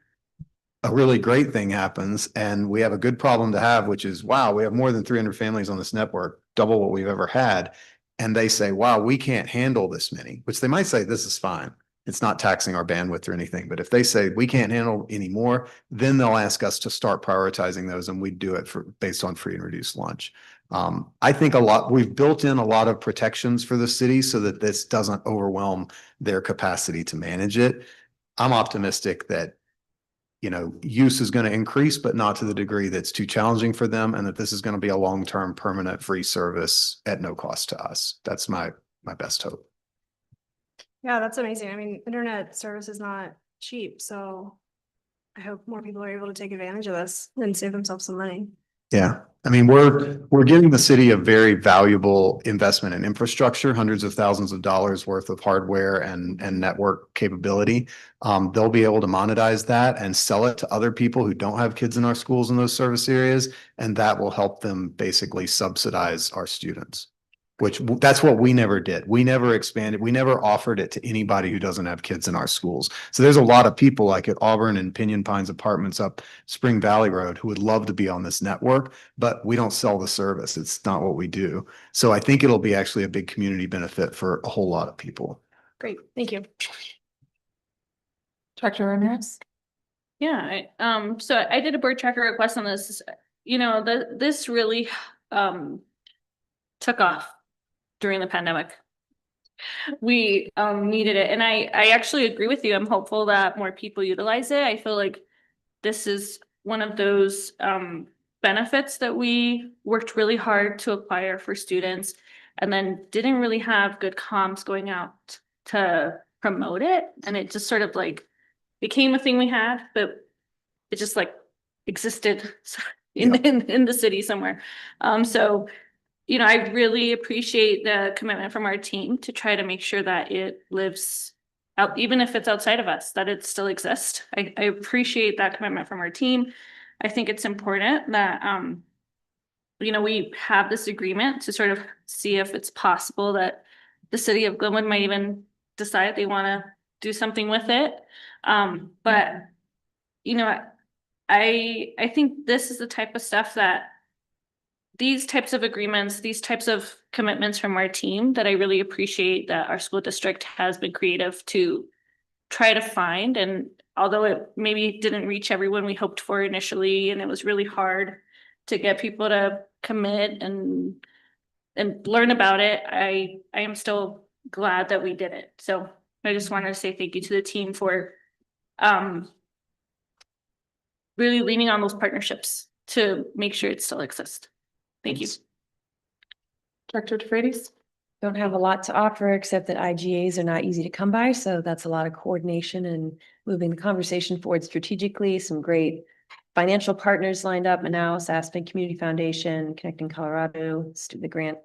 a really great thing happens and we have a good problem to have, which is, wow, we have more than 300 families on this network, double what we've ever had. And they say, wow, we can't handle this many, which they might say, this is fine. It's not taxing our bandwidth or anything. But if they say we can't handle any more, then they'll ask us to start prioritizing those, and we do it based on free and reduced lunch. I think we've built in a lot of protections for the city so that this doesn't overwhelm their capacity to manage it. I'm optimistic that use is going to increase, but not to the degree that's too challenging for them, and that this is going to be a long-term permanent free service at no cost to us. That's my best hope. Yeah, that's amazing. I mean, internet service is not cheap, so I hope more people are able to take advantage of this and save themselves some money. Yeah. I mean, we're giving the city a very valuable investment in infrastructure, hundreds of thousands of dollars worth of hardware and network capability. They'll be able to monetize that and sell it to other people who don't have kids in our schools in those service areas. And that will help them basically subsidize our students. That's what we never did. We never expanded. We never offered it to anybody who doesn't have kids in our schools. So there's a lot of people like at Auburn and Pinyon Pines Apartments up Spring Valley Road who would love to be on this network, but we don't sell the service. It's not what we do. So I think it'll be actually a big community benefit for a whole lot of people. Great, thank you. Director Ramirez? Yeah, so I did a board tracker request on this. You know, this really took off during the pandemic. We needed it, and I actually agree with you. I'm hopeful that more people utilize it. I feel like this is one of those benefits that we worked really hard to acquire for students, and then didn't really have good comms going out to promote it, and it just sort of like became a thing we had, but it just like existed in the city somewhere. So you know, I really appreciate the commitment from our team to try to make sure that it lives out, even if it's outside of us, that it still exists. I appreciate that commitment from our team. I think it's important that, you know, we have this agreement to sort of see if it's possible that the city of Glenwood might even decide they want to do something with it. But, you know, I think this is the type of stuff that these types of agreements, these types of commitments from our team that I really appreciate that our school district has been creative to try to find. And although it maybe didn't reach everyone we hoped for initially, and it was really hard to get people to commit and learn about it, I am still glad that we did it. So I just wanted to say thank you to the team for really leaning on those partnerships to make sure it still exists. Thank you. Director DeFreitas? Don't have a lot to offer, except that IGAs are not easy to come by, so that's a lot of coordination and moving the conversation forward strategically. Some great financial partners lined up, Manaus, Aspen Community Foundation, Connecting Colorado, the grant,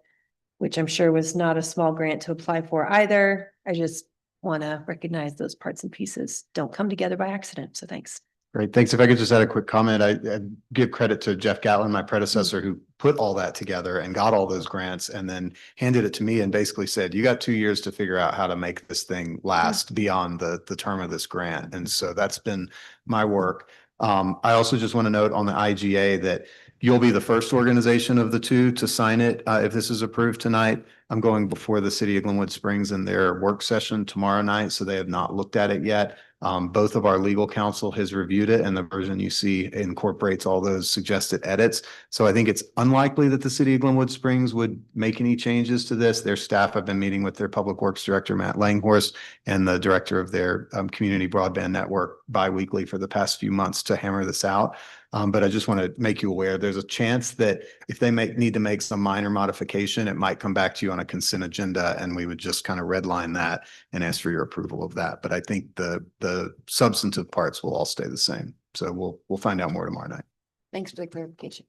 which I'm sure was not a small grant to apply for either. I just want to recognize those parts and pieces don't come together by accident, so thanks. Great. Thanks. If I could just add a quick comment, I give credit to Jeff Gatlin, my predecessor, who put all that together and got all those grants and then handed it to me and basically said, you got 2 years to figure out how to make this thing last beyond the term of this grant. And so that's been my work. I also just want to note on the IGA that you'll be the first organization of the two to sign it if this is approved tonight. I'm going before the city of Glenwood Springs in their work session tomorrow night, so they have not looked at it yet. Both of our legal counsel has reviewed it, and the version you see incorporates all those suggested edits. So I think it's unlikely that the city of Glenwood Springs would make any changes to this. Their staff have been meeting with their public works director, Matt Langhorst, and the director of their community broadband network biweekly for the past few months to hammer this out. But I just want to make you aware, there's a chance that if they need to make some minor modification, it might come back to you on a consent agenda, and we would just kind of redline that and ask for your approval of that. But I think the substantive parts will all stay the same. So we'll find out more tomorrow night. Thanks for the clarification.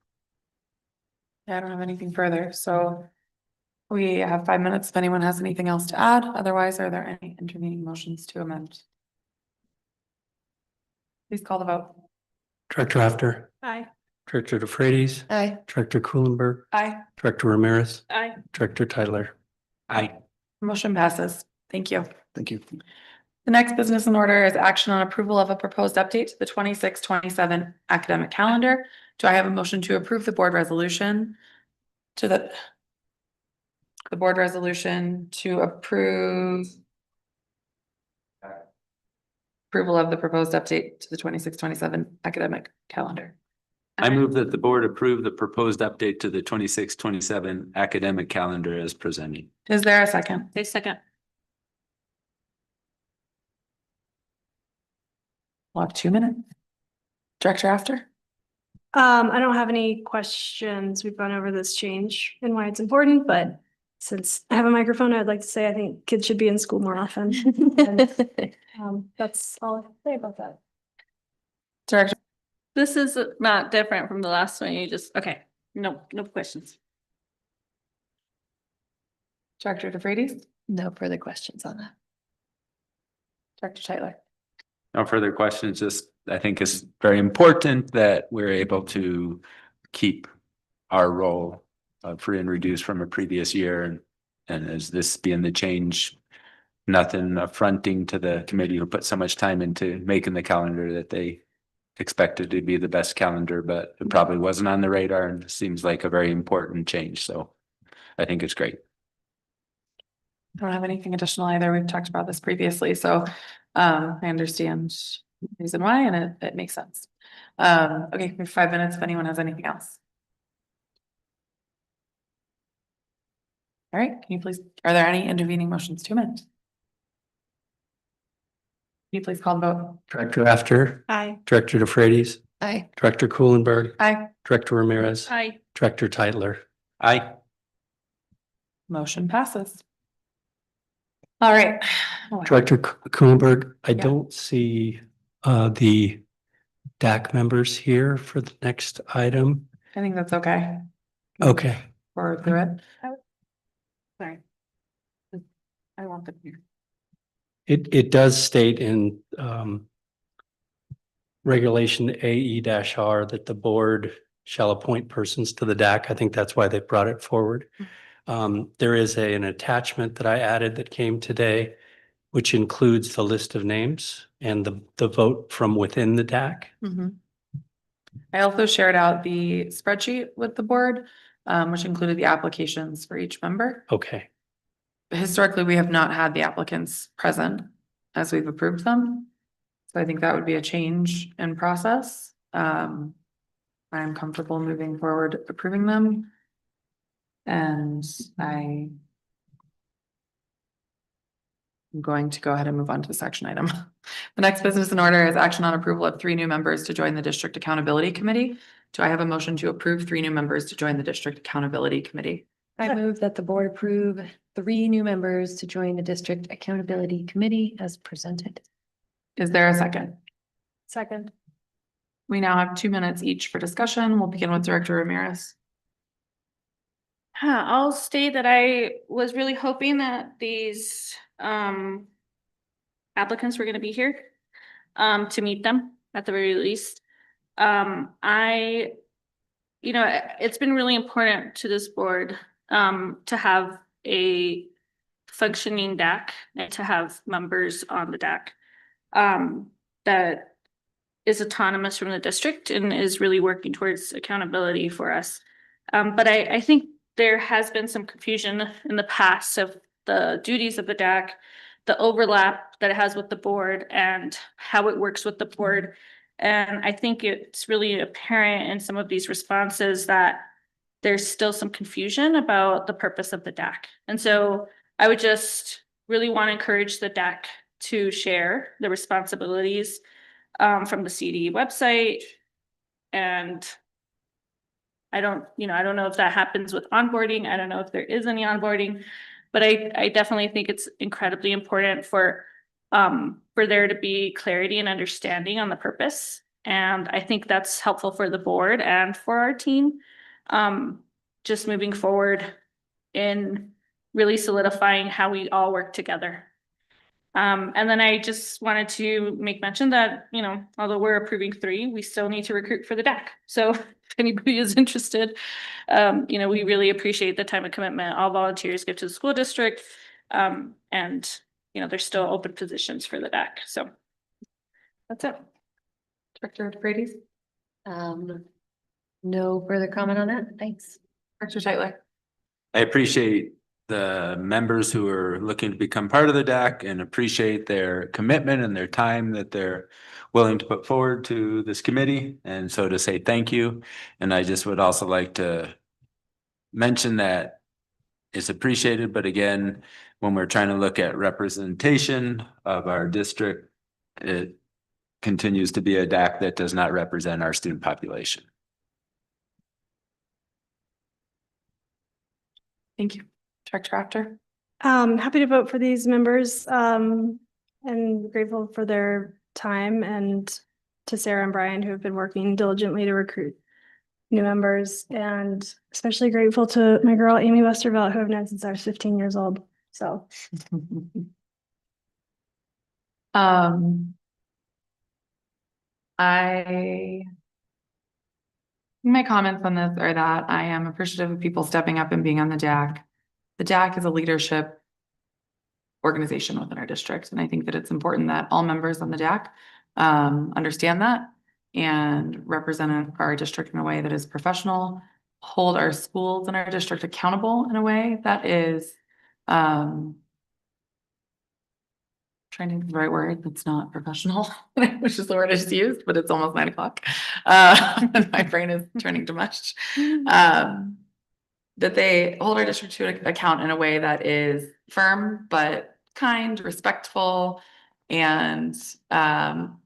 Yeah, I don't have anything further, so we have 5 minutes if anyone has anything else to add. Otherwise, are there any intervening motions to amend? Please call the vote. Director After, Aye. Director DeFreitas, Aye. Director Kuhlenberg, Aye. Director Ramirez, Aye. Director Tyler. Aye. Motion passes. Thank you. Thank you. The next business in order is action on approval of a proposed update to the 26-27 academic calendar. Do I have a motion to approve the board resolution to the board resolution to approve approval of the proposed update to the 26-27 academic calendar? I move that the board approve the proposed update to the 26-27 academic calendar as presented. Is there a second? A second. We'll have 2 minutes. Director After? I don't have any questions. We've gone over this change and why it's important, but since I have a microphone, I'd like to say I think kids should be in school more often. And, that's all I have to say about that. Director? This is not different from the last one. You just, okay, no questions. Director DeFreitas, No further questions on that. Director Tyler. No further questions, just I think it's very important that we're able to keep our role free and reduced from a previous year. And as this being the change, nothing affronting to the committee who put so much time into making the calendar that they expected to be the best calendar, but it probably wasn't on the radar and seems like a very important change. So I think it's great. I don't have anything additional either. We've talked about this previously, so I understand the reason why, and it makes sense. Okay, we have 5 minutes if anyone has anything else. All right, can you please, are there any intervening motions to amend? Can you please call the vote? Director After. Aye. Director DeFreitas. Aye. Director Kuhlenberg. Aye. Director Ramirez. Aye. Director Titler. Aye. Motion passes. All right. Director Kuhlenberg, I Yeah. don't see the DAC members here for the next item. I think that's okay. Okay. Forward through it. Sorry. I want them here. It does state in Regulation AE-R that the board shall appoint persons to the DAC. I think that's why they brought it forward. There is an attachment that I added that came today, which includes the list of names and the vote from within the DAC. I also shared out the spreadsheet with the board, which included the applications for each member. Okay. Historically, we have not had the applicants present as we've approved them. So I think that would be a change in process. I'm comfortable moving forward approving them. And I'm going to go ahead and move on to this action item. The next business in order is action on approval of 3 new members to join the District Accountability Committee. Do I have a motion to approve 3 new members to join the District Accountability Committee? I move that the board approve 3 new members to join the District Accountability Committee as presented. Is there a second? Second. We now have 2 minutes each for discussion. We'll begin with Director Ramirez. I'll state that I was really hoping that these applicants were going to be here to meet them at the very least. It's been really important to this board to have a functioning DAC and to have members on the DAC that is autonomous from the district and is really working towards accountability for us. But I think there has been some confusion in the past of the duties of the DAC, the overlap that it has with the board and how it works with the board. And I think it's really apparent in some of these responses that there's still some confusion about the purpose of the DAC. And so I would just really want to encourage the DAC to share the responsibilities from the CD website. And I don't know if that happens with onboarding. I don't know if there is any onboarding, but I definitely think it's incredibly important for there to be clarity and understanding on the purpose. And I think that's helpful for the board and for our team, just moving forward in really solidifying how we all work together. And then I just wanted to make mention that, although we're approving 3, we still need to recruit for the DAC. So if anybody is interested, we really appreciate the time and commitment all volunteers give to the school district. And there's still open positions for the DAC. So that's it. Director DeFreitas? No further comment on that. Thanks. Director Titler? I appreciate the members who are looking to become part of the DAC and appreciate their commitment and their time that they're willing to put forward to this committee. And so to say thank you. And I just would also like to mention that it's appreciated, but again, when we're trying to look at representation of our district, it continues to be a DAC that does not represent our student population. Thank you. Director After? Happy to vote for these members and grateful for their time and to Sarah and Brian, who have been working diligently to recruit new members, and especially grateful to my girl, Amy Westervelt, who I've known since I was 15 years old. So My comments on this are that I am appreciative of people stepping up and being on the DAC. The DAC is a leadership organization within our district, and I think that it's important that all members on the DAC understand that and represent our district in a way that is professional, hold our schools and our district accountable in a way that is trying to think of the right word, that's not professional, which is the word I just used, but it's almost 9 o'clock. And my brain is turning to mush. That they hold our district to account in a way that is firm, but kind, respectful, and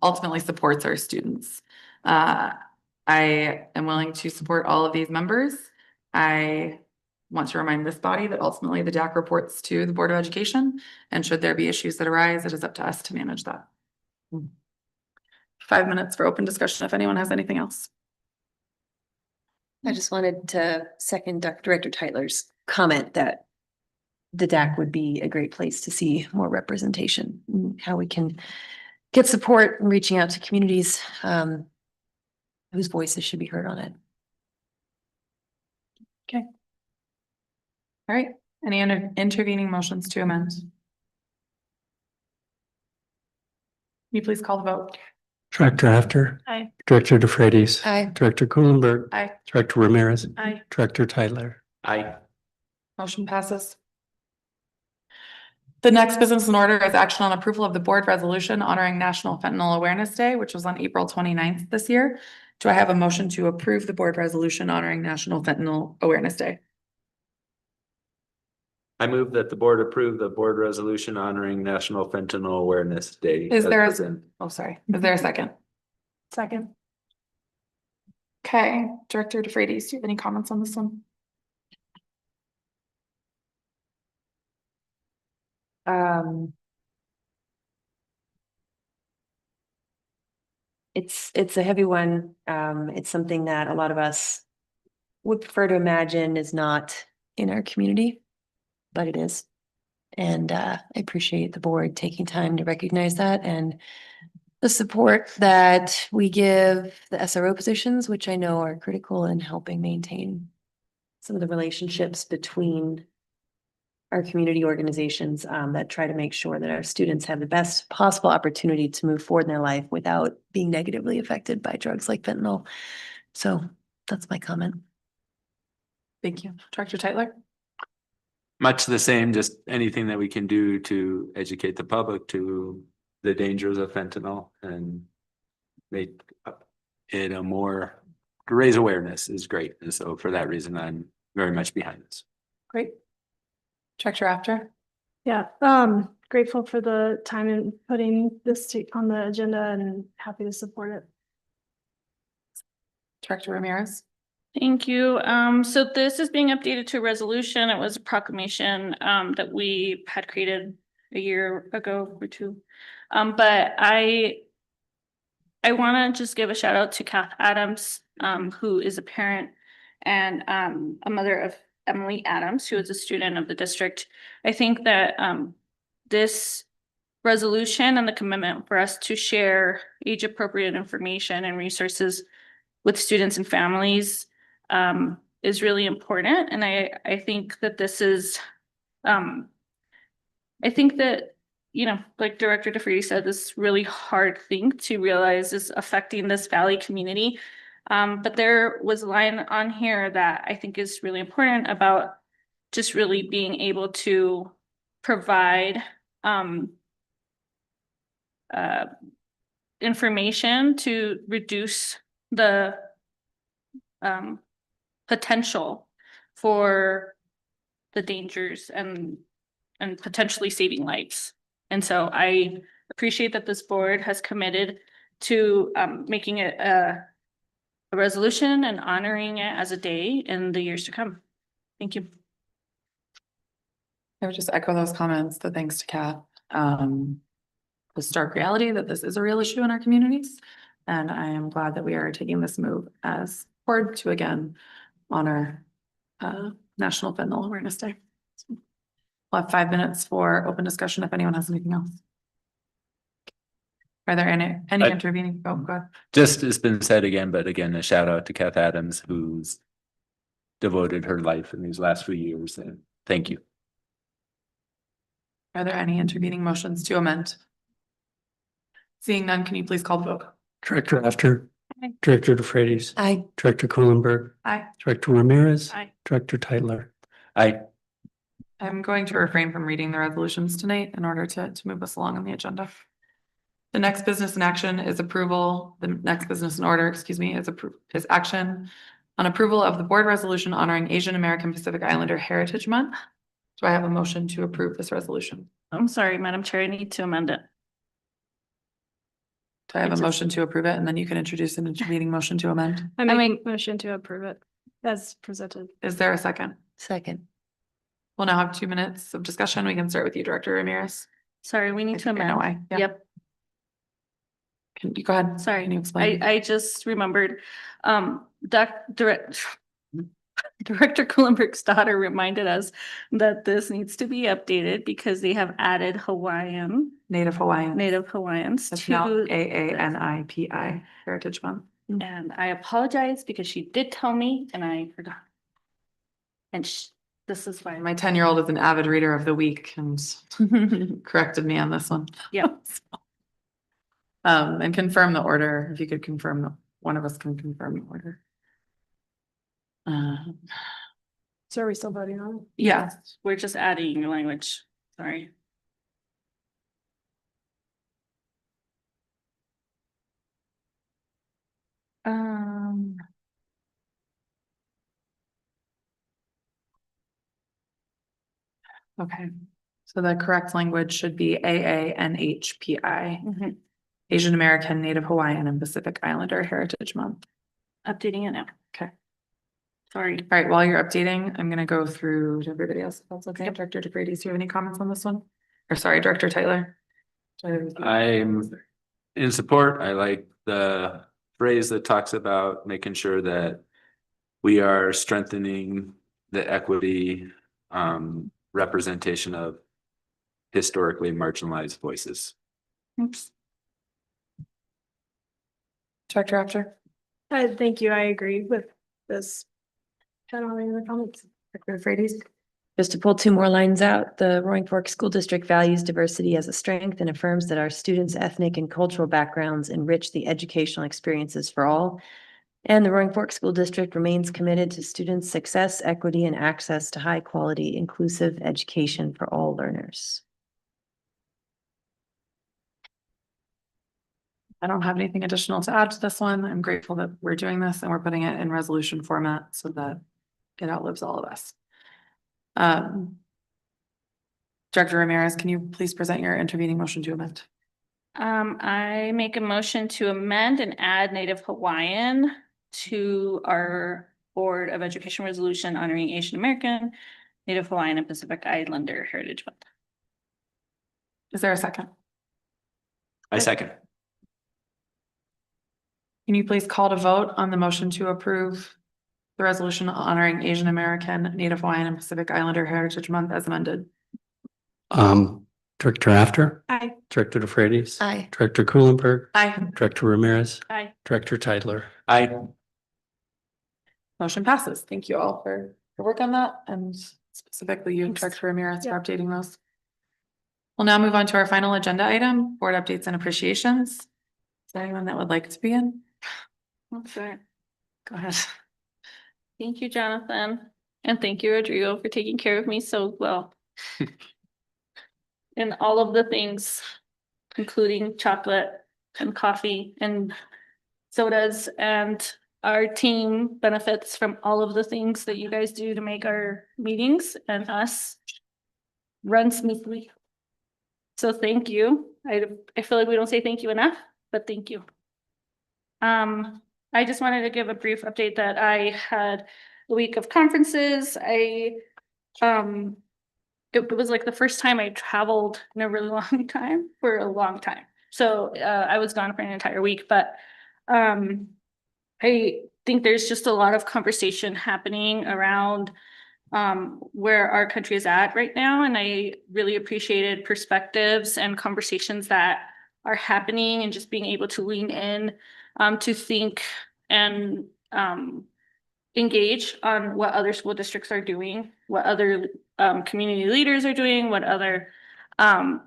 ultimately supports our students. I am willing to support all of these members. I want to remind this body that ultimately the DAC reports to the Board of Education, and should there be issues that arise, it is up to us to manage that. 5 minutes for open discussion if anyone has anything else. I just wanted to second Director Tyler's comment that the DAC would be a great place to see more representation, and how we can get support in reaching out to communities whose voices should be heard on it. Okay. All right, any intervening motions to amend? Can you please call the vote? Director After. Aye. Director DeFreitas. Aye. Director Kuhlenberg. Aye. Director Ramirez. Aye. Director Tyler. Aye. Motion passes. The next business in order is action on approval of the board resolution honoring National Fentanyl Awareness Day, which was on April 29th this year. Do I have a motion to approve the board resolution honoring National Fentanyl Awareness Day? I move that the board approve the board resolution honoring National Fentanyl Awareness Day. Is there Is there a second? second. Okay, Director DeFreitas, do you have any comments on this one? It's a heavy one. It's something that a lot of us would prefer to imagine is not in our community, but it is. And I appreciate the board taking time to recognize that, and the support that we give the SRO positions, which I know are critical in helping maintain some of the relationships between our community organizations that try to make sure that our students have the best possible opportunity to move forward in their life without being negatively affected by drugs like fentanyl. So that's my comment. Thank you. Director Tyler? Much the same, just anything that we can do to educate the public to the dangers of fentanyl and make it a more, to raise awareness is great. And so for that reason, I'm very much behind this. Great. Director After? Yeah, grateful for the time and putting this on the agenda, and happy to support it. Director Ramirez? Thank you. So this is being updated to a resolution. It was a proclamation that we had created a year ago or two. But I want to just give a shout out to Kath Adams, who is a parent and a mother of Emily Adams, who is a student of the district. I think that this resolution and the commitment for us to share age-appropriate information and resources with students and families is really important. And I think that this is, I think that, you know, like Director DeFreitas said, this really hard thing to realize is affecting this Valley community. But there was a line on here that I think is really important about just really being able to provide information to reduce the potential for the dangers and potentially saving lives. And so I appreciate that this board has committed to making it a resolution and honoring it as a day in the years to come. Thank you. I would just echo those comments, the thanks to Kath. The stark reality that this is a real issue in our communities. And I am glad that we are taking this move as board to again honor National Fentanyl Awareness Day. We'll have 5 minutes for open discussion if anyone has anything else. Are there any intervening? Oh, go ahead. Just it's been said again, but again, a shout out to Kath Adams, who's devoted her life in these last few years, and thank you. Are there any intervening motions to amend? Seeing none, can you please call the vote? Director After. Aye. Director DeFreitas. Aye. Director Kuhlenberg. Aye. Director Ramirez. Aye. Director Tyler. I I'm going to refrain from reading the resolutions tonight in order to move us along on the agenda. The next business in action is approval, the next business in order, excuse me, is action on approval of the board resolution honoring Asian American Pacific Islander Heritage Month. Do I have a motion to approve this resolution? I'm sorry, Madam Chair, I need to amend it. Do I have a motion to approve it? And then you can introduce an intervening motion to amend. I make a motion to approve it as presented. Is there a second? Second. We'll now have 2 minutes of discussion. We can start with you, Director Ramirez. Sorry, we need to I think I know amend. why. Yeah. Yep, Can you go ahead? sorry. Can you explain? I just remembered, Director Kuhlenberg's daughter reminded us that this needs to be updated because they have added Native Hawaiian. Native Hawaiians It's now to, AANIPI Heritage Month. and I apologize because she did tell me and I forgot. And this is why. My 10-year-old is an avid reader of the week and corrected me on this one. Yep. And confirm the order. If you could confirm, one of us can confirm the order. So are we still voting on it? Yeah. We're just adding language, sorry. Okay, so the correct language should be AANHPI, Mhm. Asian American, Native Hawaiian, and Pacific Islander Heritage Month. Updating it now. Okay. Sorry. All right, while you're updating, I'm gonna go through to everybody else. If that's okay. Director DeFreitas, do you have any comments on this one? Or sorry, Director Tyler? I'm in support. I like the phrase that talks about making sure that we are strengthening the equity representation of historically marginalized voices. Oops. Director After? Thank you. I agree with this. I don't have any other comments. Director DeFreitas? Just to pull 2 more lines out, the Roaring Fork School District values diversity as a strength and affirms that our students' ethnic and cultural backgrounds enrich the educational experiences for all. And the Roaring Fork School District remains committed to students' success, equity, and access to high-quality, inclusive education for all learners. I don't have anything additional to add to this one. I'm grateful that we're doing this and we're putting it in resolution format so that it outlives all of us. Director Ramirez, can you please present your intervening motion to amend? I make a motion to amend and add Native Hawaiian to our Board of Education resolution honoring Asian American, Native Hawaiian, and Pacific Islander Heritage Month. Is there a second? I second. Can you please call to vote on the motion to approve the resolution honoring Asian American, Native Hawaiian, and Pacific Islander Heritage Month as amended? Director After. Aye. Director DeFreitas. Aye. Director Kuhlenberg. Aye. Director Ramirez. Aye. Director Tyler. I Motion passes. Thank you all for your work on that and specifically you, Director Ramirez, for updating those. We'll now move on to our final agenda item, board updates and appreciations. Is there anyone that would like to begin? Okay. Go ahead. Thank you, Jonathan. And thank you, Rodrigo, for taking care of me so well. And all of the things, including chocolate and coffee and sodas, and our team benefits from all of the things that you guys do to make our meetings and us run smoothly. So thank you. I feel like we don't say thank you enough, but thank you. I just wanted to give a brief update that I had a week of conferences. It was like the first time I traveled in a really long time for a long time. So I was gone for an entire week, but I think there's just a lot of conversation happening around where our country is at right now. And I really appreciated perspectives and conversations that are happening and just being able to lean in to think and engage on what other school districts are doing, what other community leaders are doing, what other local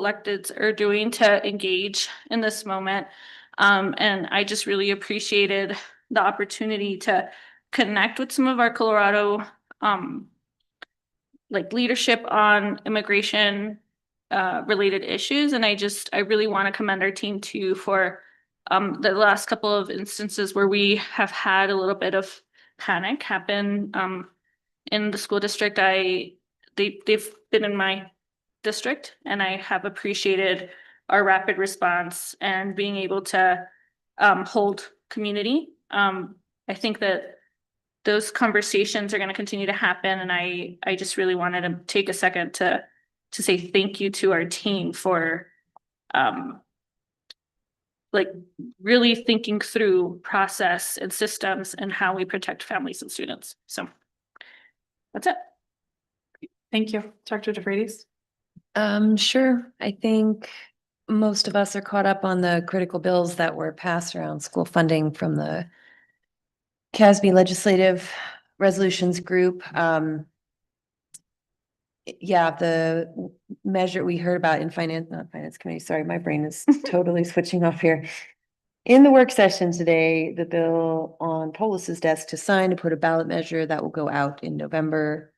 electeds are doing to engage in this moment. And I just really appreciated the opportunity to connect with some of our Colorado like leadership on immigration related issues. And I really want to commend our team too for the last couple of instances where we have had a little bit of panic happen in the school district. They've been in my district, and I have appreciated our rapid response and being able to hold community. I think that those conversations are going to continue to happen, and I just really wanted to take a second to say thank you to our team for like really thinking through process and systems and how we protect families and students. So that's it. Thank you. Dr. DeFreitas? Sure. I think most of us are caught up on the critical bills that were passed around school funding from the CASB Legislative Resolutions Group. Yeah, the measure we heard about in not finance committee, sorry, my brain is totally switching off here. In the work session today, the bill on Polis's desk to sign to put a ballot measure that will go out in November.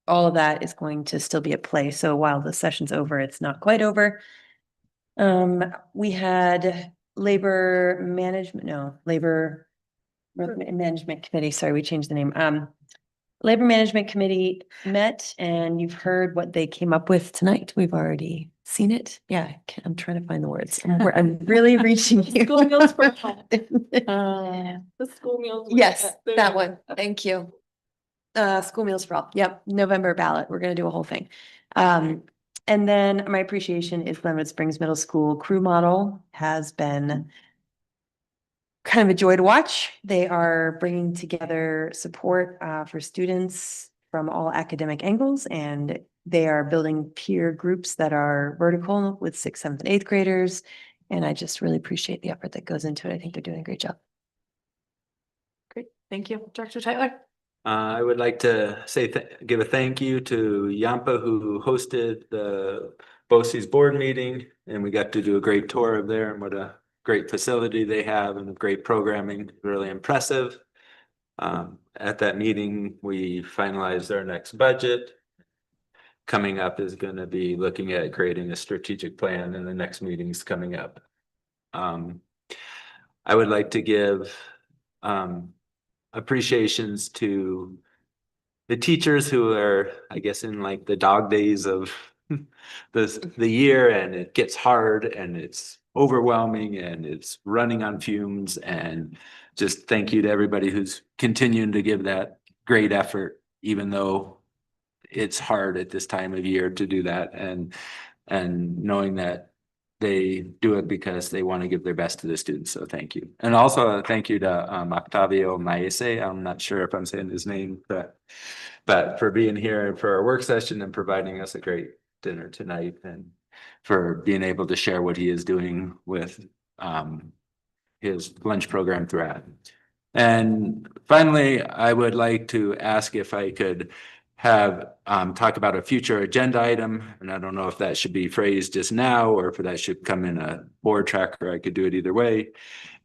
All of that is going to still be at play. So while the session's over, it's not quite over. We had labor management committee. Sorry, we changed the name. Labor Management Committee met, and you've heard what they came up with tonight. We've already seen it. Yeah, I'm trying to find the words. I'm really reaching you. School meals for all. The school meals. Yes, that one. Thank you. School meals for all. Yep, November ballot. We're gonna do a whole thing. And then my appreciation is Glenwood Springs Middle School crew model has been kind of a joy to watch. They are bringing together support for students from all academic angles, and they are building peer groups that are vertical with 6th, 7th, and 8th graders. And I just really appreciate the effort that goes into it. I think they're doing a great job. Great. Thank you. Dr. Tyler? I would like to say, give a thank you to Yampa, who hosted the BOCES board meeting, and we got to do a great tour of there, and what a great facility they have and great programming, really impressive. At that meeting, we finalized our next budget. Coming up is going to be looking at creating a strategic plan, and the next meeting's coming up. I would like to give appreciations to the teachers who are, I guess, in like the dog days of the year, and it gets hard and it's overwhelming and it's running on fumes. And just thank you to everybody who's continuing to give that great effort, even though it's hard at this time of year to do that, and knowing that they do it because they want to give their best to the students. So thank you. And also thank you to Octavio Maese. I'm not sure if I'm saying his name, but for being here for our work session and providing us a great dinner tonight, and for being able to share what he is doing with his lunch program throughout. And finally, I would like to ask if I could have talk about a future agenda item, and I don't know if that should be phrased just now or if that should come in a board tracker. I could do it either way,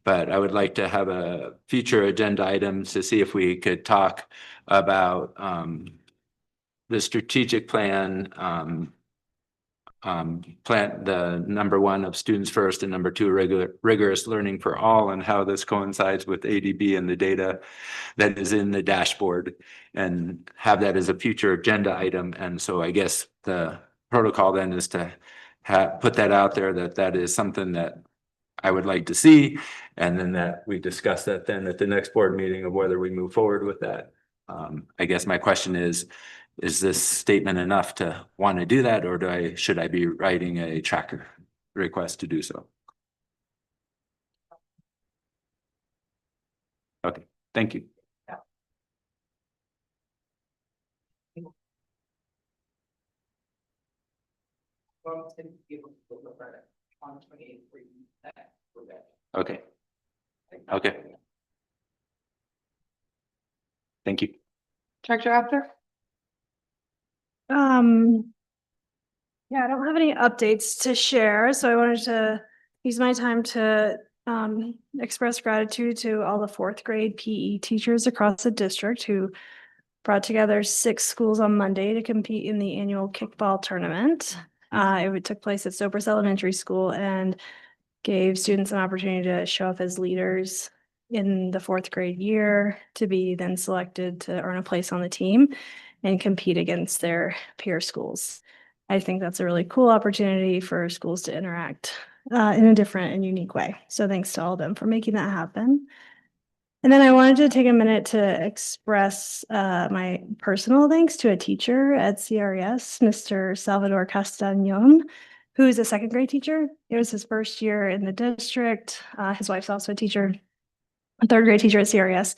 but I would like to have a future agenda item to see if we could talk about the strategic plan, the number 1 of students first and number 2 rigorous learning for all, and how this coincides with ADB and the data that is in the dashboard, and have that as a future agenda item. And so I guess the protocol then is to put that out there, that is something that I would like to see, and then that we discuss that then at the next board meeting of whether we move forward with that. I guess my question is this statement enough to want to do that, or should I be writing a tracker? request to do so. Okay, thank you. Okay. Okay. Thank you. Director After? Yeah, I don't have any updates to share, so I wanted to use my time to express gratitude to all the fourth grade PE teachers across the district who brought together 6 schools on Monday to compete in the annual kickball tournament. It took place at Sopris Elementary School and gave students an opportunity to show up as leaders in the 4th grade year to be then selected to earn a place on the team and compete against their peer schools. I think that's a really cool opportunity for schools to interact in a different and unique way. So thanks to all of them for making that happen. And then I wanted to take a minute to express my personal thanks to a teacher at CRES, Mr. Salvador Castañon, who is a 2nd grade teacher. It was his first year in the district. His wife's also a teacher, a 3rd grade teacher at CRES.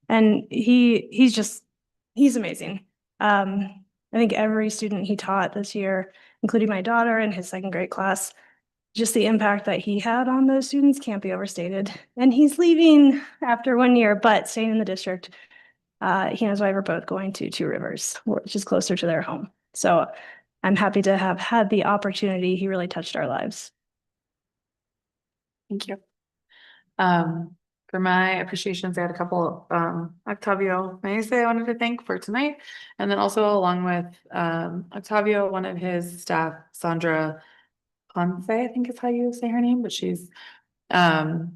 And he's amazing. I think every student he taught this year, including my daughter and his 2nd grade class, just the impact that he had on those students can't be overstated. And he's leaving after 1 year, but staying in the district. He and his wife are both going to Two Rivers, which is closer to their home. So I'm happy to have had the opportunity. He really touched our lives. Thank you. For my appreciations, I had a couple, Octavio Maese I wanted to thank for tonight. And then also along with, Octavio, one of his staff, Sandra Ponce, I think is how you say her name, but she's, done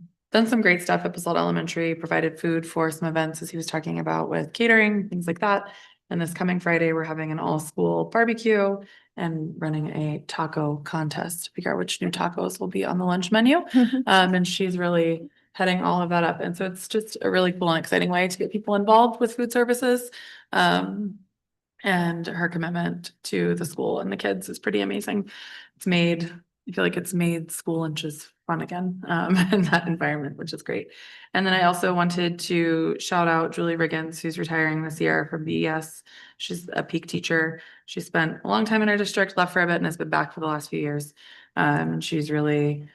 some great stuff at Basalt Elementary, provided food for some events as he was talking about with catering, things like that. And this coming Friday, we're having an all-school barbecue and running a taco contest to figure out which new tacos will be on the lunch menu. And she's really heading all of that up. And so it's just a really cool and exciting way to get people involved with food services. And her commitment to the school and the kids is pretty amazing. I feel like it's made school lunches fun again, in that environment, which is great. And then I also wanted to shout out Julie Riggins, who's retiring this year from BES. She's a peak teacher. She spent a long time in our district, left for a bit, and has been back for the last few years. She's really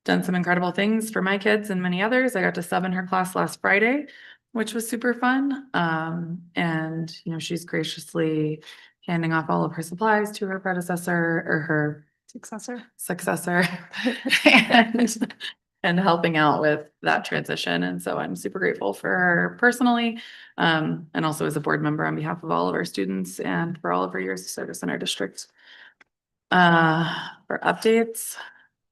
done some incredible things for my kids and many others. I got to sub in her class last Friday, which was super fun. And she's graciously handing off all of her supplies to her predecessor or her successor and helping out with that transition. And so I'm super grateful for her personally, and also as a board member on behalf of all of our students and for all of her years of service in our district. For updates,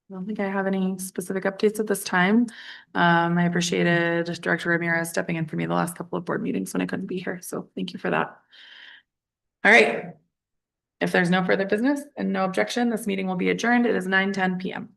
I don't think I have any specific updates at this time. I appreciated Director Ramirez stepping in for me the last couple of board meetings when I couldn't be here. So thank you for that. All right. If there's no further business and no objection, this meeting will be adjourned. It is 9:10 p.m.